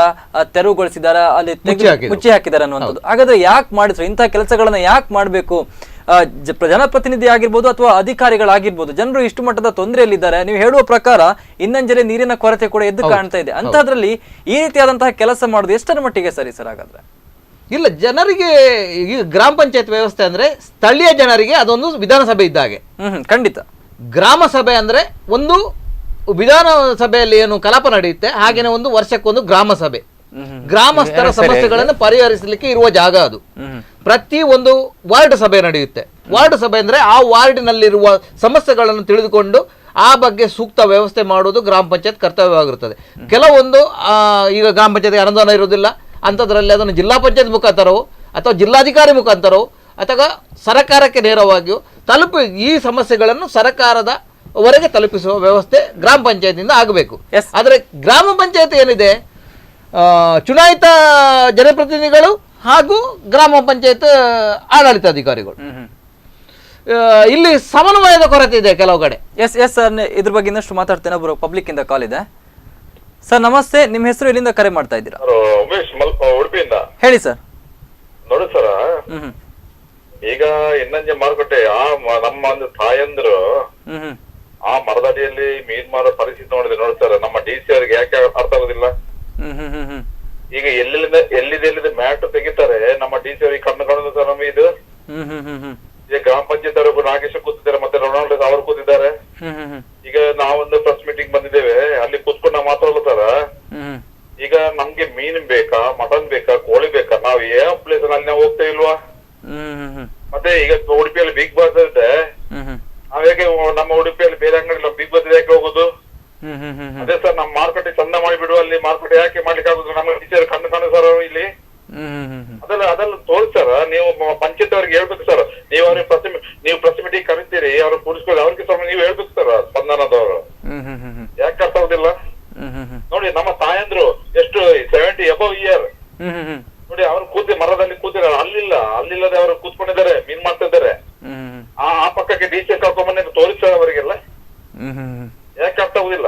ತೆರವುಗೊಳಿಸಿದ್ದಾರೆ, ಅಲ್ಲಿ ಮುಚ್ಚಿ ಹಾಕಿದ್ದಾರೆ ಅನ್ನುವಂಥದ್ದು. ಹಾಗಾದ್ರೆ ಯಾಕೆ ಮಾಡಿದ್ರು ಇಂತಹ ಕೆಲಸಗಳನ್ನ? ಯಾಕೆ ಮಾಡಬೇಕು? ಜನಪ್ರತಿನಿಧಿ ಆಗಿರ್ಬೋದು ಅಥವಾ ಅಧಿಕಾರಿಗಳಾಗಿರ್ಬೋದು, ಜನರು ಇಷ್ಟು ಮಟ್ಟದ ತೊಂದರೆಯಲ್ಲಿದ್ದಾರೆ. ನೀವು ಹೇಳುವ ಪ್ರಕಾರ ಇನ್ನೊಂಜರೆ ನೀರಿನ ಕೊರತೆ ಕೂಡ ಎದ್ದು ಕಾಣ್ತಾ ಇದೆ. ಅಂತದ್ರಲ್ಲಿ ಈ ರೀತಿಯಾದಂತಹ ಕೆಲಸ ಮಾಡೋದು ಎಷ್ಟರ ಮಟ್ಟಿಗೆ ಸರಿ ಸರ್? ಹಾಗಾದ್ರೆ ಇಲ್ಲ, ಜನರಿಗೆ ಈಗ ಗ್ರಾಮ ಪಂಚಾಯತ್ ವ್ಯವಸ್ಥೆ ಅಂದ್ರೆ ಸ್ಥಳೀಯ ಜನರಿಗೆ ಅದೊಂದು ವಿಧಾನಸಭೆ ಇದ್ದಾಗೆ. ಖಂಡಿತ. ಗ್ರಾಮ ಸಭೆ ಅಂದ್ರೆ ಒಂದು ವಿಧಾನಸಭೆಯಲ್ಲಿ ಏನು ಕಲಾಪ ನಡೆಯುತ್ತೆ, ಹಾಗೇನೆ ಒಂದು ವರ್ಷಕ್ಕೊಂದು ಗ್ರಾಮ ಸಭೆ, ಗ್ರಾಮಸ್ಥರ ಸಮಸ್ಯೆಗಳನ್ನು ಪರಿಹರಿಸಲಿಕ್ಕೆ ಇರುವ ಜಾಗ ಅದು. ಪ್ರತಿ ಒಂದು ವಾರ್ಡ್ ಸಭೆ ನಡೆಯುತ್ತೆ. ವಾರ್ಡ್ ಸಭೆ ಅಂದ್ರೆ ಆ ವಾರ್ಡಿನಲ್ಲಿರುವ ಸಮಸ್ಯೆಗಳನ್ನು ತಿಳಿದುಕೊಂಡು ಆ ಬಗ್ಗೆ ಸೂಕ್ತ ವ್ಯವಸ್ಥೆ ಮಾಡುವುದು ಗ್ರಾಮ ಪಂಚಾಯತ್ ಕರ್ತವ್ಯವಾಗಿರುತ್ತದೆ. ಕೆಲವೊಂದು ಈಗ ಗ್ರಾಮ ಪಂಚಾಯತ್ ಅನುದಾನ ಇರುವುದಿಲ್ಲ, ಅಂಥದ್ರಲ್ಲಿ ಅದನ್ನು ಜಿಲ್ಲಾ ಪಂಚಾಯತ್ ಮುಖಾಂತರವೋ ಅಥವಾ ಜಿಲ್ಲಾಧಿಕಾರಿ ಮುಖಾಂತರವೋ ಅಥವಾ ಸರ್ಕಾರಕ್ಕೆ ನೇರವಾಗಿಯೂ ಈ ಸಮಸ್ಯೆಗಳನ್ನು ಸರ್ಕಾರದ ವರೆಗೆ ತಲುಪಿಸುವ ವ್ಯವಸ್ಥೆ ಗ್ರಾಮ ಪಂಚಾಯತಿಂದ ಆಗಬೇಕು. ಆದರೆ ಗ್ರಾಮ ಪಂಚಾಯತ್ ಏನಿದೆ, ಚುನಾಯಿತ ಜನಪ್ರತಿನಿಧಿಗಳು ಹಾಗೂ ಗ್ರಾಮ ಪಂಚಾಯತ್ ಆಡಳಿತಾಧಿಕಾರಿಗಳು ಇಲ್ಲಿ ಸಮನ್ವಯದ ಕೊರತೆ ಇದೆ ಕೆಲವು ಕಡೆ. ಎಸ್ ಸರ್, ಇದ್ರ ಬಗ್ಗೆ ಇನ್ನಷ್ಟು ಮಾತಾಡ್ತೇನೆ. ಒಬ್ಬರು ಪಬ್ಲಿಕ್ ಇಂದ ಕಾಲ್ ಇದೆ. ಸರ್ ನಮಸ್ತೆ, ನಿಮ್ಮ ಹೆಸರು ಎಲ್ಲಿಂದ ಕರೆ ಮಾಡ್ತಾ ಇದ್ದೀರಾ? ಉಮೇಶ್ ಉಡುಪಿಯಿಂದ. ಹೇಳಿ ಸರ್. ನೋಡಿ ಸರ, ಹ್ಮ್ ಈಗ ಇನ್ನಂಜೆ ಮಾರುಕಟ್ಟೆ ನಮ್ಮ ಒಂದು ತಾಯಂದ್ರು ಹ್ಮ್ ಆ ಮರದಡಿಯಲ್ಲಿ ಮೀನ್ ಮಾರೋ ಪರಿಸ್ಥಿತಿ ನೋಡಿದ್ರೆ ನೋಡಿ ಸರ್, ನಮ್ಮ DC ಅವರಿಗೆ ಯಾಕೆ ಅರ್ಥ ಆಗೋದಿಲ್ಲ? ಈಗ ಎಲ್ಲಿದೆ ಮ್ಯಾಟ್ ತೆಗಿತಾರೆ, ನಮ್ಮ DC ಅವರಿಗೆ ಕಣ್ಣು ಕಾಣುದು ಸರ್ ನಮಗೆ ಇದು. ಈಗ ಗ್ರಾಮ ಪಂಚಾಯತ್ ಅವರು ನಾಗೇಶ್ ಕೂತಿದ್ದಾರೆ, ಮತ್ತೆ ರೊನಾಲ್ಡ್ ಅವರು ಕೂತಿದ್ದಾರೆ. ಈಗ ನಾವೊಂದು ಪ್ರೆಸ್ ಮೀಟಿಂಗ್ ಬಂದಿದ್ದೇವೆ, ಅಲ್ಲಿ ಕೂತ್ಕೊಂಡು ನಾವು ಮಾತಾಡಲ್ಲ ಸರ್. ಈಗ ನಮ್ಗೆ ಮೀನ್ ಬೇಕಾ, ಮಟನ್ ಬೇಕಾ, ಕೋಳಿ ಬೇಕಾ, ನಾವ್ ಯಾವ ಪ್ಲೇಸ್ ಅಲ್ಲಿ ನಾವು ಹೋಗ್ತಾ ಇಲ್ವಾ? ಮತ್ತೆ ಈಗ ಉಡುಪಿಯಲ್ಲಿ ಬಿಗ್ ಬಾಸ್ ಇದೆ, ನಾವ್ ಹೇಗೆ ನಮ್ಮ ಉಡುಪಿಯಲ್ಲಿ ಬೇರೆ ಅಂಗಡಿ ಬಿಗ್ ಬಾಸ್ ಯಾಕೆ ಹೋಗುದು? ಅದೇ ಸರ್, ನಮ್ಮ ಮಾರುಕಟ್ಟೆ ಚಂದ ಮಾಡಿಬಿಡುವ, ಅಲ್ಲಿ ಮಾರುಕಟ್ಟೆ ಯಾಕೆ ಮಾಡ್ಲಿಕ್ಕೆ ಆಗುದು? ನಮ್ಮ ಟೀಚರ್ ಕಣ್ಣು ಕಾಣು ಸರ್ ಇಲ್ಲಿ. ಅದೆಲ್ಲ ತೋರಿಸ್ತಾರ. ನೀವು ಪಂಚಾಯತ್ ಅವ್ರಿಗೆ ಹೇಳ್ಬೇಕು ಸರ್, ನೀವು ಅವ್ರಿಗೆ ನೀವು ಪ್ರೆಸ್ ಮೀಟಿಂಗ್ ಕರಿತೀರಿ, ಅವ್ರು ಕೂರಿಸ್ಕೊಳ್ಳಿ, ಅವ್ರಿಗೆ ಸ್ವಲ್ಪ ನೀವು ಹೇಳ್ಬೇಕು ಸರ್, ಸ್ಪಂದನದವರು. ಯಾಕೆ ಅರ್ಥ ಆಗುದಿಲ್ಲ ನೋಡಿ? ನಮ್ಮ ತಾಯಂದ್ರು ಎಷ್ಟು 70 above year ನೋಡಿ, ಅವ್ರು ಮರದಲ್ಲಿ ಕೂತಿರ, ಅಲ್ಲಿಲ್ಲದೆ ಅವರು ಕೂತ್ಕೊಂಡಿದ್ದಾರೆ, ಮೀನ್ ಮಾಡ್ತಾ ಇದ್ದಾರೆ. ಆ ಪಕ್ಕಕ್ಕೆ DC ಕರ್ಕೊಂಡ್ಬಂದು ತೋರಿಸ್ತಾರೆ ಅವರಿಗೆಲ್ಲ. ಯಾಕೆ ಅರ್ಥ ಆಗುದಿಲ್ಲ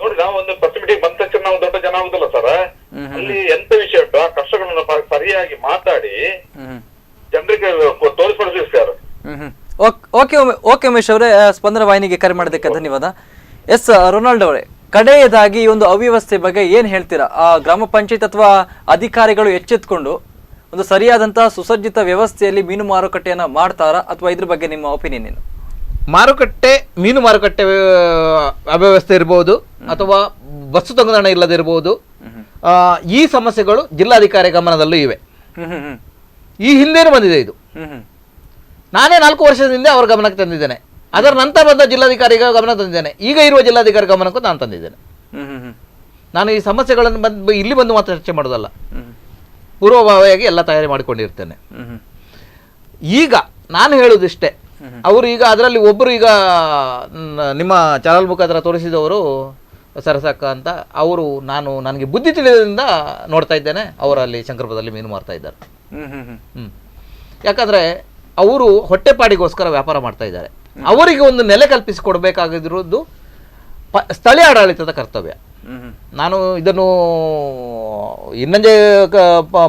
ನೋಡಿ? ನಾವು ಒಂದು ಪ್ರೆಸ್ ಮೀಟಿಂಗ್ ಬಂದ ತಕ್ಷಣ ನಾವು ದೊಡ್ಡ ಜನ ಆಗುದಿಲ್ಲ ಸರ್. ಅಲ್ಲಿ ಎಂತ ವಿಷಯ ಉಂಟು ಆ ಕಷ್ಟಗಳನ್ನು ಸರಿಯಾಗಿ ಮಾತಾಡಿ ಜನರಿಗೆ ತೋರಿಸ್ಕೊಡ್ತೀವಿ ಸರ್. ಓಕೆ ಉಮೇಶ್ ಅವರೇ, ಸ್ಪಂದನ ವಾಹಿನಿಗೆ ಕರೆ ಮಾಡೋದಕ್ಕೆ ಧನ್ಯವಾದ. ಎಸ್ ರೊನಾಲ್ಡ್ ಅವರೇ, ಕಡೆಯದಾಗಿ ಈ ಒಂದು ಅವ್ಯವಸ್ಥೆ ಬಗ್ಗೆ ಏನ್ ಹೇಳ್ತೀರಾ? ಆ ಗ್ರಾಮ ಪಂಚಾಯತ್ ಅಥವಾ ಅಧಿಕಾರಿಗಳು ಎಚ್ಚೆತ್ಕೊಂಡು ಒಂದು ಸರಿಯಾದಂತಹ ಸುಸಜ್ಜಿತ ವ್ಯವಸ್ಥೆಯಲ್ಲಿ ಮೀನು ಮಾರುಕಟ್ಟೆಯನ್ನ ಮಾಡ್ತಾರಾ, ಅಥವಾ ಇದ್ರ ಬಗ್ಗೆ ನಿಮ್ಮ ಒಪಿನಿಯನ್ ಏನು? ಮೀನು ಮಾರುಕಟ್ಟೆ ಅವ್ಯವಸ್ಥೆ ಇರ್ಬೋದು, ಅಥವಾ ಬಸ್ಸು ತಂಗುದಾಣ ಇಲ್ಲದಿರ್ಬೋದು, ಈ ಸಮಸ್ಯೆಗಳು ಜಿಲ್ಲಾಧಿಕಾರಿ ಗಮನದಲ್ಲೂ ಇವೆ. ಈ ಹಿಂದೆನೂ ಬಂದಿದೆ ಇದು. ನಾನೇ 4 ವರ್ಷದ ಹಿಂದೆ ಅವ್ರ ಗಮನಕ್ಕೆ ತಂದಿದ್ದೇನೆ. ಅದರ ನಂತರ ಬಂದ ಜಿಲ್ಲಾಧಿಕಾರಿಗಳ ಗಮನ ತಂದಿದ್ದೇನೆ. ಈಗ ಇರುವ ಜಿಲ್ಲಾಧಿಕಾರಿ ಗಮನಕ್ಕೂ ನಾನು ತಂದಿದ್ದೇನೆ. ನಾನು ಈ ಸಮಸ್ಯೆಗಳನ್ನು ಇಲ್ಲಿ ಬಂದು ಮಾತ್ರ ಚರ್ಚೆ ಮಾಡೋದಲ್ಲ, ಪೂರ್ವಭಾವಿಯಾಗಿ ಎಲ್ಲ ತಯಾರಿ ಮಾಡಿಕೊಂಡಿರ್ತೇನೆ. ಈಗ ನಾನು ಹೇಳುವುದಿಷ್ಟೇ, ಅವರು ಈಗ ಅದರಲ್ಲಿ ಒಬ್ಬರು ಈಗ ನಿಮ್ಮ ಚಾನಲ್ ಮುಖಾಂತರ ತೋರಿಸಿದವರು ಸರಸಕ್ಕ ಅಂತ, ಅವರು ನನಗೆ ಬುದ್ಧಿ ತಿಳಿಯೋದ್ರಿಂದ ನೋಡ್ತಾ ಇದ್ದೇನೆ, ಅವರಲ್ಲಿ ಶಂಕರಪುರದಲ್ಲಿ ಮೀನು ಮಾರ್ತಾ ಇದ್ದಾರೆ. ಯಾಕಂದರೆ ಅವರು ಹೊಟ್ಟೆಪಾಡಿಗೋಸ್ಕರ ವ್ಯಾಪಾರ ಮಾಡ್ತಾ ಇದ್ದಾರೆ. ಅವರಿಗೆ ಒಂದು ನೆಲೆ ಕಲ್ಪಿಸಿಕೊಡ್ಬೇಕಾಗಿರೋದು ಸ್ಥಳೀಯ ಆಡಳಿತದ ಕರ್ತವ್ಯ. ನಾನು ಇದನ್ನು ಇನ್ನಂಜೆ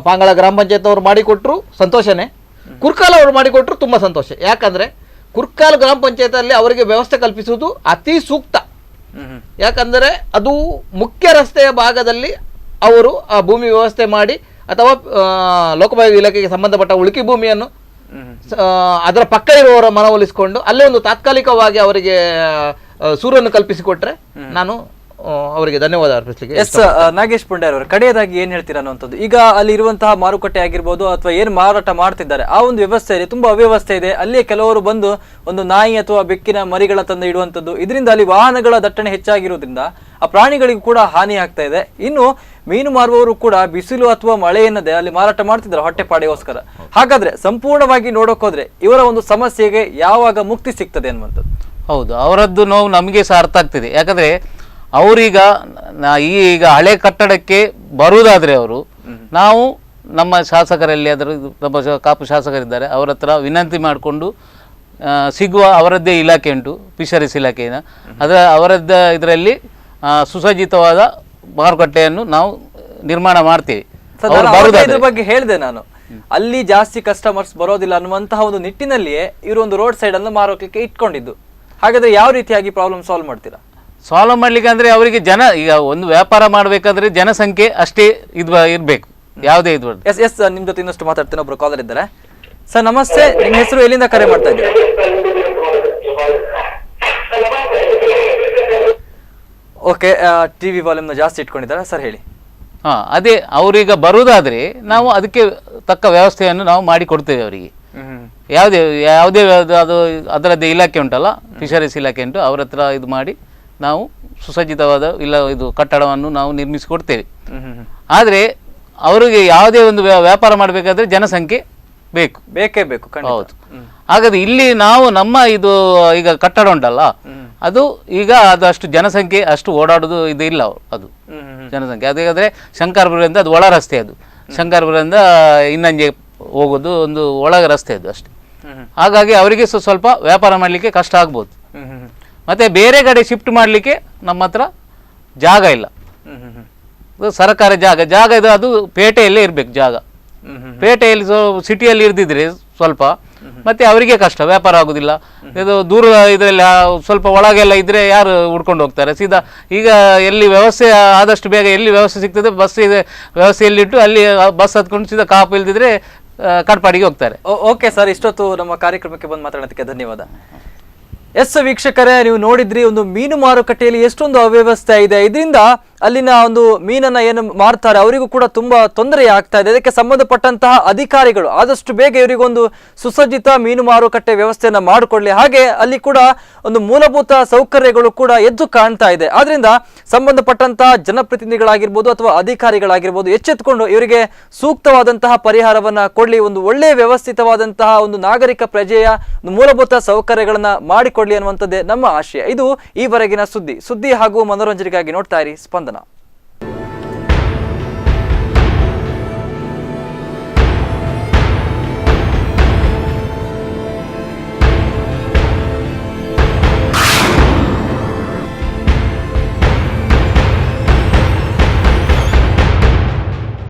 ಪಾಂಗಳ ಗ್ರಾಮ ಪಂಚಾಯತ್ ಅವರು ಮಾಡಿಕೊಟ್ರು ಸಂತೋಷನೇ, ಕುರ್ಕಾಲ್ ಅವರು ಮಾಡಿಕೊಟ್ರು ತುಂಬ ಸಂತೋಷ. ಯಾಕಂದರೆ ಕುರ್ಕಾಲ್ ಗ್ರಾಮ ಪಂಚಾಯತಲ್ಲಿ ಅವರಿಗೆ ವ್ಯವಸ್ಥೆ ಕಲ್ಪಿಸುವುದು ಅತಿ ಸೂಕ್ತ. ಯಾಕಂದರೆ ಅದು ಮುಖ್ಯ ರಸ್ತೆಯ ಭಾಗದಲ್ಲಿ ಅವರು ಆ ಭೂಮಿ ವ್ಯವಸ್ಥೆ ಮಾಡಿ, ಅಥವಾ ಲೋಕೋಪಯೋಗಿ ಇಲಾಖೆಗೆ ಸಂಬಂಧಪಟ್ಟ ಉಳುಕಿ ಭೂಮಿಯನ್ನು ಅದರ ಪಕ್ಕ ಇರುವವರ ಮನವೊಲಿಸಿಕೊಂಡು ಅಲ್ಲೇ ಒಂದು ತಾತ್ಕಾಲಿಕವಾಗಿ ಅವರಿಗೆ ಸೂರನ್ನು ಕಲ್ಪಿಸಿಕೊಟ್ರೆ ನಾನು ಅವರಿಗೆ ಧನ್ಯವಾದ ಅರ್ಪಿಸಲಿಕ್ಕೆ. ಎಸ್ ನಾಗೇಶ್ ಪುಂಡಾರ್ ಅವರು, ಕಡೆಯದಾಗಿ ಏನ್ ಹೇಳ್ತೀರಾ ಅನ್ನುವಂಥದ್ದು, ಈಗ ಅಲ್ಲಿ ಇರುವಂತಹ ಮಾರುಕಟ್ಟೆ ಆಗಿರ್ಬೋದು ಅಥವಾ ಏನು ಮಾರಾಟ ಮಾಡ್ತಿದ್ದಾರೆ ಆ ಒಂದು ವ್ಯವಸ್ಥೆಯಲ್ಲಿ ತುಂಬಾ ಅವ್ಯವಸ್ಥೆ ಇದೆ. ಅಲ್ಲಿಯೇ ಕೆಲವರು ಬಂದು ಒಂದು ನಾಯಿ ಅಥವಾ ಬೆಕ್ಕಿನ ಮರಿಗಳ ತಂದು ಇಡುವಂಥದ್ದು, ಇದರಿಂದ ಅಲ್ಲಿ ವಾಹನಗಳ ದಟ್ಟಣೆ ಹೆಚ್ಚಾಗಿರೋದ್ರಿಂದ ಆ ಪ್ರಾಣಿಗಳಿಗೂ ಕೂಡ ಹಾನಿ ಆಗ್ತಾ ಇದೆ. ಇನ್ನು ಮೀನು ಮಾರುವವರು ಕೂಡ ಬಿಸಿಲು ಅಥವಾ ಮಳೆ ಎನ್ನದೆ ಅಲ್ಲಿ ಮಾರಾಟ ಮಾಡ್ತಿದ್ದಾರೆ ಹೊಟ್ಟೆಪಾಡಿಗೋಸ್ಕರ. ಹಾಗಾದ್ರೆ ಸಂಪೂರ್ಣವಾಗಿ ನೋಡೋಕೋದ್ರೆ ಇವರ ಒಂದು ಸಮಸ್ಯೆಗೆ ಯಾವಾಗ ಮುಕ್ತಿ ಸಿಗ್ತದೆ ಅನ್ನುವಂಥದ್ದು? ಹೌದು, ಅವರದ್ದು ನೋವು ನಮಗೆ ಸಹ ಅರ್ಥ ಆಗ್ತಿದೆ. ಯಾಕಂದ್ರೆ ಅವರೀಗ ಈಗ ಹಳೆ ಕಟ್ಟಡಕ್ಕೆ ಬರುವುದಾದ್ರೆ ನಾವು ನಮ್ಮ ಶಾಸಕರಲ್ಲಿ ನಮ್ಮ ಕಾಪು ಶಾಸಕರಿದ್ದಾರೆ, ಅವರ ಹತ್ರ ವಿನಂತಿ ಮಾಡಿಕೊಂಡು ಸಿಗುವ ಅವರದ್ದೇ ಇಲಾಖೆ ಉಂಟು, ಫಿಶರೀಸ್ ಇಲಾಖೆಯಿಂದ, ಅವರದ್ದ ಇದರಲ್ಲಿ ಸುಸಜ್ಜಿತವಾದ ಮಾರುಕಟ್ಟೆಯನ್ನು ನಾವು ನಿರ್ಮಾಣ ಮಾಡ್ತೀವಿ. ಇದ್ರ ಬಗ್ಗೆ ಹೇಳಿದೆ ನಾನು, ಅಲ್ಲಿ ಜಾಸ್ತಿ ಕಸ್ಟಮರ್ಸ್ ಬರೋದಿಲ್ಲ ಅನ್ನುವಂತಹ ಒಂದು ನಿಟ್ಟಿನಲ್ಲಿಯೇ ಇವರು ಒಂದು ರೋಡ್ ಸೈಡ್ ಅನ್ನು ಮಾರೋಕ್ಲಿಕ್ಕೆ ಇಟ್ಕೊಂಡಿದ್ದು. ಹಾಗಾದ್ರೆ ಯಾವ ರೀತಿಯಾಗಿ ಪ್ರಾಬ್ಲಮ್ ಸಾಲ್ವ್ ಮಾಡ್ತೀರಾ? ಸಾಲ್ವ್ ಮಾಡ್ಲಿಕ್ಕೆ ಅಂದ್ರೆ ಅವರಿಗೆ ಈಗ ಒಂದು ವ್ಯಾಪಾರ ಮಾಡಬೇಕಾದ್ರೆ ಜನಸಂಖ್ಯೆ ಅಷ್ಟೇ ಇರ್ಬೇಕು, ಯಾವುದೇ ಇದು. ಎಸ್ ನಿಮ್ ಜೊತೆ ಇನ್ನಷ್ಟು ಮಾತಾಡ್ತೇನೆ, ಒಬ್ರು ಕಾಲರ್ ಇದ್ದಾರೆ. ಸರ್ ನಮಸ್ತೆ, ನಿಮ್ಮ ಹೆಸರು ಎಲ್ಲಿಂದ ಕರೆ ಮಾಡ್ತಾ ಇದ್ದೀರಾ? ಓಕೆ, ಟಿವಿ ವಾಲ್ಯೂಮ್ನ ಜಾಸ್ತಿ ಇಟ್ಕೊಂಡಿದ್ದಾರೆ ಸರ್, ಹೇಳಿ. ಅದೇ ಅವರೀಗ ಬರುವುದಾದ್ರೆ ನಾವು ಅದಕ್ಕೆ ತಕ್ಕ ವ್ಯವಸ್ಥೆಯನ್ನು ನಾವು ಮಾಡಿ ಕೊಡ್ತೇವೆ ಅವರಿಗೆ. ಯಾವುದೇ ಅದು ಅದರದ್ದೇ ಇಲಾಖೆ ಉಂಟಲ್ಲ, ಫಿಶರೀಸ್ ಇಲಾಖೆ ಉಂಟು, ಅವ್ರ ಹತ್ರ ಇದು ಮಾಡಿ ನಾವು ಸುಸಜ್ಜಿತವಾದ ಇದು ಕಟ್ಟಡವನ್ನು ನಾವು ನಿರ್ಮಿಸಿಕೊಡ್ತೇವೆ. ಆದರೆ ಅವರಿಗೆ ಯಾವುದೇ ಒಂದು ವ್ಯಾಪಾರ ಮಾಡಬೇಕಾದ್ರೆ ಜನಸಂಖ್ಯೆ ಬೇಕೇ ಬೇಕು. ಹೌದು. ಹಾಗಾದ್ರೆ ಇಲ್ಲಿ ನಾವು ನಮ್ಮ ಇದು ಈಗ ಕಟ್ಟಡ ಉಂಟಲ್ಲ, ಅದು ಈಗ ಅದಷ್ಟು ಜನಸಂಖ್ಯೆ ಅಷ್ಟು ಓಡಾಡೋದು ಇದು ಇಲ್ಲ ಅದು ಜನಸಂಖ್ಯೆ. ಅದಾದ್ರೆ ಶಂಕರಪುರದಿಂದ ಅದು ಒಳ ರಸ್ತೆ, ಅದು ಶಂಕರಪುರದಿಂದ ಇನ್ನಂಜೆ ಹೋಗೋದು ಒಂದು ಒಳಗ ರಸ್ತೆ ಅದು ಅಷ್ಟೇ. ಹಾಗಾಗಿ ಅವರಿಗೆ ಸ್ವಲ್ಪ ವ್ಯಾಪಾರ ಮಾಡಲಿಕ್ಕೆ ಕಷ್ಟ ಆಗ್ಬೋದು. ಮತ್ತು ಬೇರೆ ಕಡೆ ಶಿಫ್ಟ್ ಮಾಡಲಿಕ್ಕೆ ನಮ್ಮ ಹತ್ರ ಜಾಗ ಇಲ್ಲ. ಅದು ಸರ್ಕಾರಿ ಜಾಗ ಇದು, ಅದು ಪೇಟೆಯಲ್ಲೇ ಇರಬೇಕು ಜಾಗ. ಪೇಟೆಯಲ್ಲಿ ಸಿಟಿಯಲ್ಲಿ ಇರ್ದಿದ್ರೆ ಸ್ವಲ್ಪ ಮತ್ತೆ ಅವರಿಗೆ ಕಷ್ಟ, ವ್ಯಾಪಾರ ಆಗೋದಿಲ್ಲ. ಇದು ದೂರ ಇದರಲ್ಲಿ ಸ್ವಲ್ಪ ಒಳಗೆಲ್ಲ ಇದ್ರೆ ಯಾರು ಹುಡ್ಕೊಂಡು ಹೋಗ್ತಾರೆ ಸೀದಾ. ಈಗ ಎಲ್ಲಿ ವ್ಯವಸ್ಥೆ ಆದಷ್ಟು ಬೇಗ ಎಲ್ಲಿ ವ್ಯವಸ್ಥೆ ಸಿಗ್ತದೆ ಬಸ್ ಇದೆ ವ್ಯವಸ್ಥೆಯಲ್ಲಿಟ್ಟು ಅಲ್ಲಿ ಬಸ್ ಹತ್ಕೊಂಡು ಸೀದಾ ಕಾಪು ಇಲ್ದಿದ್ರೆ ಕಟ್ಪಾಡಿಗೆ ಹೋಗ್ತಾರೆ. ಓಕೆ ಸರ್, ಇಷ್ಟೊತ್ತು ನಮ್ಮ ಕಾರ್ಯಕ್ರಮಕ್ಕೆ ಬಂದು ಮಾತಾಡೋದಕ್ಕೆ ಧನ್ಯವಾದ. ಎಸ್ ವೀಕ್ಷಕರೇ, ನೀವು ನೋಡಿದ್ರಿ ಒಂದು ಮೀನು ಮಾರುಕಟ್ಟೆಯಲ್ಲಿ ಎಷ್ಟೊಂದು ಅವ್ಯವಸ್ಥೆ ಇದೆ. ಇದರಿಂದ ಅಲ್ಲಿನ ಒಂದು ಮೀನನ್ನ ಏನು ಮಾರ್ತಾರೆ ಅವರಿಗೂ ಕೂಡ ತುಂಬಾ ತೊಂದರೆ ಆಗ್ತಾ ಇದೆ. ಇದಕ್ಕೆ ಸಂಬಂಧಪಟ್ಟಂತಹ ಅಧಿಕಾರಿಗಳು ಆದಷ್ಟು ಬೇಗ ಇವರಿಗೊಂದು ಸುಸಜ್ಜಿತ ಮೀನು ಮಾರುಕಟ್ಟೆ ವ್ಯವಸ್ಥೆಯನ್ನ ಮಾಡಿಕೊಡ್ಲಿ. ಹಾಗೆ ಅಲ್ಲಿ ಕೂಡ ಒಂದು ಮೂಲಭೂತ ಸೌಕರ್ಯಗಳು ಕೂಡ ಎದ್ದು ಕಾಣ್ತಾ ಇದೆ. ಆದ್ರಿಂದ ಸಂಬಂಧಪಟ್ಟಂತಹ ಜನಪ್ರತಿನಿಧಿಗಳಾಗಿರ್ಬೋದು ಅಥವಾ ಅಧಿಕಾರಿಗಳಾಗಿರ್ಬೋದು ಎಚ್ಚೆತ್ತುಕೊಂಡು ಇವರಿಗೆ ಸೂಕ್ತವಾದಂತಹ ಪರಿಹಾರವನ್ನ ಕೊಡ್ಲಿ. ಒಂದು ಒಳ್ಳೆಯ ವ್ಯವಸ್ಥಿತವಾದಂತಹ ಒಂದು ನಾಗರಿಕ ಪ್ರಜೆಯ ಒಂದು ಮೂಲಭೂತ ಸೌಕರ್ಯಗಳನ್ನ ಮಾಡಿಕೊಡ್ಲಿ ಅನ್ನುವಂಥದ್ದೇ ನಮ್ಮ ಆಶಯ. ಇದು ಈವರೆಗಿನ ಸುದ್ದಿ ಹಾಗೂ ಮನೋರಂಜನೆಗಾಗಿ ನೋಡ್ತಾ ಇರಿ ಸ್ಪಂದನ.